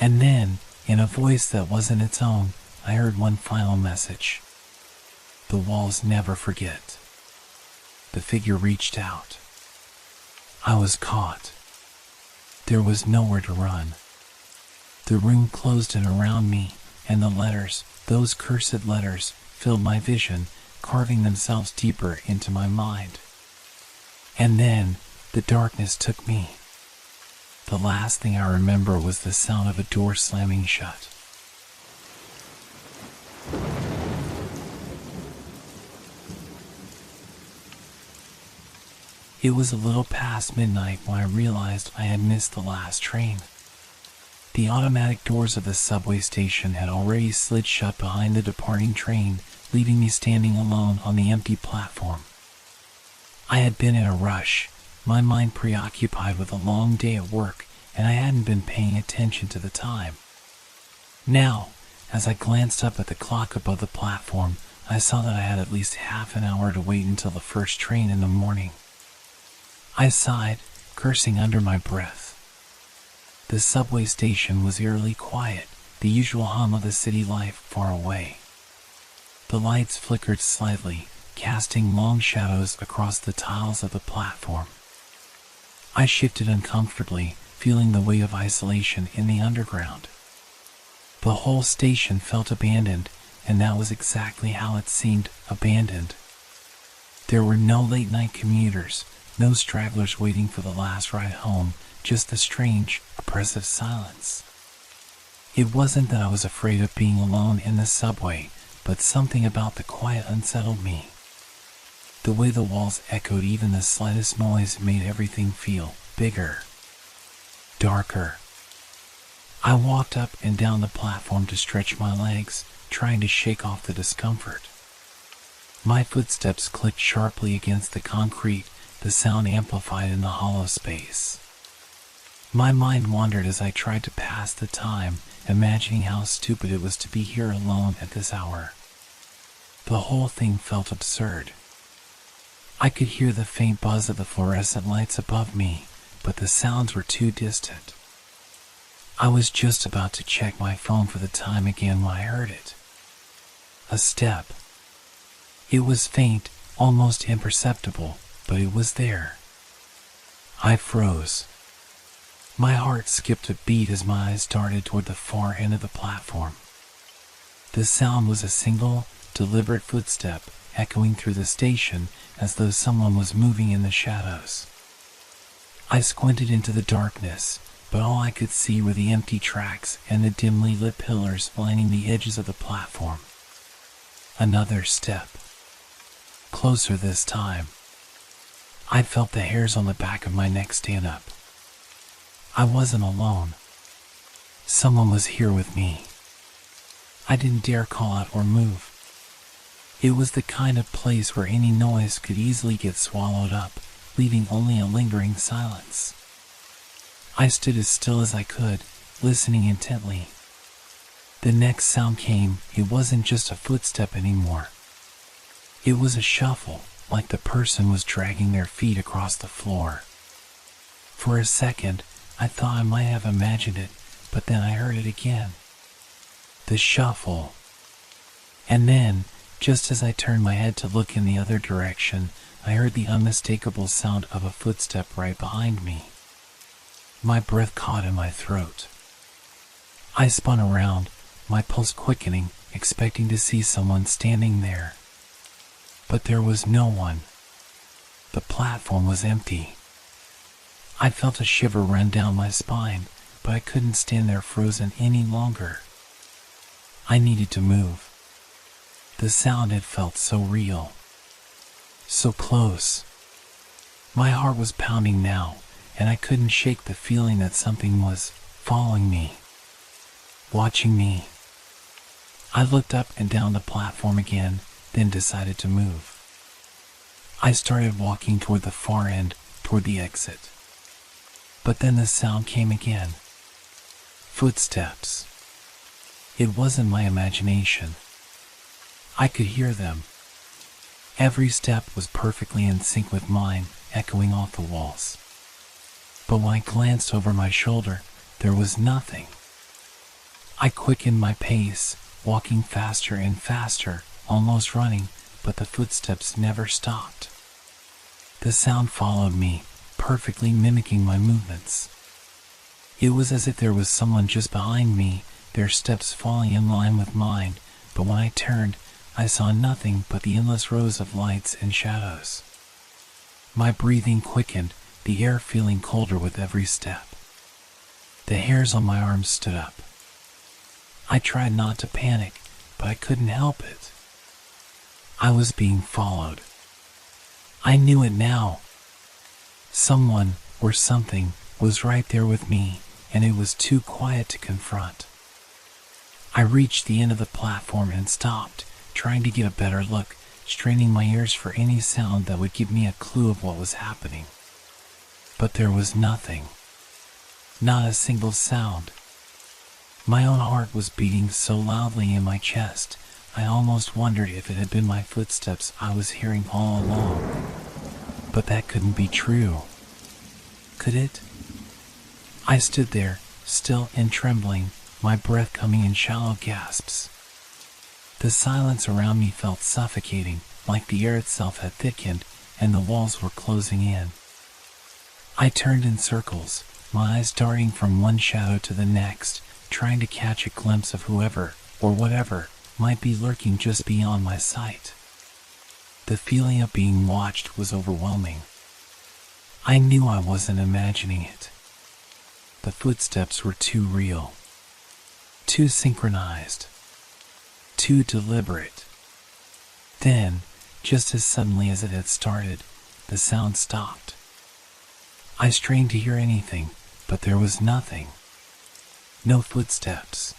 And then, in a voice that wasn't its own, I heard one final message. The walls never forget. The figure reached out. I was caught. There was nowhere to run. The room closed in around me, and the letters, those cursed letters, filled my vision, carving themselves deeper into my mind. And then, the darkness took me. The last thing I remember was the sound of a door slamming shut. It was a little past midnight when I realized I had missed the last train. The automatic doors of the subway station had already slid shut behind the departing train, leaving me standing alone on the empty platform. I had been in a rush, my mind preoccupied with a long day at work, and I hadn't been paying attention to the time. Now, as I glanced up at the clock above the platform, I saw that I had at least half an hour to wait until the first train in the morning. I sighed, cursing under my breath. The subway station was eerily quiet, the usual hum of the city life far away. The lights flickered slightly, casting long shadows across the tiles of the platform. I shifted uncomfortably, feeling the weight of isolation in the underground. The whole station felt abandoned, and that was exactly how it seemed, abandoned. There were no late-night commuters, no stragglers waiting for the last ride home, just the strange, oppressive silence. It wasn't that I was afraid of being alone in the subway, but something about the quiet unsettled me. The way the walls echoed even the slightest noise made everything feel bigger, darker. I walked up and down the platform to stretch my legs, trying to shake off the discomfort. My footsteps clicked sharply against the concrete, the sound amplified in the hollow space. My mind wandered as I tried to pass the time, imagining how stupid it was to be here alone at this hour. The whole thing felt absurd. I could hear the faint buzz of the fluorescent lights above me, but the sounds were too distant. I was just about to check my phone for the time again when I heard it. A step. It was faint, almost imperceptible, but it was there. I froze. My heart skipped a beat as my eyes darted toward the far end of the platform. The sound was a single, deliberate footstep echoing through the station as though someone was moving in the shadows. I squinted into the darkness, but all I could see were the empty tracks and the dimly lit pillars lining the edges of the platform. Another step. Closer this time. I felt the hairs on the back of my neck stand up. I wasn't alone. Someone was here with me. I didn't dare call out or move. It was the kind of place where any noise could easily get swallowed up, leaving only a lingering silence. I stood as still as I could, listening intently. The next sound came. It wasn't just a footstep anymore. It was a shuffle, like the person was dragging their feet across the floor. For a second, I thought I might have imagined it, but then I heard it again. The shuffle. And then, just as I turned my head to look in the other direction, I heard the unmistakable sound of a footstep right behind me. My breath caught in my throat. I spun around, my pulse quickening, expecting to see someone standing there. But there was no one. The platform was empty. I felt a shiver run down my spine, but I couldn't stand there frozen any longer. I needed to move. The sound had felt so real. So close. My heart was pounding now, and I couldn't shake the feeling that something was following me, watching me. I looked up and down the platform again, then decided to move. I started walking toward the far end, toward the exit. But then the sound came again. Footsteps. It wasn't my imagination. I could hear them. Every step was perfectly in sync with mine, echoing off the walls. But when I glanced over my shoulder, there was nothing. I quickened my pace, walking faster and faster, almost running, but the footsteps never stopped. The sound followed me, perfectly mimicking my movements. It was as if there was someone just behind me, their steps falling in line with mine, but when I turned, I saw nothing but the endless rows of lights and shadows. My breathing quickened, the air feeling colder with every step. The hairs on my arms stood up. I tried not to panic, but I couldn't help it. I was being followed. I knew it now. Someone, or something, was right there with me, and it was too quiet to confront. I reached the end of the platform and stopped, trying to get a better look, straining my ears for any sound that would give me a clue of what was happening. But there was nothing. Not a single sound. My own heart was beating so loudly in my chest, I almost wondered if it had been my footsteps I was hearing all along. But that couldn't be true. Could it? I stood there, still and trembling, my breath coming in shallow gasps. The silence around me felt suffocating, like the air itself had thickened and the walls were closing in. I turned in circles, my eyes darting from one shadow to the next, trying to catch a glimpse of whoever, or whatever, might be lurking just beyond my sight. The feeling of being watched was overwhelming. I knew I wasn't imagining it. The footsteps were too real, too synchronized, too deliberate. Then, just as suddenly as it had started, the sound stopped. I strained to hear anything, but there was nothing. No footsteps.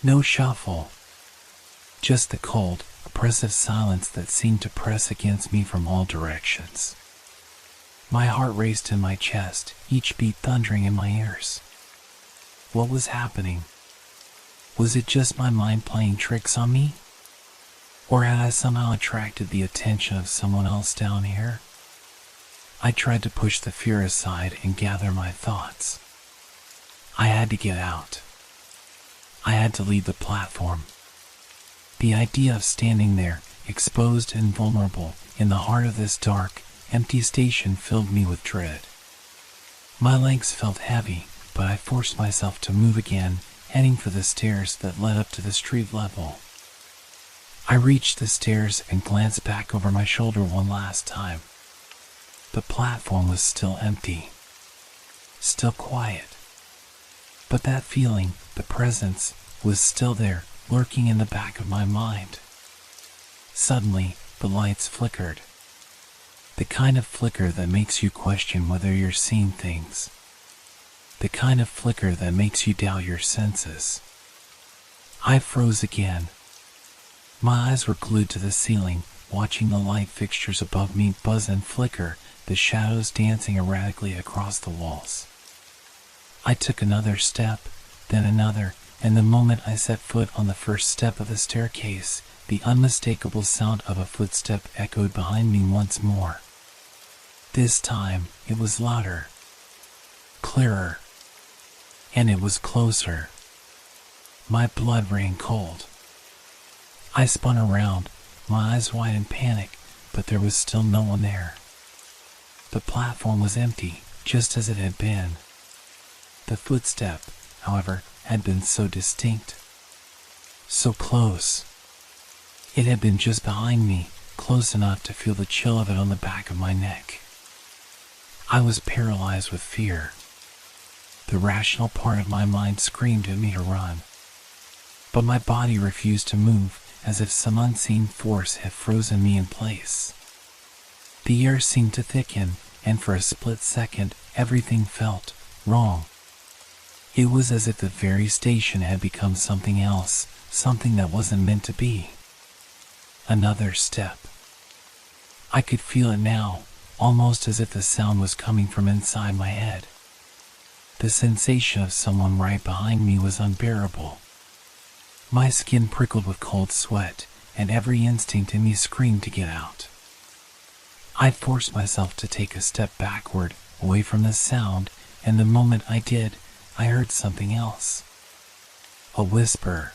No shuffle. Just the cold, oppressive silence that seemed to press against me from all directions. My heart raced in my chest, each beat thundering in my ears. What was happening? Was it just my mind playing tricks on me? Or had I somehow attracted the attention of someone else down here? I tried to push the fear aside and gather my thoughts. I had to get out. I had to leave the platform. The idea of standing there, exposed and vulnerable, in the heart of this dark, empty station filled me with dread. My legs felt heavy, but I forced myself to move again, heading for the stairs that led up to the street level. I reached the stairs and glanced back over my shoulder one last time. The platform was still empty, still quiet. But that feeling, the presence, was still there, lurking in the back of my mind. Suddenly, the lights flickered. The kind of flicker that makes you question whether you're seeing things. The kind of flicker that makes you doubt your senses. I froze again. My eyes were glued to the ceiling, watching the light fixtures above me buzz and flicker, the shadows dancing erratically across the walls. I took another step, then another, and the moment I set foot on the first step of the staircase, the unmistakable sound of a footstep echoed behind me once more. This time, it was louder, clearer, and it was closer. My blood ran cold. I spun around, my eyes wide in panic, but there was still no one there. The platform was empty, just as it had been. The footstep, however, had been so distinct, so close. It had been just behind me, close enough to feel the chill of it on the back of my neck. I was paralyzed with fear. The rational part of my mind screamed at me to run, but my body refused to move, as if some unseen force had frozen me in place. The air seemed to thicken, and for a split second, everything felt wrong. It was as if the very station had become something else, something that wasn't meant to be. Another step. I could feel it now, almost as if the sound was coming from inside my head. The sensation of someone right behind me was unbearable. My skin prickled with cold sweat, and every instinct in me screamed to get out. I forced myself to take a step backward, away from the sound, and the moment I did, I heard something else. A whisper.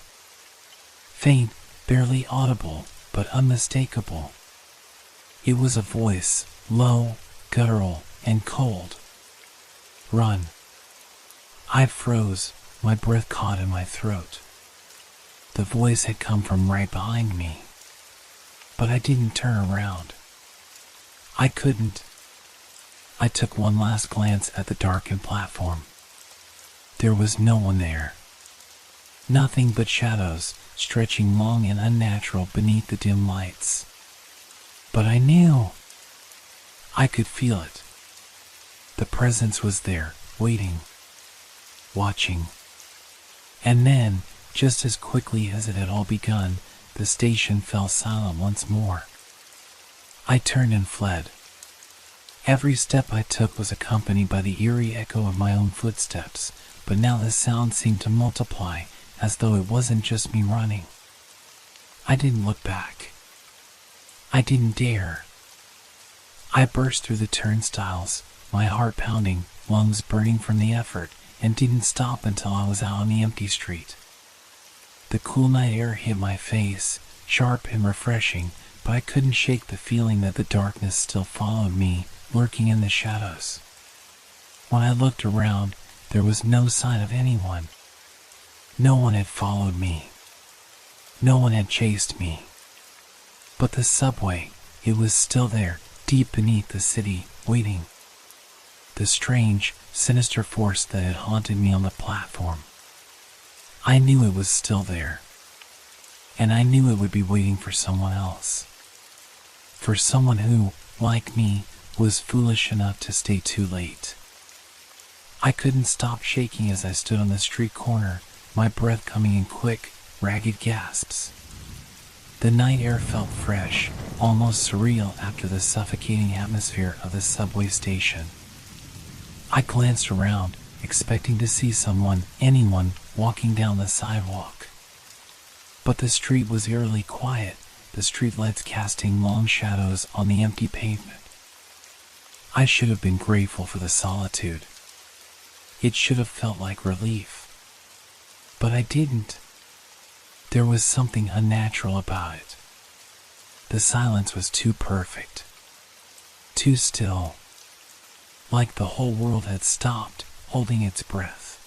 Faint, barely audible, but unmistakable. It was a voice, low, guttural, and cold. Run. I froze, my breath caught in my throat. The voice had come from right behind me. But I didn't turn around. I couldn't. I took one last glance at the darkened platform. There was no one there. Nothing but shadows, stretching long and unnatural beneath the dim lights. But I knew. I could feel it. The presence was there, waiting, watching. And then, just as quickly as it had all begun, the station fell silent once more. I turned and fled. Every step I took was accompanied by the eerie echo of my own footsteps, but now the sound seemed to multiply, as though it wasn't just me running. I didn't look back. I didn't dare. I burst through the turnstiles, my heart pounding, lungs burning from the effort, and didn't stop until I was out on the empty street. The cool night air hit my face, sharp and refreshing, but I couldn't shake the feeling that the darkness still followed me, lurking in the shadows. When I looked around, there was no sign of anyone. No one had followed me. No one had chased me. But the subway, it was still there, deep beneath the city, waiting. The strange, sinister force that had haunted me on the platform. I knew it was still there. And I knew it would be waiting for someone else. For someone who, like me, was foolish enough to stay too late. I couldn't stop shaking as I stood on the street corner, my breath coming in quick, ragged gasps. The night air felt fresh, almost surreal after the suffocating atmosphere of the subway station. I glanced around, expecting to see someone, anyone, walking down the sidewalk. But the street was eerily quiet, the streetlights casting long shadows on the empty pavement. I should have been grateful for the solitude. It should have felt like relief. But I didn't. There was something unnatural about it. The silence was too perfect. Too still. Like the whole world had stopped, holding its breath.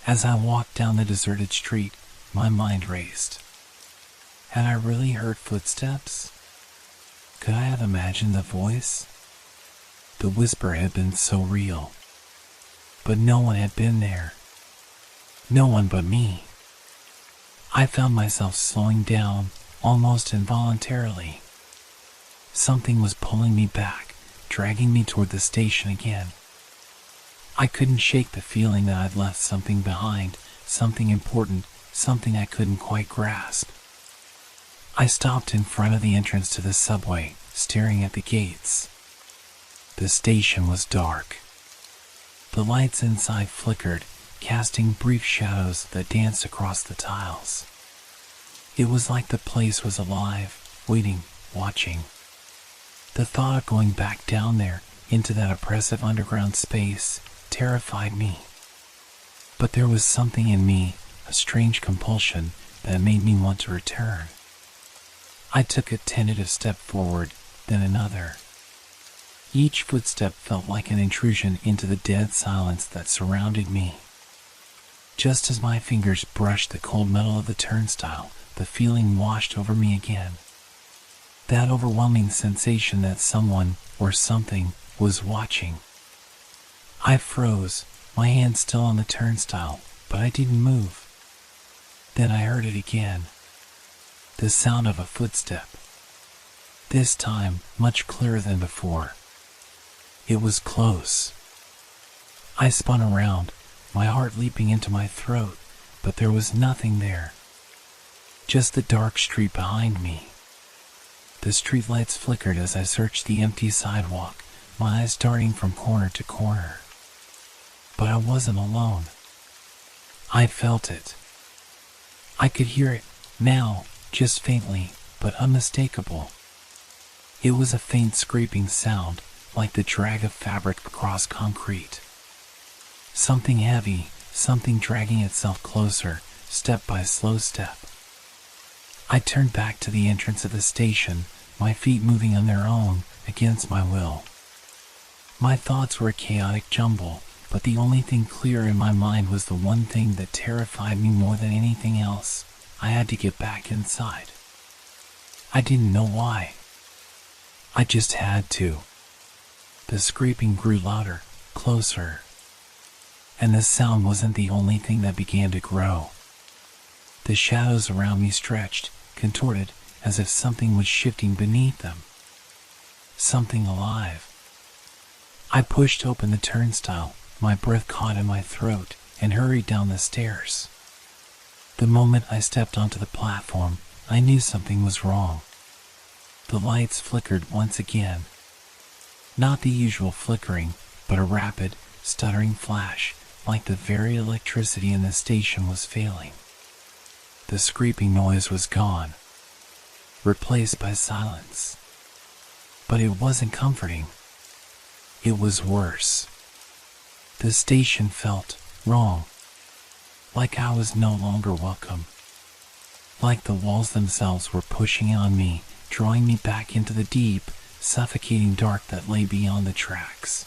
As I walked down the deserted street, my mind raced. Had I really heard footsteps? Could I have imagined the voice? The whisper had been so real. But no one had been there. No one but me. I found myself slowing down, almost involuntarily. Something was pulling me back, dragging me toward the station again. I couldn't shake the feeling that I'd left something behind, something important, something I couldn't quite grasp. I stopped in front of the entrance to the subway, staring at the gates. The station was dark. The lights inside flickered, casting brief shadows that danced across the tiles. It was like the place was alive, waiting, watching. The thought of going back down there, into that oppressive underground space, terrified me. But there was something in me, a strange compulsion, that made me want to return. I took a tentative step forward, then another. Each footstep felt like an intrusion into the dead silence that surrounded me. Just as my fingers brushed the cold metal of the turnstile, the feeling washed over me again. That overwhelming sensation that someone, or something, was watching. I froze, my hand still on the turnstile, but I didn't move. Then I heard it again. The sound of a footstep. This time, much clearer than before. It was close. I spun around, my heart leaping into my throat, but there was nothing there. Just the dark street behind me. The streetlights flickered as I searched the empty sidewalk, my eyes darting from corner to corner. But I wasn't alone. I felt it. I could hear it now, just faintly, but unmistakable. It was a faint scraping sound, like the drag of fabric across concrete. Something heavy, something dragging itself closer, step by slow step. I turned back to the entrance of the station, my feet moving on their own, against my will. My thoughts were a chaotic jumble, but the only thing clear in my mind was the one thing that terrified me more than anything else. I had to get back inside. I didn't know why. I just had to. The scraping grew louder, closer. And the sound wasn't the only thing that began to grow. The shadows around me stretched, contorted, as if something was shifting beneath them. Something alive. I pushed open the turnstile, my breath caught in my throat, and hurried down the stairs. The moment I stepped onto the platform, I knew something was wrong. The lights flickered once again. Not the usual flickering, but a rapid, stuttering flash, like the very electricity in the station was failing. The scraping noise was gone, replaced by silence. But it wasn't comforting. It was worse. The station felt wrong, like I was no longer welcome. Like the walls themselves were pushing on me, drawing me back into the deep, suffocating dark that lay beyond the tracks.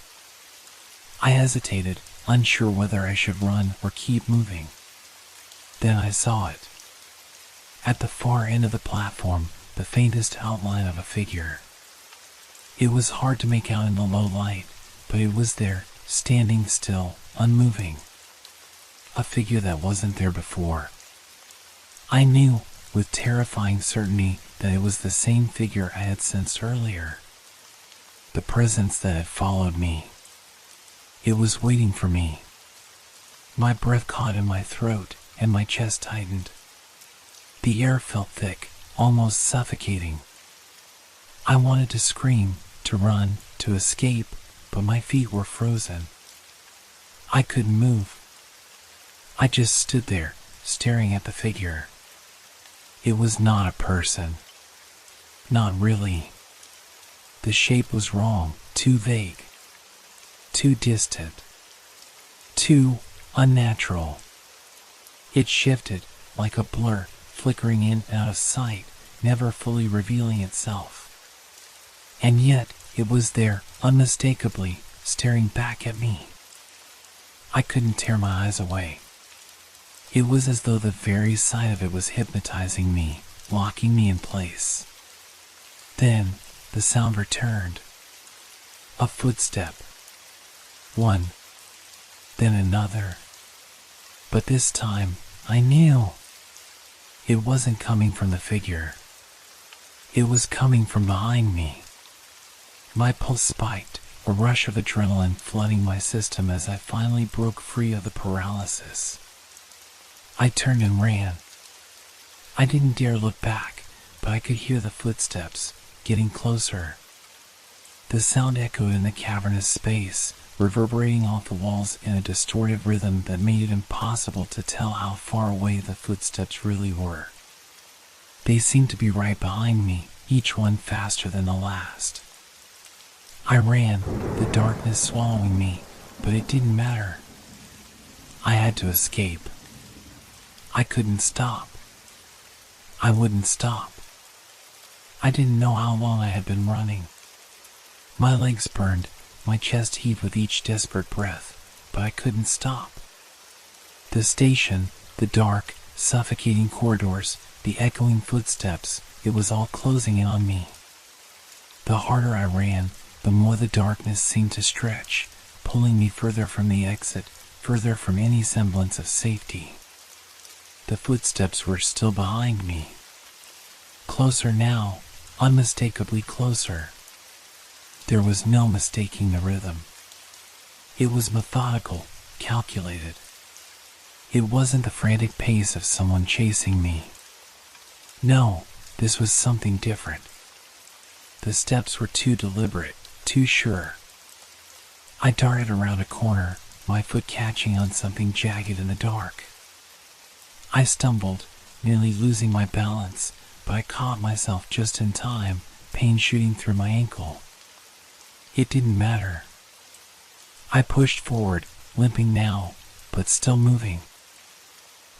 I hesitated, unsure whether I should run or keep moving. Then I saw it. At the far end of the platform, the faintest outline of a figure. It was hard to make out in the low light, but it was there, standing still, unmoving. A figure that wasn't there before. I knew, with terrifying certainty, that it was the same figure I had sensed earlier. The presence that had followed me. It was waiting for me. My breath caught in my throat, and my chest tightened. The air felt thick, almost suffocating. I wanted to scream, to run, to escape, but my feet were frozen. I couldn't move. I just stood there, staring at the figure. It was not a person. Not really. The shape was wrong, too vague, too distant, too unnatural. It shifted, like a blur, flickering in and out of sight, never fully revealing itself. And yet, it was there, unmistakably, staring back at me. I couldn't tear my eyes away. It was as though the very sight of it was hypnotizing me, locking me in place. Then, the sound returned. A footstep. One. Then another. But this time, I knew. It wasn't coming from the figure. It was coming from behind me. My pulse spiked, a rush of adrenaline flooding my system as I finally broke free of the paralysis. I turned and ran. I didn't dare look back, but I could hear the footsteps, getting closer. The sound echoed in the cavernous space, reverberating off the walls in a distorted rhythm that made it impossible to tell how far away the footsteps really were. They seemed to be right behind me, each one faster than the last. I ran, the darkness swallowing me, but it didn't matter. I had to escape. I couldn't stop. I wouldn't stop. I didn't know how long I had been running. My legs burned, my chest heaved with each desperate breath, but I couldn't stop. The station, the dark, suffocating corridors, the echoing footsteps, it was all closing in on me. The harder I ran, the more the darkness seemed to stretch, pulling me further from the exit, further from any semblance of safety. The footsteps were still behind me. Closer now, unmistakably closer. There was no mistaking the rhythm. It was methodical, calculated. It wasn't the frantic pace of someone chasing me. No, this was something different. The steps were too deliberate, too sure. I darted around a corner, my foot catching on something jagged in the dark. I stumbled, nearly losing my balance, but I caught myself just in time, pain shooting through my ankle. It didn't matter. I pushed forward, limping now, but still moving.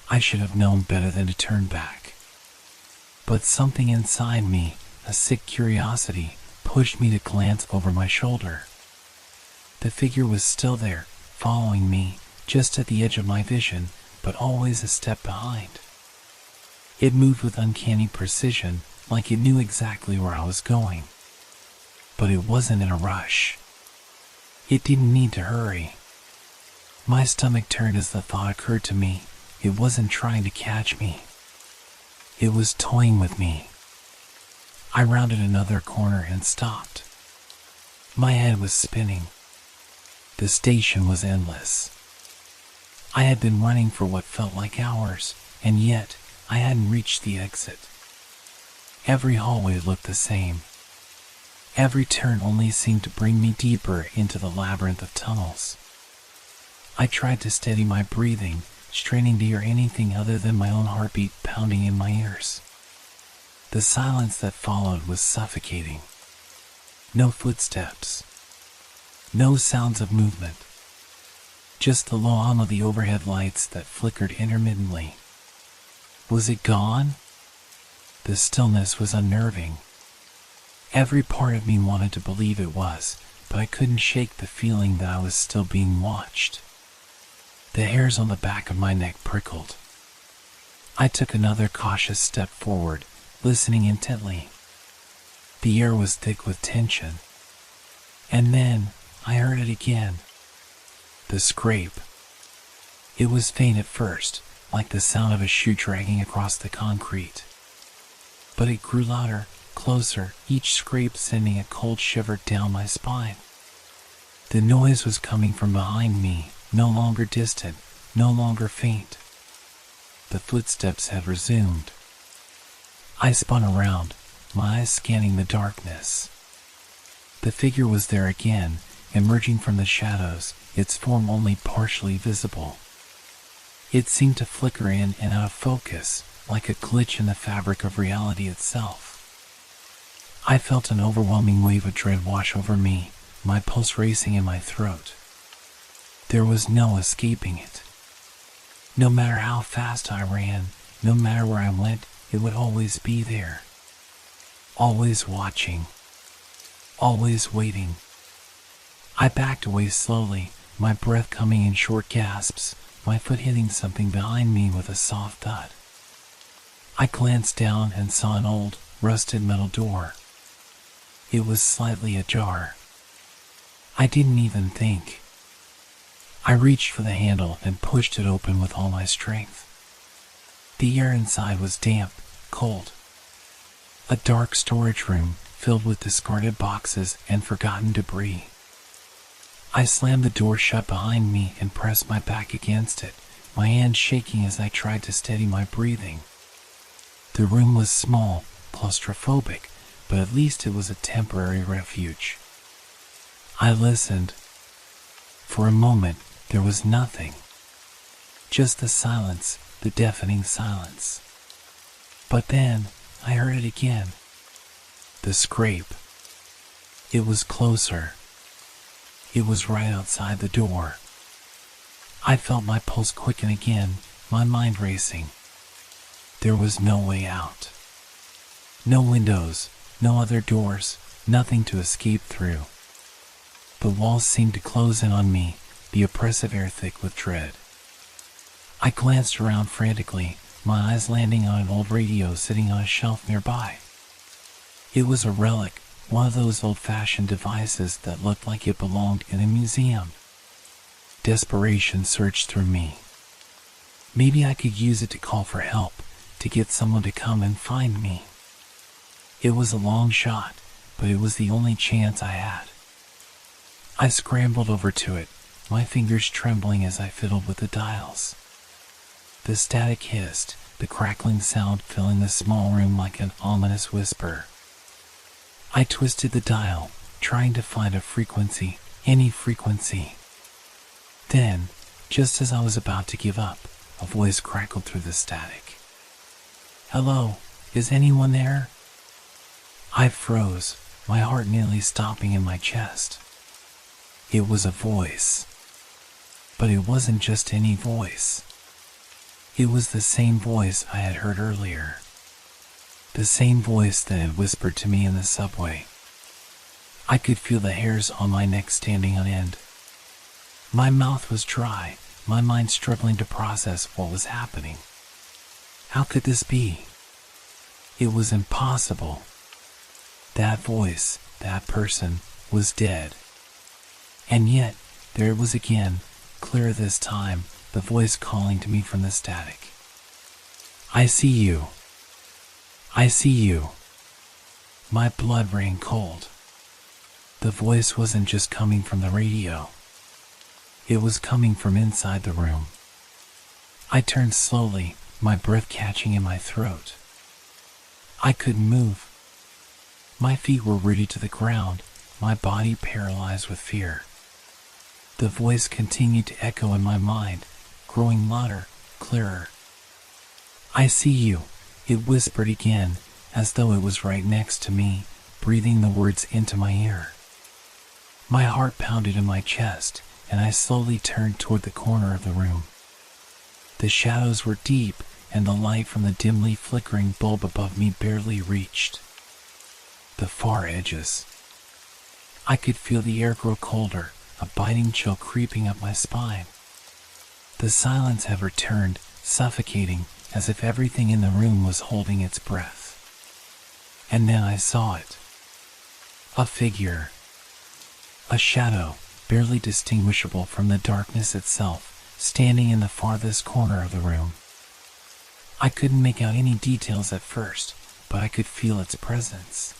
I should have known better than to turn back. But something inside me, a sick curiosity, pushed me to glance over my shoulder. The figure was still there, following me, just at the edge of my vision, but always a step behind. It moved with uncanny precision, like it knew exactly where I was going. But it wasn't in a rush. It didn't need to hurry. My stomach turned as the thought occurred to me. It wasn't trying to catch me. It was toying with me. I rounded another corner and stopped. My head was spinning. The station was endless. I had been running for what felt like hours, and yet I hadn't reached the exit. Every hallway looked the same. Every turn only seemed to bring me deeper into the labyrinth of tunnels. I tried to steady my breathing, straining to hear anything other than my own heartbeat pounding in my ears. The silence that followed was suffocating. No footsteps. No sounds of movement. Just the low hum of the overhead lights that flickered intermittently. Was it gone? The stillness was unnerving. Every part of me wanted to believe it was, but I couldn't shake the feeling that I was still being watched. The hairs on the back of my neck prickled. I took another cautious step forward, listening intently. The air was thick with tension. And then I heard it again. The scrape. It was faint at first, like the sound of a shoe dragging across the concrete. But it grew louder, closer, each scrape sending a cold shiver down my spine. The noise was coming from behind me, no longer distant, no longer faint. The footsteps had resumed. I spun around, my eyes scanning the darkness. The figure was there again, emerging from the shadows, its form only partially visible. It seemed to flicker in and out of focus, like a glitch in the fabric of reality itself. I felt an overwhelming wave of dread wash over me, my pulse racing in my throat. There was no escaping it. No matter how fast I ran, no matter where I went, it would always be there. Always watching. Always waiting. I backed away slowly, my breath coming in short gasps, my foot hitting something behind me with a soft thud. I glanced down and saw an old, rusted metal door. It was slightly ajar. I didn't even think. I reached for the handle and pushed it open with all my strength. The air inside was damp, cold. A dark storage room filled with discarded boxes and forgotten debris. I slammed the door shut behind me and pressed my back against it, my hands shaking as I tried to steady my breathing. The room was small, claustrophobic, but at least it was a temporary refuge. I listened. For a moment, there was nothing. Just the silence, the deafening silence. But then, I heard it again. The scrape. It was closer. It was right outside the door. I felt my pulse quicken again, my mind racing. There was no way out. No windows, no other doors, nothing to escape through. The walls seemed to close in on me, the oppressive air thick with dread. I glanced around frantically, my eyes landing on an old radio sitting on a shelf nearby. It was a relic, one of those old-fashioned devices that looked like it belonged in a museum. Desperation surged through me. Maybe I could use it to call for help, to get someone to come and find me. It was a long shot, but it was the only chance I had. I scrambled over to it, my fingers trembling as I fiddled with the dials. The static hissed, the crackling sound filling the small room like an ominous whisper. I twisted the dial, trying to find a frequency, any frequency. Then, just as I was about to give up, a voice crackled through the static. "Hello, is anyone there?" I froze, my heart nearly stopping in my chest. It was a voice. But it wasn't just any voice. It was the same voice I had heard earlier. The same voice that had whispered to me in the subway. I could feel the hairs on my neck standing on end. My mouth was dry, my mind struggling to process what was happening. How could this be? It was impossible. That voice, that person, was dead. And yet, there it was again, clear this time, the voice calling to me from the static. "I see you. I see you." My blood ran cold. The voice wasn't just coming from the radio. It was coming from inside the room. I turned slowly, my breath catching in my throat. I couldn't move. My feet were rooted to the ground, my body paralyzed with fear. The voice continued to echo in my mind, growing louder, clearer. "I see you," it whispered again, as though it was right next to me, breathing the words into my ear. My heart pounded in my chest, and I slowly turned toward the corner of the room. The shadows were deep, and the light from the dimly flickering bulb above me barely reached the far edges. I could feel the air grow colder, a biting chill creeping up my spine. The silence had returned, suffocating, as if everything in the room was holding its breath. And then I saw it. A figure. A shadow, barely distinguishable from the darkness itself, standing in the farthest corner of the room. I couldn't make out any details at first, but I could feel its presence.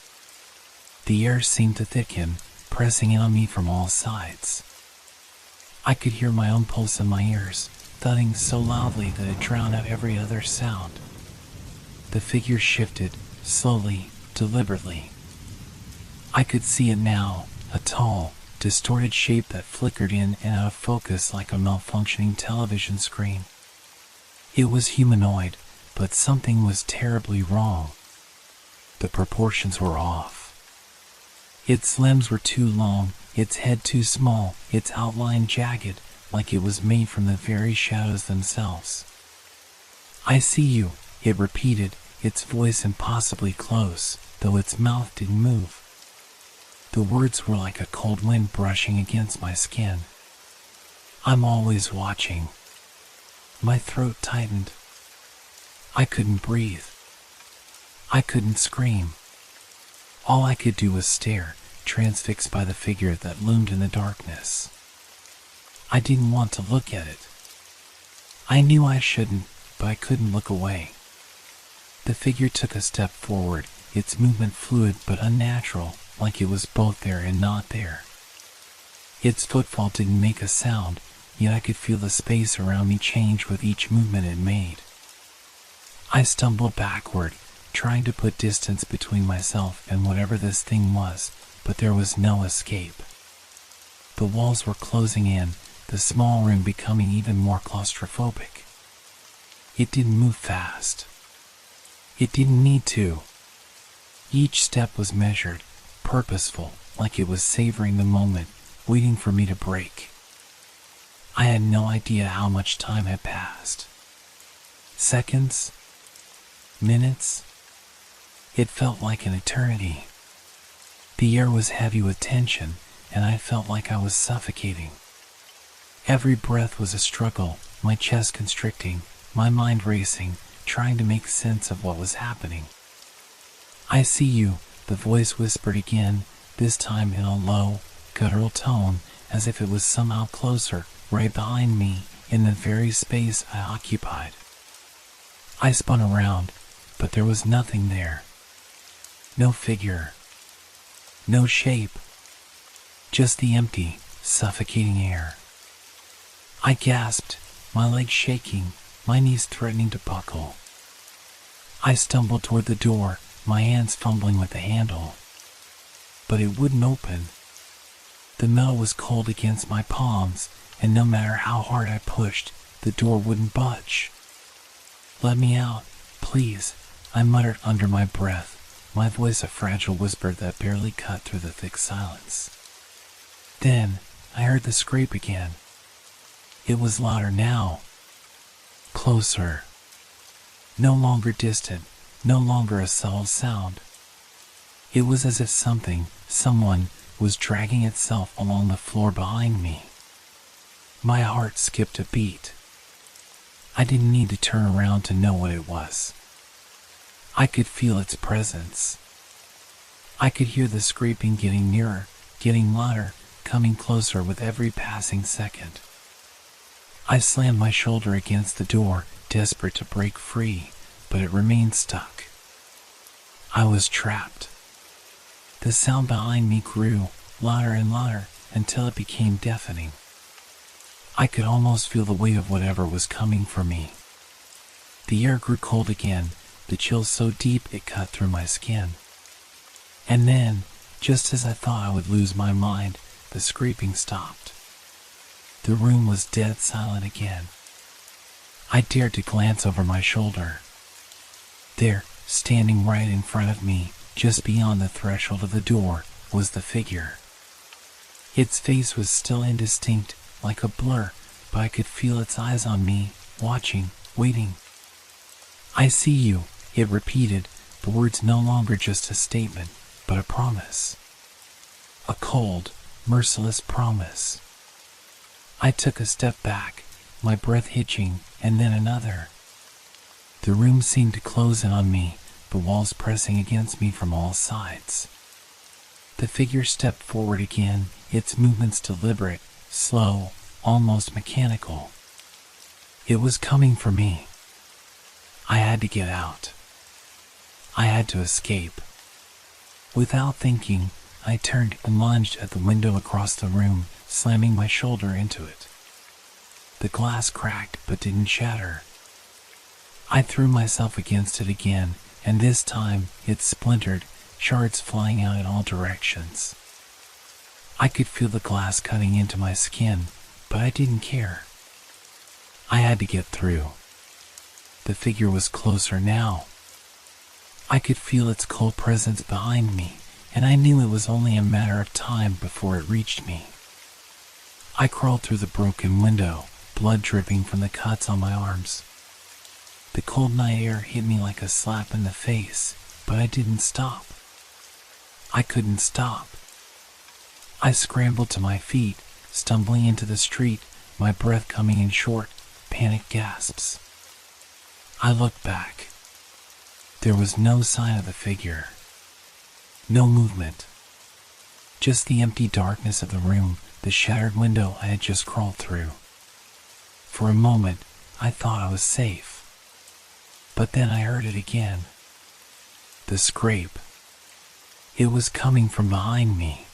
The air seemed to thicken, pressing in on me from all sides. I could hear my own pulse in my ears, thudding so loudly that it drowned out every other sound. The figure shifted, slowly, deliberately. I could see it now, a tall, distorted shape that flickered in and out of focus like a malfunctioning television screen. It was humanoid, but something was terribly wrong. The proportions were off. Its limbs were too long, its head too small, its outline jagged, like it was made from the very shadows themselves. "I see you," it repeated, its voice impossibly close, though its mouth didn't move. The words were like a cold wind brushing against my skin. "I'm always watching." My throat tightened. I couldn't breathe. I couldn't scream. All I could do was stare, transfixed by the figure that loomed in the darkness. I didn't want to look at it. I knew I shouldn't, but I couldn't look away. The figure took a step forward, its movement fluid but unnatural, like it was both there and not there. Its footfall didn't make a sound, yet I could feel the space around me change with each movement it made. I stumbled backward, trying to put distance between myself and whatever this thing was, but there was no escape. The walls were closing in, the small room becoming even more claustrophobic. It didn't move fast. It didn't need to. Each step was measured, purposeful, like it was savoring the moment, waiting for me to break. I had no idea how much time had passed. Seconds? Minutes? It felt like an eternity. The air was heavy with tension, and I felt like I was suffocating. Every breath was a struggle, my chest constricting, my mind racing, trying to make sense of what was happening. "I see you," the voice whispered again, this time in a low, guttural tone, as if it was somehow closer, right behind me, in the very space I occupied. I spun around, but there was nothing there. No figure. No shape. Just the empty, suffocating air. I gasped, my legs shaking, my knees threatening to buckle. I stumbled toward the door, my hands fumbling with the handle. But it wouldn't open. The metal was cold against my palms, and no matter how hard I pushed, the door wouldn't budge. "Let me out, please," I muttered under my breath, my voice a fragile whisper that barely cut through the thick silence. Then I heard the scrape again. It was louder now. Closer. No longer distant, no longer a subtle sound. It was as if someone, was dragging itself along the floor behind me. My heart skipped a beat. I didn't need to turn around to know what it was. I could feel its presence. I could hear the scraping getting nearer, getting louder, coming closer with every passing second. I slammed my shoulder against the door, desperate to break free, but it remained stuck. I was trapped. The sound behind me grew, louder and louder, until it became deafening. I could almost feel the weight of whatever was coming for me. The air grew cold again, the chill so deep it cut through my skin. And then, just as I thought I would lose my mind, the scraping stopped. The room was dead silent again. I dared to glance over my shoulder. There, standing right in front of me, just beyond the threshold of the door, was the figure. Its face was still indistinct, like a blur, but I could feel its eyes on me, watching, waiting. "I see you," it repeated, the words no longer just a statement, but a promise. A cold, merciless promise. I took a step back, my breath hitching, and then another. The room seemed to close in on me, the walls pressing against me from all sides. The figure stepped forward again, its movements deliberate, slow, almost mechanical. It was coming for me. I had to get out. I had to escape. Without thinking, I turned and lunged at the window across the room, slamming my shoulder into it. The glass cracked but didn't shatter. I threw myself against it again, and this time it splintered, shards flying out in all directions. I could feel the glass cutting into my skin, but I didn't care. I had to get through. The figure was closer now. I could feel its cold presence behind me, and I knew it was only a matter of time before it reached me. I crawled through the broken window, blood dripping from the cuts on my arms. The cold night air hit me like a slap in the face, but I didn't stop. I couldn't stop. I scrambled to my feet, stumbling into the street, my breath coming in short, panicked gasps. I looked back. There was no sign of the figure. No movement. Just the empty darkness of the room, the shattered window I had just crawled through. For a moment, I thought I was safe. But then I heard it again. The scrape. It was coming from behind me.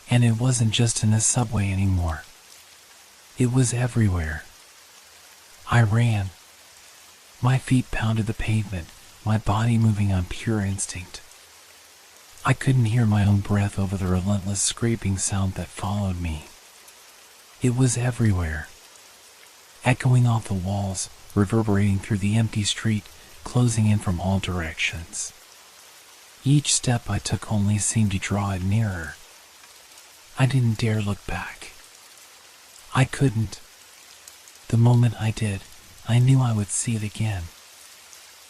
And it wasn't just in the subway anymore. It was everywhere. I ran. My feet pounded the pavement, my body moving on pure instinct. I couldn't hear my own breath over the relentless scraping sound that followed me. It was everywhere. Echoing off the walls, reverberating through the empty street, closing in from all directions. Each step I took only seemed to draw it nearer. I didn't dare look back. I couldn't. The moment I did, I knew I would see it again.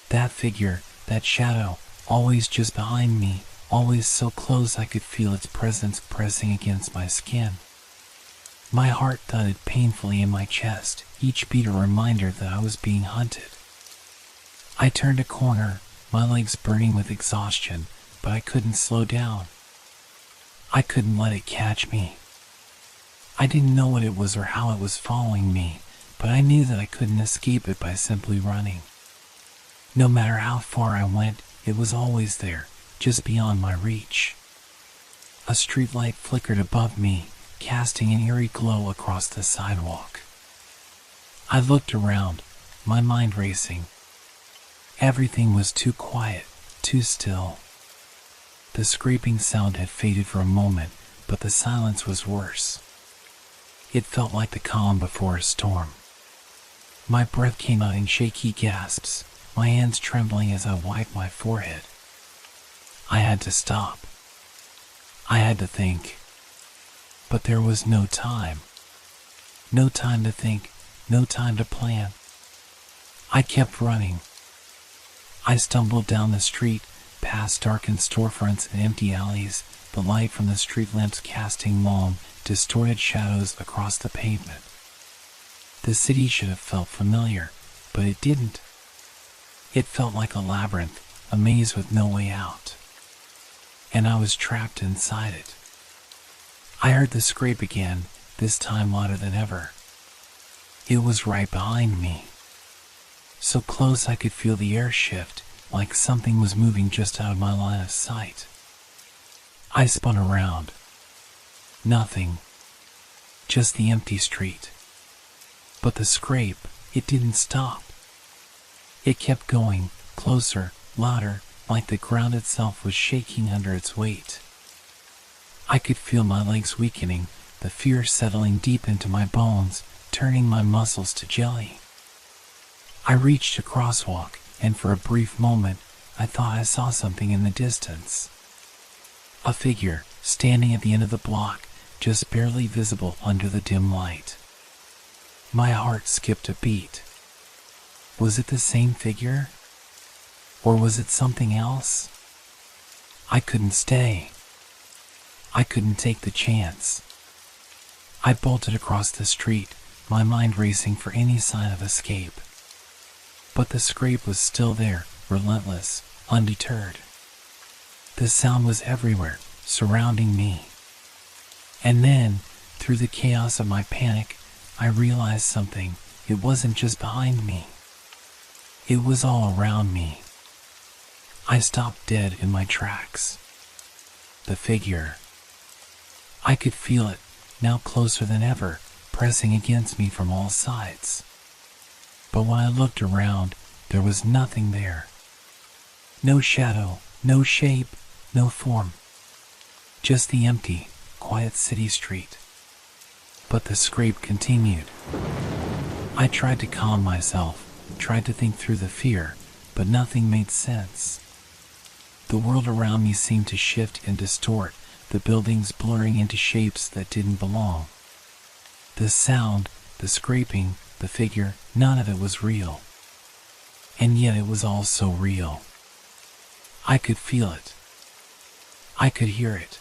That figure, that shadow, always just behind me, always so close I could feel its presence pressing against my skin. My heart thudded painfully in my chest, each beat a reminder that I was being hunted. I turned a corner, my legs burning with exhaustion, but I couldn't slow down. I couldn't let it catch me. I didn't know what it was or how it was following me, but I knew that I couldn't escape it by simply running. No matter how far I went, it was always there, just beyond my reach. A streetlight flickered above me, casting an eerie glow across the sidewalk. I looked around, my mind racing. Everything was too quiet, too still. The scraping sound had faded for a moment, but the silence was worse. It felt like the calm before a storm. My breath came out in shaky gasps, my hands trembling as I wiped my forehead. I had to stop. I had to think. But there was no time. No time to think, no time to plan. I kept running. I stumbled down the street, past darkened storefronts and empty alleys, the light from the street lamps casting long, distorted shadows across the pavement. The city should have felt familiar, but it didn't. It felt like a labyrinth, a maze with no way out. And I was trapped inside it. I heard the scrape again, this time louder than ever. It was right behind me. So close I could feel the air shift, like something was moving just out of my line of sight. I spun around. Nothing. Just the empty street. But the scrape, it didn't stop. It kept going, closer, louder, like the ground itself was shaking under its weight. I could feel my legs weakening, the fear settling deep into my bones, turning my muscles to jelly. I reached a crosswalk, and for a brief moment, I thought I saw something in the distance. A figure, standing at the end of the block, just barely visible under the dim light. My heart skipped a beat. Was it the same figure? Or was it something else? I couldn't stay. I couldn't take the chance. I bolted across the street, my mind racing for any sign of escape. But the scrape was still there, relentless, undeterred. The sound was everywhere, surrounding me. And then, through the chaos of my panic, I realized something. It wasn't just behind me. It was all around me. I stopped dead in my tracks. The figure. I could feel it, now closer than ever, pressing against me from all sides. But when I looked around, there was nothing there. No shadow, no shape, no form. Just the empty, quiet city street. But the scrape continued. I tried to calm myself, tried to think through the fear, but nothing made sense. The world around me seemed to shift and distort, the buildings blurring into shapes that didn't belong. The sound, the scraping, the figure, none of it was real. And yet it was all so real. I could feel it. I could hear it.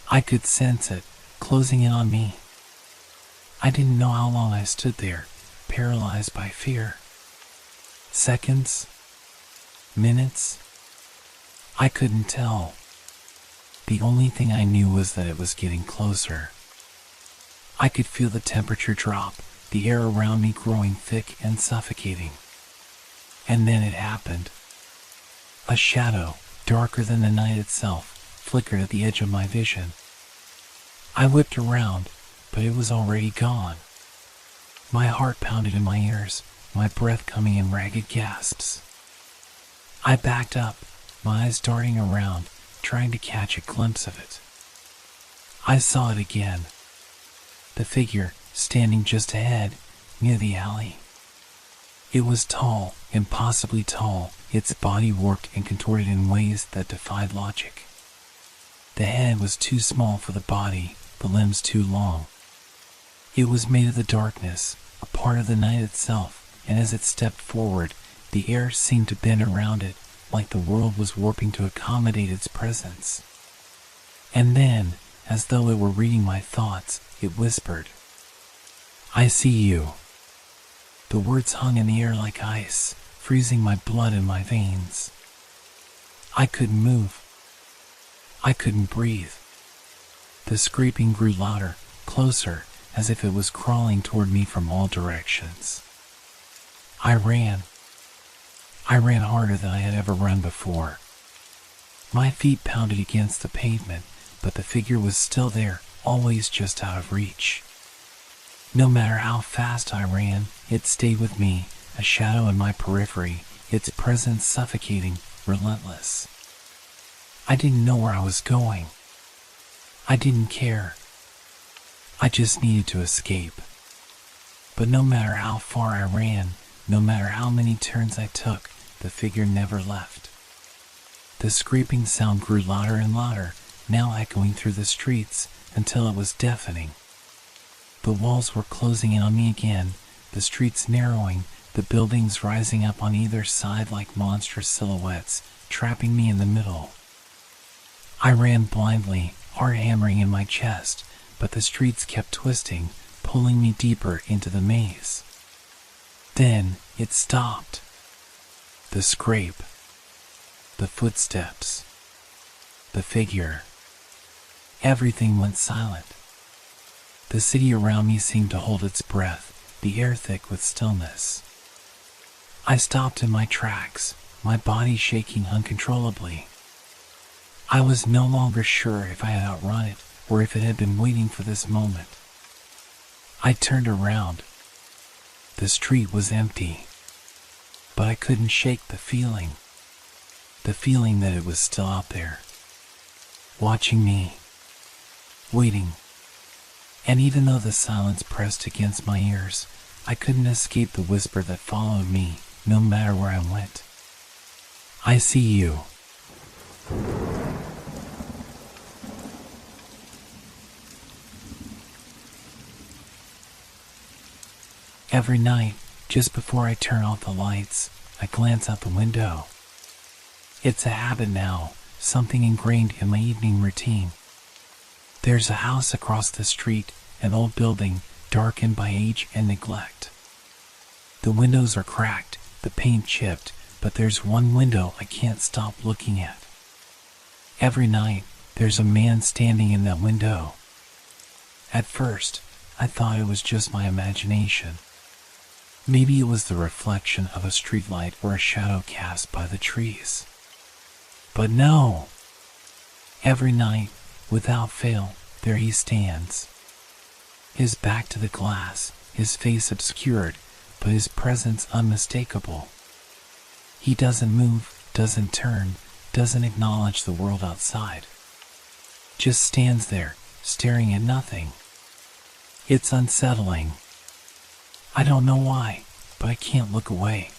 I could sense it, closing in on me. I didn't know how long I stood there, paralyzed by fear. Seconds? Minutes? I couldn't tell. The only thing I knew was that it was getting closer. I could feel the temperature drop, the air around me growing thick and suffocating. And then it happened. A shadow, darker than the night itself, flickered at the edge of my vision. I whipped around, but it was already gone. My heart pounded in my ears, my breath coming in ragged gasps. I backed up, my eyes darting around, trying to catch a glimpse of it. I saw it again. The figure, standing just ahead, near the alley. It was tall, impossibly tall, its body warped and contorted in ways that defied logic. The head was too small for the body, the limbs too long. It was made of the darkness, a part of the night itself, and as it stepped forward, the air seemed to bend around it, like the world was warping to accommodate its presence. And then, as though it were reading my thoughts, it whispered, "I see you." The words hung in the air like ice, freezing my blood in my veins. I couldn't move. I couldn't breathe. The scraping grew louder, closer, as if it was crawling toward me from all directions. I ran. I ran harder than I had ever run before. My feet pounded against the pavement, but the figure was still there, always just out of reach. No matter how fast I ran, it stayed with me, a shadow in my periphery, its presence suffocating, relentless. I didn't know where I was going. I didn't care. I just needed to escape. But no matter how far I ran, no matter how many turns I took, the figure never left. The scraping sound grew louder and louder, now echoing through the streets, until it was deafening. The walls were closing in on me again, the streets narrowing, the buildings rising up on either side like monstrous silhouettes, trapping me in the middle. I ran blindly, heart hammering in my chest, but the streets kept twisting, pulling me deeper into the maze. Then it stopped. The scrape. The footsteps. The figure. Everything went silent. The city around me seemed to hold its breath, the air thick with stillness. I stopped in my tracks, my body shaking uncontrollably. I was no longer sure if I had outrun it or if it had been waiting for this moment. I turned around. The street was empty, but I couldn't shake the feeling that it was still out there, watching me, waiting. And even though the silence pressed against my ears, I couldn't escape the whisper that followed me, no matter where I went. I see you. Every night, just before I turn off the lights, I glance out the window. It's a habit now, something ingrained in my evening routine. There's a house across the street, an old building, darkened by age and neglect. The windows are cracked, the paint chipped, but there's one window I can't stop looking at. Every night, there's a man standing in that window. At first, I thought it was just my imagination. Maybe it was the reflection of a streetlight or a shadow cast by the trees. But no! Every night, without fail, there he stands. His back to the glass, his face obscured, but his presence unmistakable. He doesn't move, doesn't turn, doesn't acknowledge the world outside. Just stands there, staring at nothing. It's unsettling. I don't know why, but I can't look away.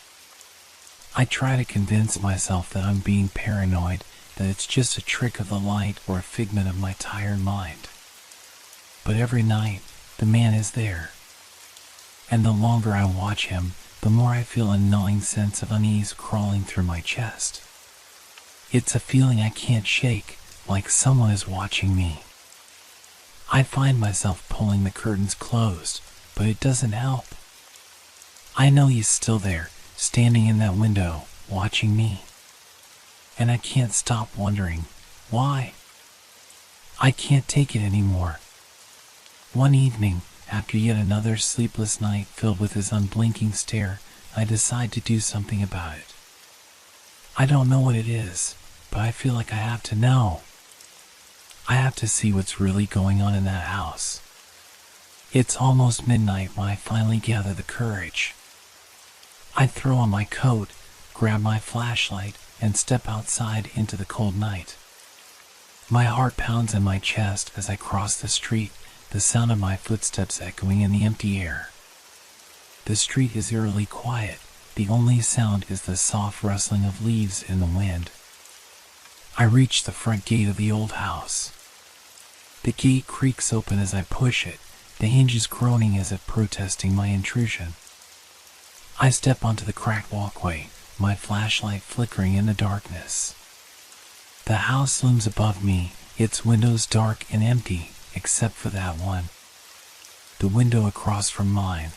I try to convince myself that I'm being paranoid, that it's just a trick of the light or a figment of my tired mind. But every night, the man is there. And the longer I watch him, the more I feel a gnawing sense of unease crawling through my chest. It's a feeling I can't shake, like someone is watching me. I find myself pulling the curtains closed, but it doesn't help. I know he's still there, standing in that window, watching me. And I can't stop wondering, why? I can't take it anymore. One evening, after yet another sleepless night filled with his unblinking stare, I decide to do something about it. I don't know what it is, but I feel like I have to know. I have to see what's really going on in that house. It's almost midnight when I finally gather the courage. I throw on my coat, grab my flashlight, and step outside into the cold night. My heart pounds in my chest as I cross the street, the sound of my footsteps echoing in the empty air. The street is eerily quiet. The only sound is the soft rustling of leaves in the wind. I reach the front gate of the old house. The gate creaks open as I push it, the hinges groaning as if protesting my intrusion. I step onto the cracked walkway, my flashlight flickering in the darkness. The house looms above me, its windows dark and empty, except for that one. The window across from mine.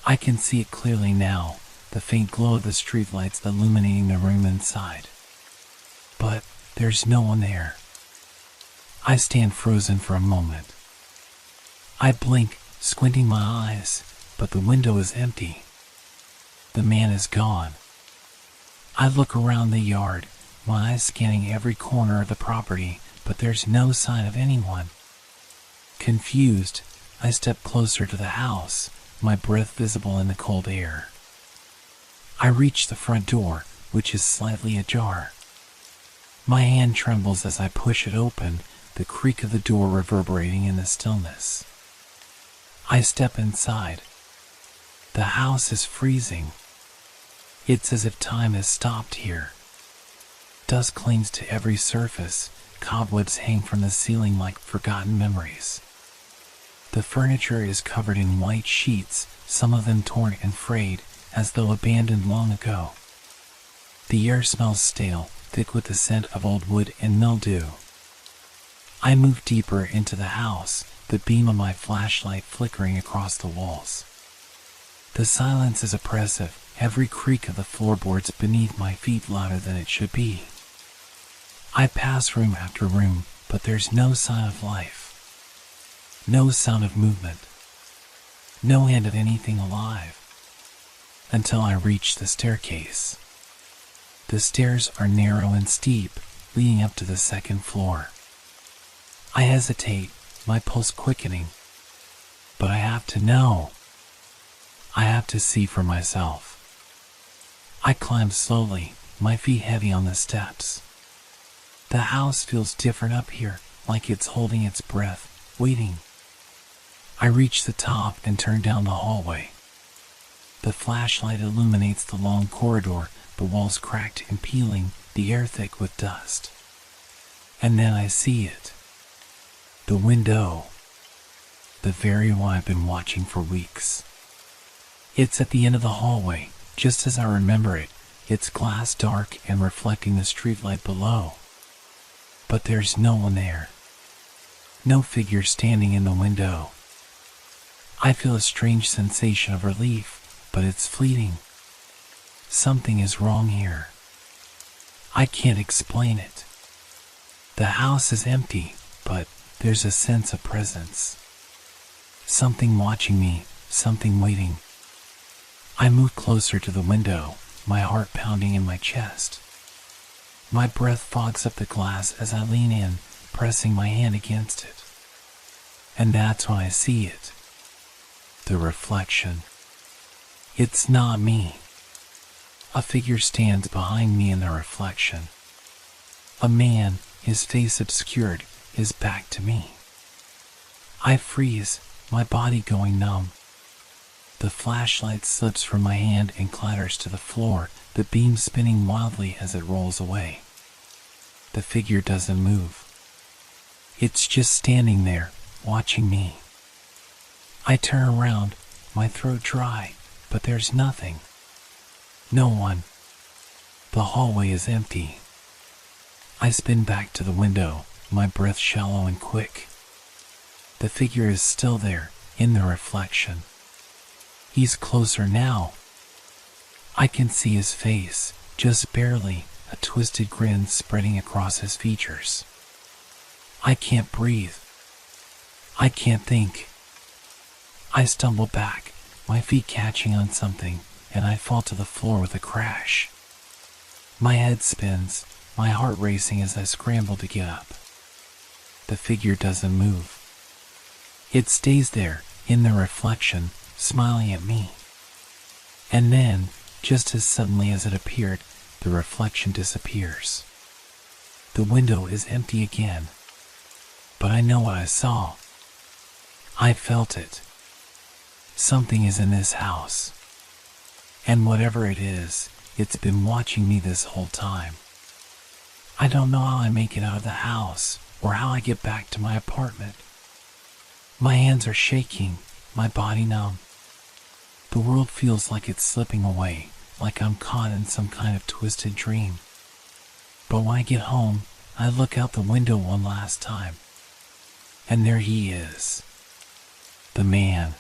I can see it clearly now, the faint glow of the streetlights illuminating the room inside. But there's no one there. I stand frozen for a moment. I blink, squinting my eyes, but the window is empty. The man is gone. I look around the yard, my eyes scanning every corner of the property, but there's no sign of anyone. Confused, I step closer to the house, my breath visible in the cold air. I reach the front door, which is slightly ajar. My hand trembles as I push it open, the creak of the door reverberating in the stillness. I step inside. The house is freezing. It's as if time has stopped here. Dust clings to every surface, cobwebs hang from the ceiling like forgotten memories. The furniture is covered in white sheets, some of them torn and frayed, as though abandoned long ago. The air smells stale, thick with the scent of old wood and mildew. I move deeper into the house, the beam of my flashlight flickering across the walls. The silence is oppressive, every creak of the floorboards beneath my feet louder than it should be. I pass room after room, but there's no sign of life. No sound of movement. No hint of anything alive. Until I reach the staircase. The stairs are narrow and steep, leading up to the second floor. I hesitate, my pulse quickening. But I have to know. I have to see for myself. I climb slowly, my feet heavy on the steps. The house feels different up here, like it's holding its breath, waiting. I reach the top and turn down the hallway. The flashlight illuminates the long corridor, the walls cracked and peeling, the air thick with dust. And then I see it. The window. The very one I've been watching for weeks. It's at the end of the hallway, just as I remember it, its glass dark and reflecting the streetlight below. But there's no one there. No figure standing in the window. I feel a strange sensation of relief, but it's fleeting. Something is wrong here. I can't explain it. The house is empty, but there's a sense of presence. Something watching me, something waiting. I move closer to the window, my heart pounding in my chest. My breath fogs up the glass as I lean in, pressing my hand against it. And that's when I see it. The reflection. It's not me. A figure stands behind me in the reflection. A man, his face obscured, his back to me. I freeze, my body going numb. The flashlight slips from my hand and clatters to the floor, the beam spinning wildly as it rolls away. The figure doesn't move. It's just standing there, watching me. I turn around, my throat dry, but there's nothing. No one. The hallway is empty. I spin back to the window, my breath shallow and quick. The figure is still there, in the reflection. He's closer now. I can see his face, just barely, a twisted grin spreading across his features. I can't breathe. I can't think. I stumble back, my feet catching on something, and I fall to the floor with a crash. My head spins, my heart racing as I scramble to get up. The figure doesn't move. It stays there, in the reflection, smiling at me. And then, just as suddenly as it appeared, the reflection disappears. The window is empty again. But I know what I saw. I felt it. Something is in this house. And whatever it is, it's been watching me this whole time. I don't know how I make it out of the house, or how I get back to my apartment. My hands are shaking, my body numb. The world feels like it's slipping away, like I'm caught in some kind of twisted dream. But when I get home, I look out the window one last time. And there he is. The man.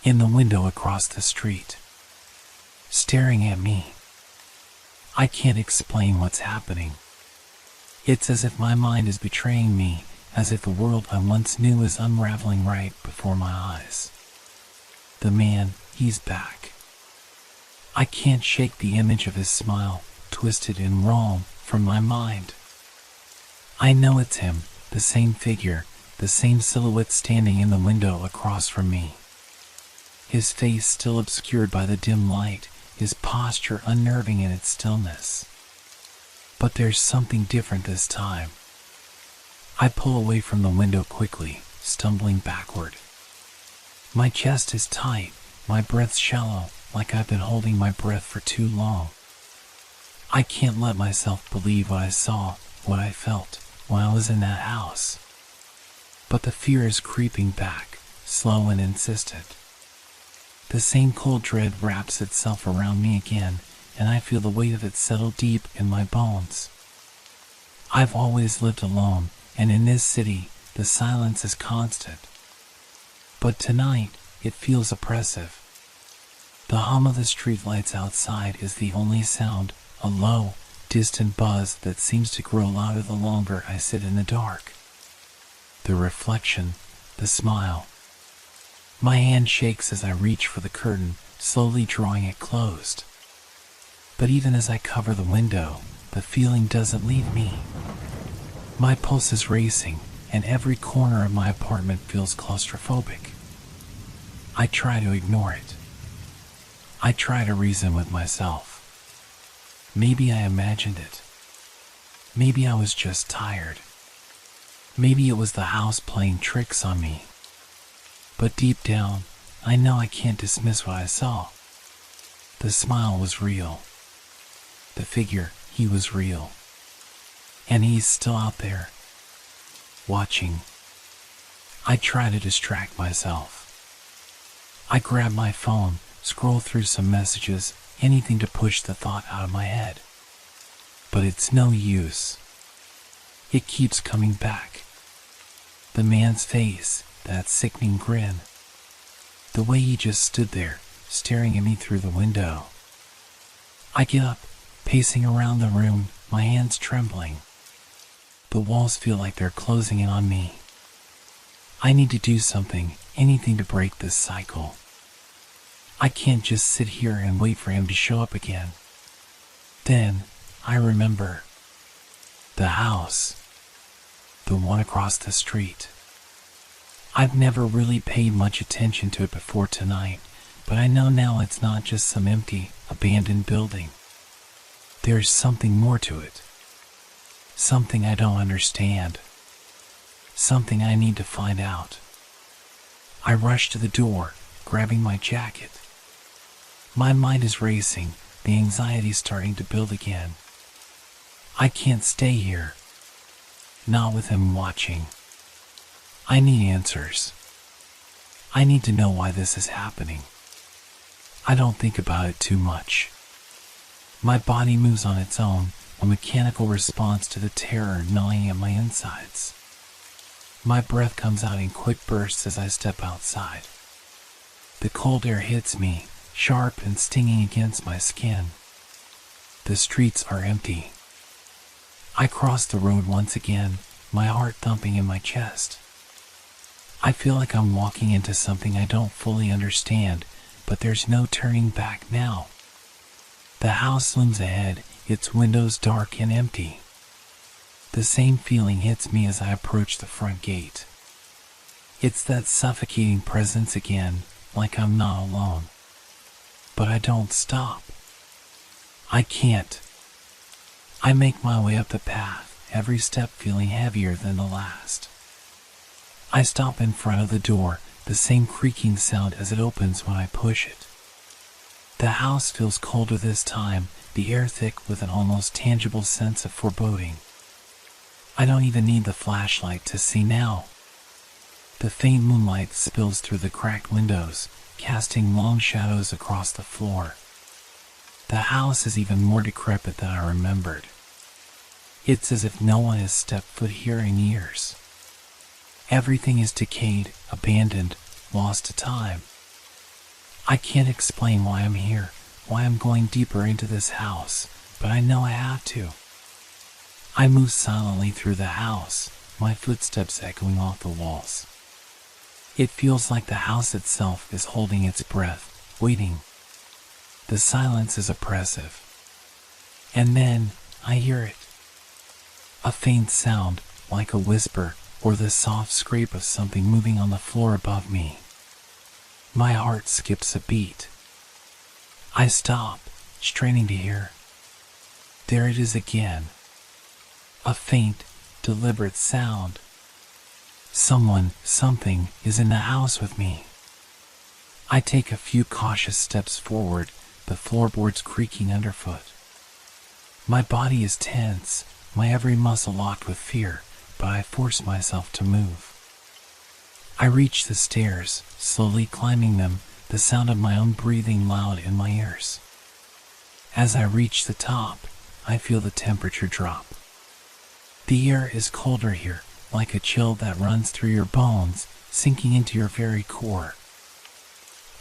In the window across the street. Staring at me. I can't explain what's happening. It's as if my mind is betraying me, as if the world I once knew is unraveling right before my eyes. The man, he's back. I can't shake the image of his smile, twisted and wrong, from my mind. I know it's him, the same figure, the same silhouette standing in the window across from me. His face still obscured by the dim light, his posture unnerving in its stillness. But there's something different this time. I pull away from the window quickly, stumbling backward. My chest is tight, my breath shallow, like I've been holding my breath for too long. I can't let myself believe what I saw, what I felt, when I was in that house. But the fear is creeping back, slow and insistent. The same cold dread wraps itself around me again, and I feel the weight of it settle deep in my bones. I've always lived alone, and in this city, the silence is constant. But tonight, it feels oppressive. The hum of the streetlights outside is the only sound, a low, distant buzz that seems to grow louder the longer I sit in the dark. The reflection, the smile. My hand shakes as I reach for the curtain, slowly drawing it closed. But even as I cover the window, the feeling doesn't leave me. My pulse is racing, and every corner of my apartment feels claustrophobic. I try to ignore it. I try to reason with myself. Maybe I imagined it. Maybe I was just tired. Maybe it was the house playing tricks on me. But deep down, I know I can't dismiss what I saw. The smile was real. The figure, he was real. And he's still out there, watching. I try to distract myself. I grab my phone, scroll through some messages, anything to push the thought out of my head. But it's no use. It keeps coming back. The man's face, that sickening grin. The way he just stood there, staring at me through the window. I get up, pacing around the room, my hands trembling. The walls feel like they're closing in on me. I need to do something, anything to break this cycle. I can't just sit here and wait for him to show up again. Then, I remember. The house. The one across the street. I've never really paid much attention to it before tonight, but I know now it's not just some empty, abandoned building. There's something more to it. Something I don't understand. Something I need to find out. I rush to the door, grabbing my jacket. My mind is racing, the anxiety starting to build again. I can't stay here. Not with him watching. I need answers. I need to know why this is happening. I don't think about it too much. My body moves on its own, a mechanical response to the terror gnawing at my insides. My breath comes out in quick bursts as I step outside. The cold air hits me, sharp and stinging against my skin. The streets are empty. I cross the road once again, my heart thumping in my chest. I feel like I'm walking into something I don't fully understand, but there's no turning back now. The house looms ahead, its windows dark and empty. The same feeling hits me as I approach the front gate. It's that suffocating presence again, like I'm not alone. But I don't stop. I can't. I make my way up the path, every step feeling heavier than the last. I stop in front of the door, the same creaking sound as it opens when I push it. The house feels colder this time, the air thick with an almost tangible sense of foreboding. I don't even need the flashlight to see now. The faint moonlight spills through the cracked windows, casting long shadows across the floor. The house is even more decrepit than I remembered. It's as if no one has stepped foot here in years. Everything is decayed, abandoned, lost to time. I can't explain why I'm here, why I'm going deeper into this house, but I know I have to. I move silently through the house, my footsteps echoing off the walls. It feels like the house itself is holding its breath, waiting. The silence is oppressive. And then, I hear it. A faint sound, like a whisper, or the soft scrape of something moving on the floor above me. My heart skips a beat. I stop, straining to hear. There it is again. A faint, deliberate sound. Someone, something, is in the house with me. I take a few cautious steps forward, the floorboards creaking underfoot. My body is tense, my every muscle locked with fear, but I force myself to move. I reach the stairs, slowly climbing them, the sound of my own breathing loud in my ears. As I reach the top, I feel the temperature drop. The air is colder here, like a chill that runs through your bones, sinking into your very core.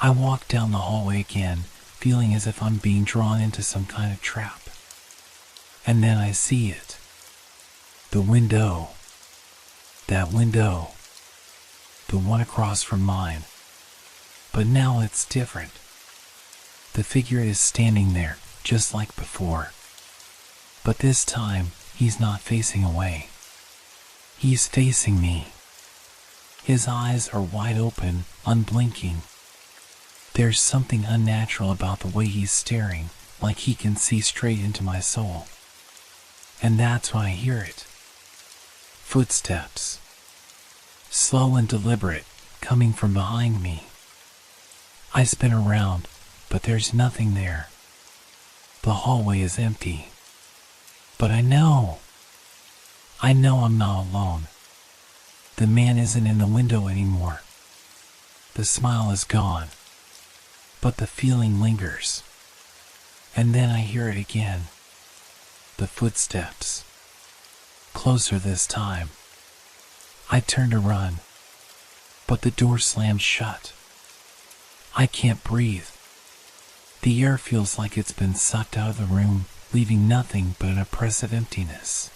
I walk down the hallway again, feeling as if I'm being drawn into some kind of trap. And then I see it. The window. That window. The one across from mine. But now it's different. The figure is standing there, just like before. But this time, he's not facing away. He's facing me. His eyes are wide open, unblinking. There's something unnatural about the way he's staring, like he can see straight into my soul. And that's when I hear it. Footsteps. Slow and deliberate, coming from behind me. I spin around, but there's nothing there. The hallway is empty. But I know I'm not alone. The man isn't in the window anymore. The smile is gone, but the feeling lingers. And then I hear it again. The footsteps. Closer this time. I turn to run, but the door slams shut. I can't breathe. The air feels like it's been sucked out of the room, leaving nothing but an oppressive emptiness.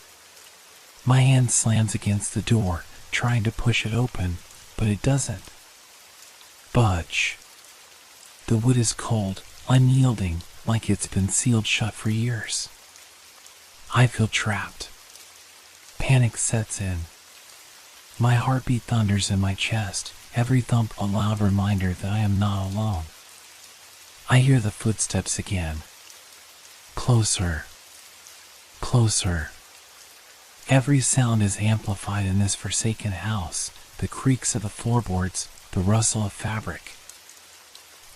My hand slams against the door, trying to push it open, but it doesn't budge. The wood is cold, unyielding, like it's been sealed shut for years. I feel trapped. Panic sets in. My heartbeat thunders in my chest, every thump a loud reminder that I am not alone. I hear the footsteps again. Closer. Closer. Every sound is amplified in this forsaken house, the creaks of the floorboards, the rustle of fabric.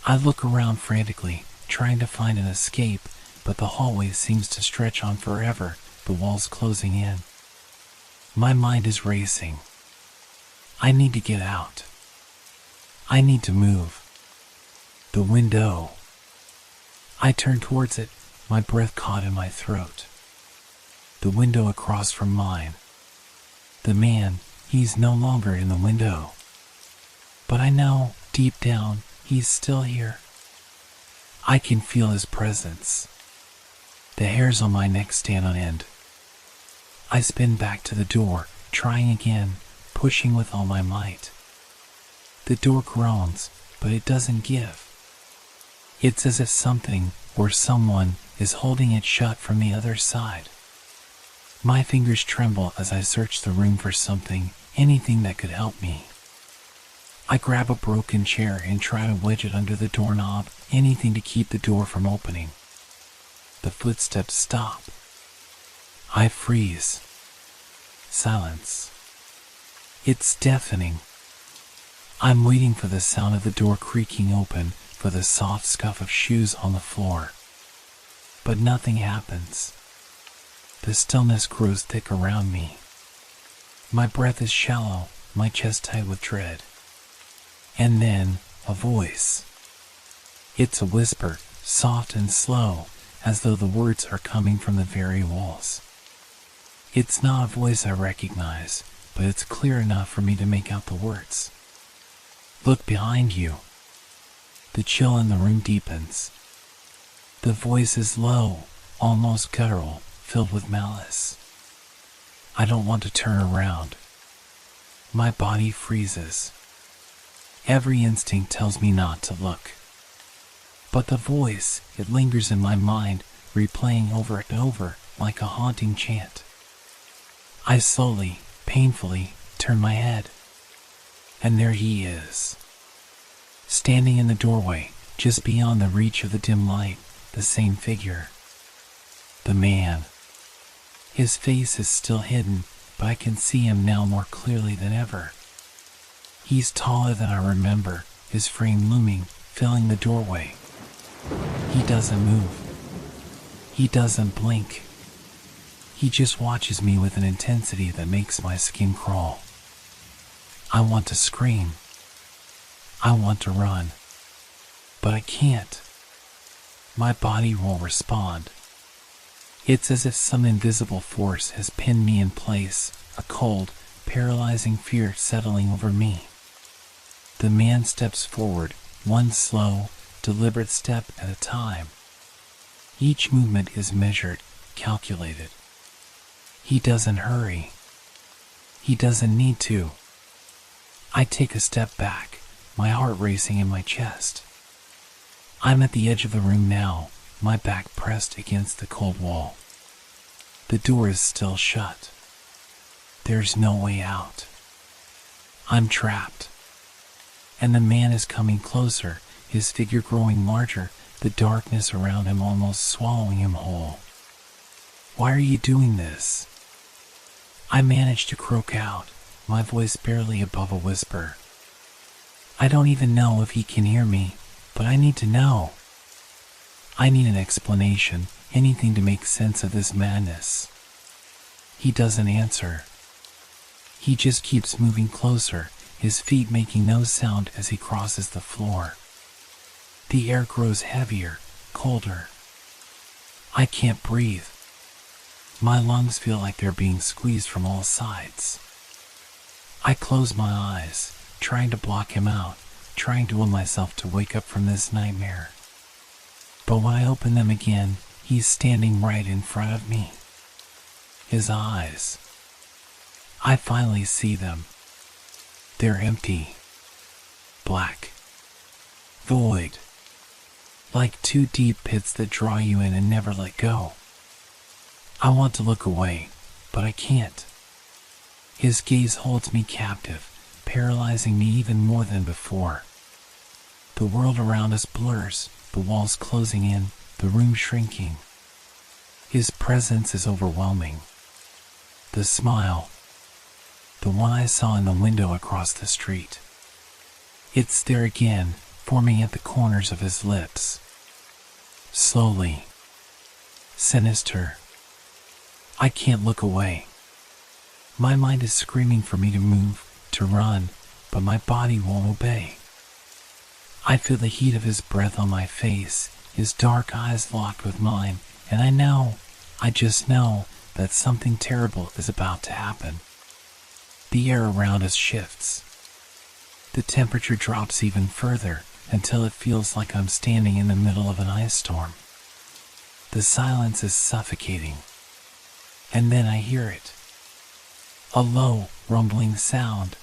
I look around frantically, trying to find an escape, but the hallway seems to stretch on forever, the walls closing in. My mind is racing. I need to get out. I need to move. The window. I turn towards it, my breath caught in my throat. The window across from mine. The man, he's no longer in the window. But I know, deep down, he's still here. I can feel his presence. The hairs on my neck stand on end. I spin back to the door, trying again, pushing with all my might. The door groans, but it doesn't give. It's as if something, or someone, is holding it shut from the other side. My fingers tremble as I search the room for something, anything that could help me. I grab a broken chair and try to wedge it under the doorknob, anything to keep the door from opening. The footsteps stop. I freeze. Silence. It's deafening. I'm waiting for the sound of the door creaking open, for the soft scuff of shoes on the floor. But nothing happens. The stillness grows thick around me. My breath is shallow, my chest tight with dread. And then, a voice. It's a whisper, soft and slow, as though the words are coming from the very walls. It's not a voice I recognize, but it's clear enough for me to make out the words. Look behind you. The chill in the room deepens. The voice is low, almost guttural, filled with malice. I don't want to turn around. My body freezes. Every instinct tells me not to look. But the voice, it lingers in my mind, replaying over and over, like a haunting chant. I slowly, painfully, turn my head. And there he is, standing in the doorway, just beyond the reach of the dim light, the same figure. The man. His face is still hidden, but I can see him now more clearly than ever. He's taller than I remember, his frame looming, filling the doorway. He doesn't move. He doesn't blink. He just watches me with an intensity that makes my skin crawl. I want to scream. I want to run. But I can't. My body won't respond. It's as if some invisible force has pinned me in place, a cold, paralyzing fear settling over me. The man steps forward, one slow, deliberate step at a time. Each movement is measured, calculated. He doesn't hurry. He doesn't need to. I take a step back, my heart racing in my chest. I'm at the edge of the room now, my back pressed against the cold wall. The door is still shut. There's no way out. I'm trapped. And the man is coming closer, his figure growing larger, the darkness around him almost swallowing him whole. Why are you doing this? I manage to croak out, my voice barely above a whisper. I don't even know if he can hear me, but I need to know. I need an explanation, anything to make sense of this madness. He doesn't answer. He just keeps moving closer, his feet making no sound as he crosses the floor. The air grows heavier, colder. I can't breathe. My lungs feel like they're being squeezed from all sides. I close my eyes, trying to block him out, trying to will myself to wake up from this nightmare. But when I open them again, he's standing right in front of me. His eyes. I finally see them. They're empty. Black. Void. Like two deep pits that draw you in and never let go. I want to look away, but I can't. His gaze holds me captive, paralyzing me even more than before. The world around us blurs, the walls closing in, the room shrinking. His presence is overwhelming. The smile. The one I saw in the window across the street. It's there again, forming at the corners of his lips. Slowly. Sinister. I can't look away. My mind is screaming for me to move, to run, but my body won't obey. I feel the heat of his breath on my face, his dark eyes locked with mine, and I just know that something terrible is about to happen. The air around us shifts. The temperature drops even further until it feels like I'm standing in the middle of an ice storm. The silence is suffocating. And then I hear it. A low, rumbling sound,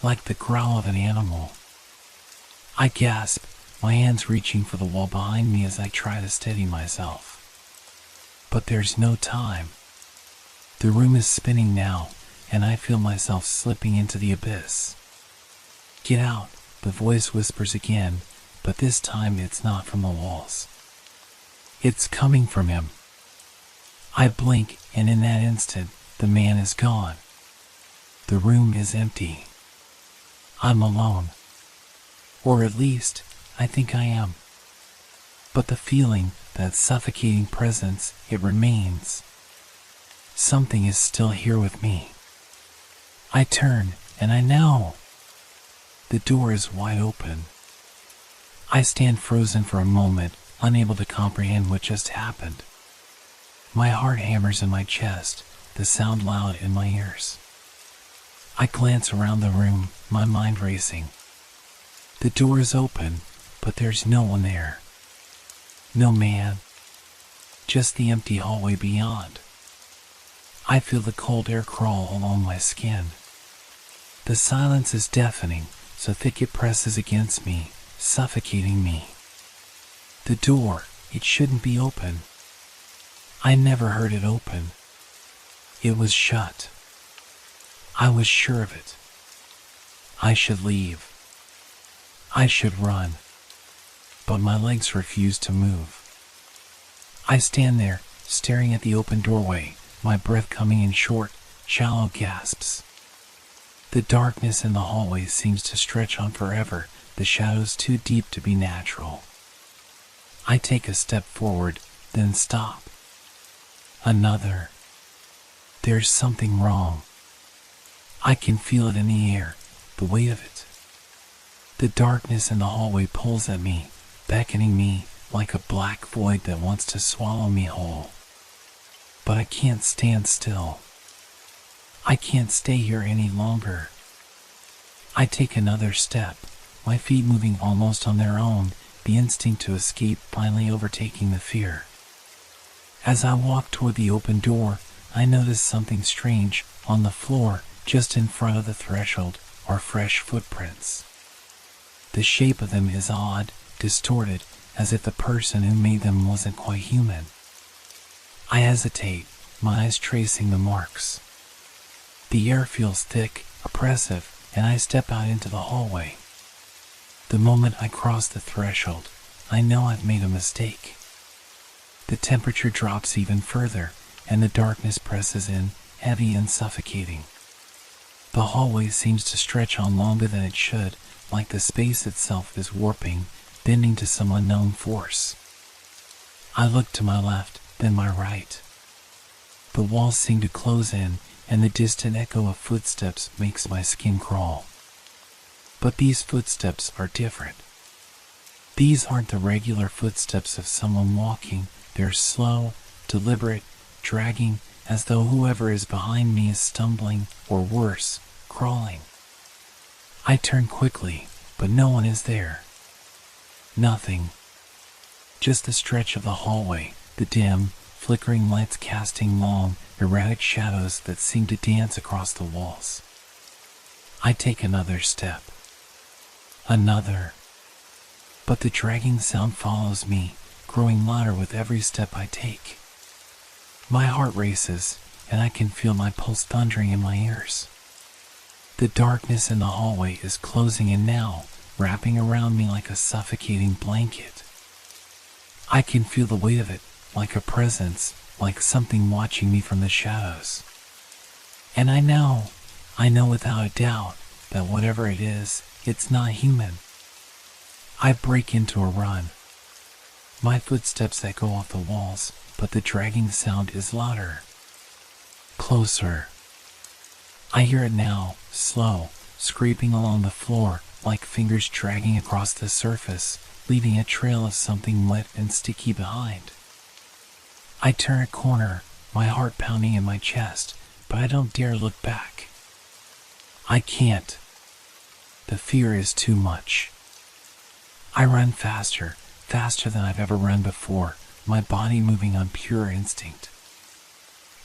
like the growl of an animal. I gasp, my hands reaching for the wall behind me as I try to steady myself. But there's no time. The room is spinning now, and I feel myself slipping into the abyss. Get out, the voice whispers again, but this time it's not from the walls. It's coming from him. I blink, and in that instant, the man is gone. The room is empty. I'm alone. Or at least, I think I am. But the feeling, that suffocating presence, it remains. Something is still here with me. I turn, and I know. The door is wide open. I stand frozen for a moment, unable to comprehend what just happened. My heart hammers in my chest, the sound loud in my ears. I glance around the room, my mind racing. The door is open, but there's no one there. No man. Just the empty hallway beyond. I feel the cold air crawl along my skin. The silence is deafening, so thick it presses against me, suffocating me. The door, it shouldn't be open. I never heard it open. It was shut. I was sure of it. I should leave. I should run. But my legs refused to move. I stand there, staring at the open doorway, my breath coming in short, shallow gasps. The darkness in the hallway seems to stretch on forever, the shadows too deep to be natural. I take a step forward, then stop. Another. There's something wrong. I can feel it in the air, the weight of it. The darkness in the hallway pulls at me, beckoning me like a black void that wants to swallow me whole. But I can't stand still. I can't stay here any longer. I take another step, my feet moving almost on their own, the instinct to escape finally overtaking the fear. As I walk toward the open door, I notice something strange on the floor just in front of the threshold are fresh footprints. The shape of them is odd, distorted, as if the person who made them wasn't quite human. I hesitate, my eyes tracing the marks. The air feels thick, oppressive, and I step out into the hallway. The moment I cross the threshold, I know I've made a mistake. The temperature drops even further, and the darkness presses in, heavy and suffocating. The hallway seems to stretch on longer than it should, like the space itself is warping, bending to some unknown force. I look to my left, then my right. The walls seem to close in, and the distant echo of footsteps makes my skin crawl. But these footsteps are different. These aren't the regular footsteps of someone walking. They're slow, deliberate, dragging, as though whoever is behind me is stumbling, or worse, crawling. I turn quickly, but no one is there. Nothing. Just the stretch of the hallway, the dim, flickering lights casting long, erratic shadows that seem to dance across the walls. I take another step. Another. But the dragging sound follows me, growing louder with every step I take. My heart races, and I can feel my pulse thundering in my ears. The darkness in the hallway is closing in now, wrapping around me like a suffocating blanket. I can feel the weight of it, like a presence, like something watching me from the shadows. And I know without a doubt, that whatever it is, it's not human. I break into a run. My footsteps echo off the walls, but the dragging sound is louder. Closer. I hear it now, slow, scraping along the floor, like fingers dragging across the surface, leaving a trail of something wet and sticky behind. I turn a corner, my heart pounding in my chest, but I don't dare look back. I can't. The fear is too much. I run faster, faster than I've ever run before, my body moving on pure instinct.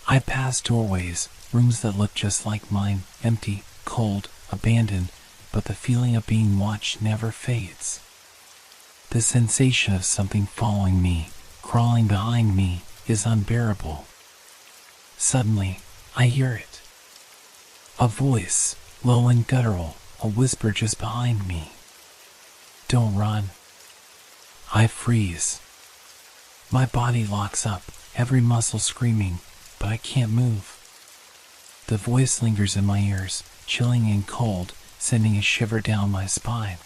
I pass doorways, rooms that look just like mine, empty, cold, abandoned, but the feeling of being watched never fades. The sensation of something following me, crawling behind me, is unbearable. Suddenly, I hear it. A voice, low and guttural, a whisper just behind me. Don't run. I freeze. My body locks up, every muscle screaming, but I can't move. The voice lingers in my ears, chilling and cold, sending a shiver down my spine.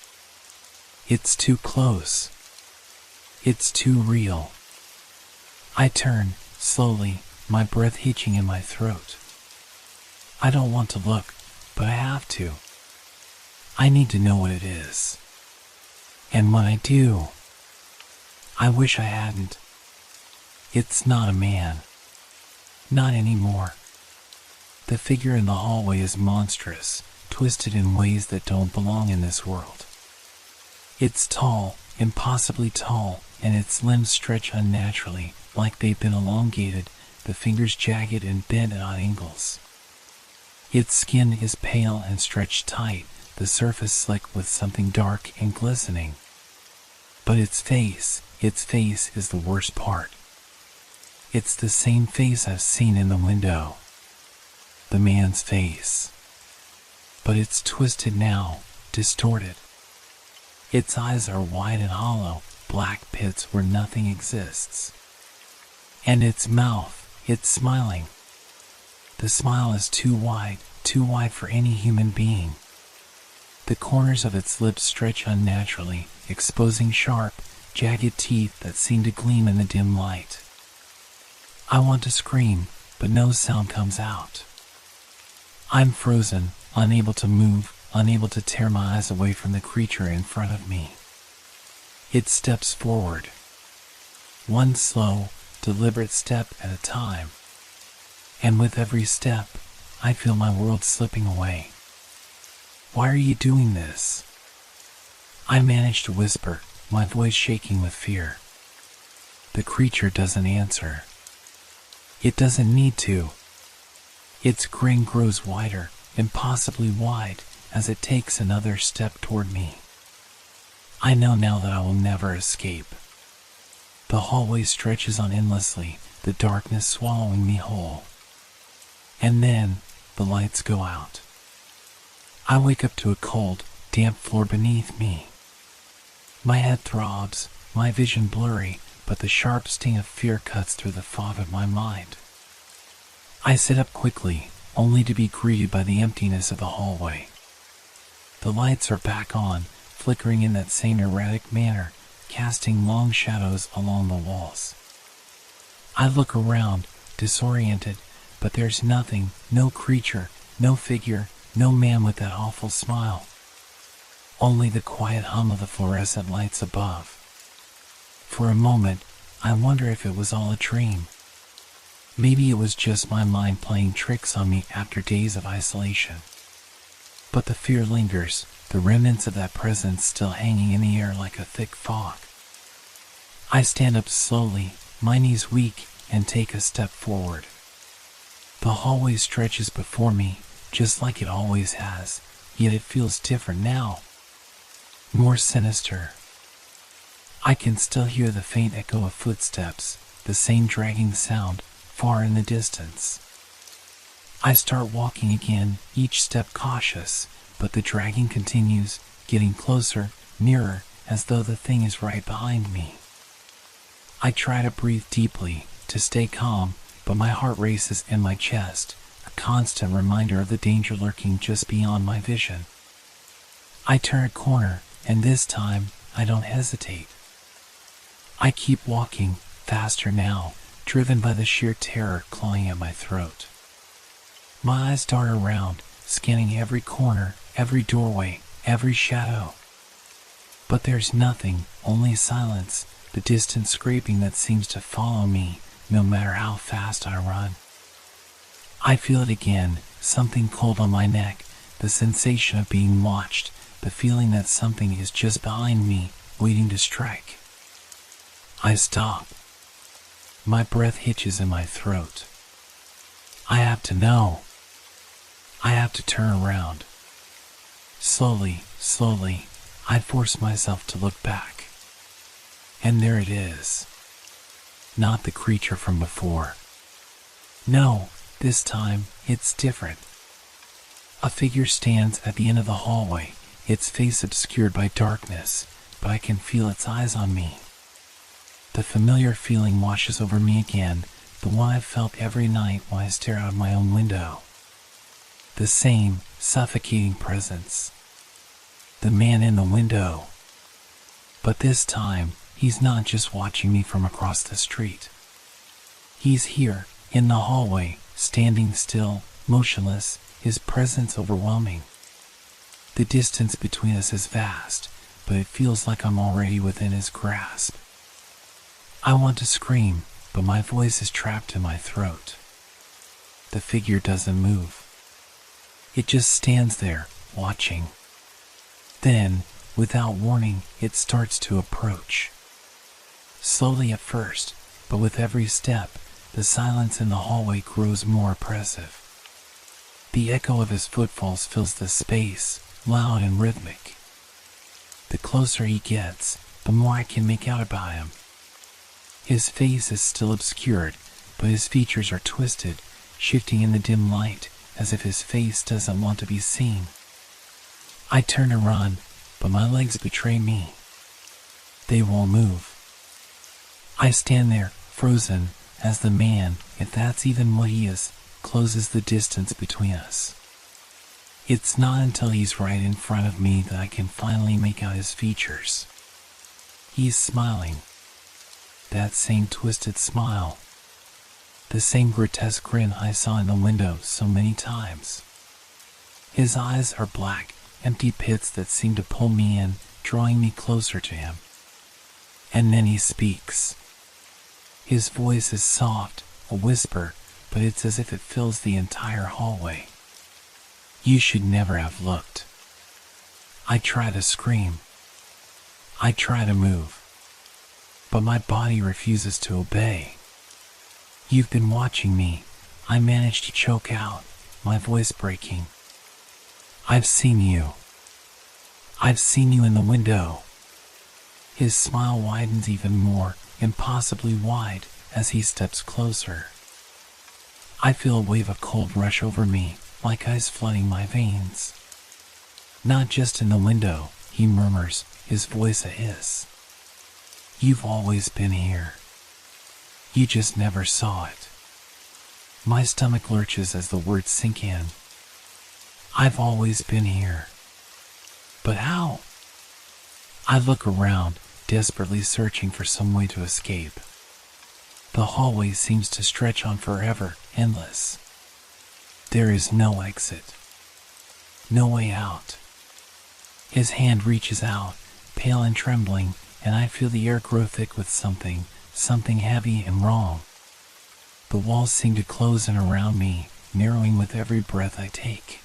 It's too close. It's too real. I turn, slowly, my breath hitching in my throat. I don't want to look, but I have to. I need to know what it is. And when I do, I wish I hadn't. It's not a man. Not anymore. The figure in the hallway is monstrous, twisted in ways that don't belong in this world. It's tall, impossibly tall, and its limbs stretch unnaturally, like they've been elongated, the fingers jagged and bent at odd angles. Its skin is pale and stretched tight, the surface slick with something dark and glistening. But its face is the worst part. It's the same face I've seen in the window. The man's face. but it's twisted now, distorted. Its eyes are wide and hollow, black pits where nothing exists. And its mouth, it's smiling. The smile is too wide for any human being. The corners of its lips stretch unnaturally, exposing sharp, jagged teeth that seem to gleam in the dim light. I want to scream, but no sound comes out. I'm frozen, unable to move, unable to tear my eyes away from the creature in front of me. It steps forward. One slow, deliberate step at a time. And with every step, I feel my world slipping away. Why are you doing this? I manage to whisper, my voice shaking with fear. The creature doesn't answer. It doesn't need to. Its grin grows wider, impossibly wide, as it takes another step toward me. I know now that I will never escape. The hallway stretches on endlessly, the darkness swallowing me whole. And then, the lights go out. I wake up to a cold, damp floor beneath me. My head throbs, my vision blurry, but the sharp sting of fear cuts through the fog of my mind. I sit up quickly, only to be greeted by the emptiness of the hallway. The lights are back on, flickering in that same erratic manner, casting long shadows along the walls. I look around, disoriented, but there's nothing, no creature, no figure, no man with that awful smile. Only the quiet hum of the fluorescent lights above. For a moment, I wonder if it was all a dream. Maybe it was just my mind playing tricks on me after days of isolation. But the fear lingers, the remnants of that presence still hanging in the air like a thick fog. I stand up slowly, my knees weak, and take a step forward. The hallway stretches before me, just like it always has, yet it feels different now. More sinister. I can still hear the faint echo of footsteps, the same dragging sound, far in the distance. I start walking again, each step cautious, but the dragging continues, getting closer, nearer, as though the thing is right behind me. I try to breathe deeply, to stay calm, but my heart races in my chest, a constant reminder of the danger lurking just beyond my vision. I turn a corner, and this time, I don't hesitate. I keep walking, faster now, driven by the sheer terror clawing at my throat. My eyes dart around, scanning every corner, every doorway, every shadow. But there's nothing, only silence, the distant scraping that seems to follow me, no matter how fast I run. I feel it again, something cold on my neck, the sensation of being watched, the feeling that something is just behind me, waiting to strike. I stop. My breath hitches in my throat. I have to know. I have to turn around. Slowly, I force myself to look back. And there it is. Not the creature from before. No, this time, it's different. A figure stands at the end of the hallway, its face obscured by darkness, but I can feel its eyes on me. The familiar feeling washes over me again, the one I've felt every night when I stare out of my own window. The same, suffocating presence. The man in the window. But this time, he's not just watching me from across the street. He's here, in the hallway, standing still, motionless, his presence overwhelming. The distance between us is vast, but it feels like I'm already within his grasp. I want to scream, but my voice is trapped in my throat. The figure doesn't move. It just stands there, watching. Then, without warning, it starts to approach. Slowly at first, but with every step, the silence in the hallway grows more oppressive. The echo of his footfalls fills the space, loud and rhythmic. The closer he gets, the more I can make out about him. His face is still obscured, but his features are twisted, shifting in the dim light, as if his face doesn't want to be seen. I turn to run, but my legs betray me. They won't move. I stand there, frozen, as the man, if that's even what he is, closes the distance between us. It's not until he's right in front of me that I can finally make out his features. He's smiling. That same twisted smile. The same grotesque grin I saw in the window so many times. His eyes are black, empty pits that seem to pull me in, drawing me closer to him. And then he speaks. His voice is soft, a whisper, but it's as if it fills the entire hallway. You should never have looked. I try to scream. I try to move. But my body refuses to obey. You've been watching me, I managed to choke out, my voice breaking. I've seen you. I've seen you in the window. His smile widens even more, impossibly wide, as he steps closer. I feel a wave of cold rush over me, like ice flooding my veins. Not just in the window, he murmurs, his voice a hiss. You've always been here. You just never saw it. My stomach lurches as the words sink in. I've always been here. But how? I look around, desperately searching for some way to escape. The hallway seems to stretch on forever, endless. There is no exit. No way out. His hand reaches out, pale and trembling, and I feel the air grow thick with something heavy and wrong. The walls seem to close in around me, narrowing with every breath I take.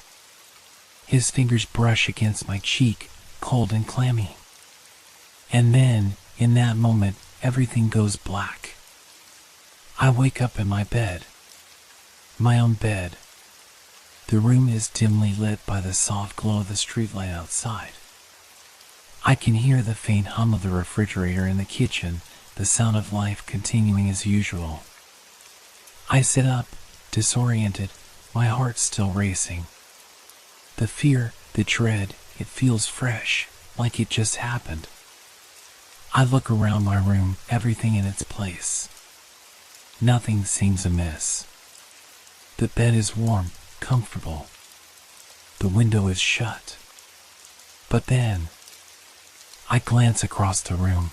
His fingers brush against my cheek, cold and clammy. And then, in that moment, everything goes black. I wake up in my bed. My own bed. The room is dimly lit by the soft glow of the streetlight outside. I can hear the faint hum of the refrigerator in the kitchen, the sound of life continuing as usual. I sit up, disoriented, my heart still racing. The fear, the dread, it feels fresh, like it just happened. I look around my room, everything in its place. Nothing seems amiss. The bed is warm, comfortable. The window is shut. But then, I glance across the room.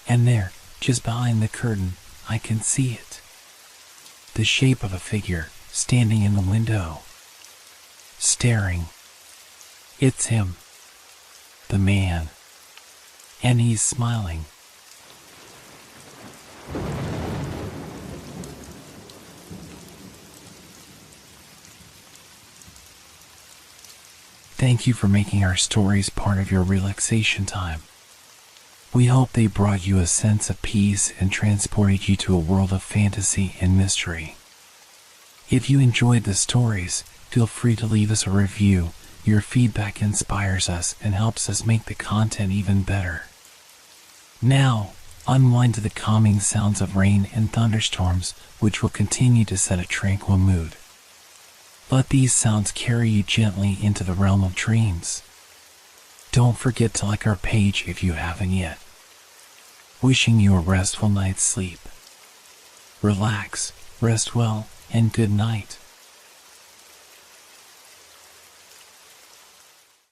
And there, just behind the curtain, I can see it. The shape of a figure, standing in the window. Staring. It's him. The man. And he's smiling. Thank you for making our stories part of your relaxation time. We hope they brought you a sense of peace and transported you to a world of fantasy and mystery. If you enjoyed the stories, feel free to leave us a review. Your feedback inspires us and helps us make the content even better. Now, unwind to the calming sounds of rain and thunderstorms, which will continue to set a tranquil mood. Let these sounds carry you gently into the realm of dreams. Don't forget to like our page if you haven't yet. Wishing you a restful night's sleep. Relax, rest well, and good night.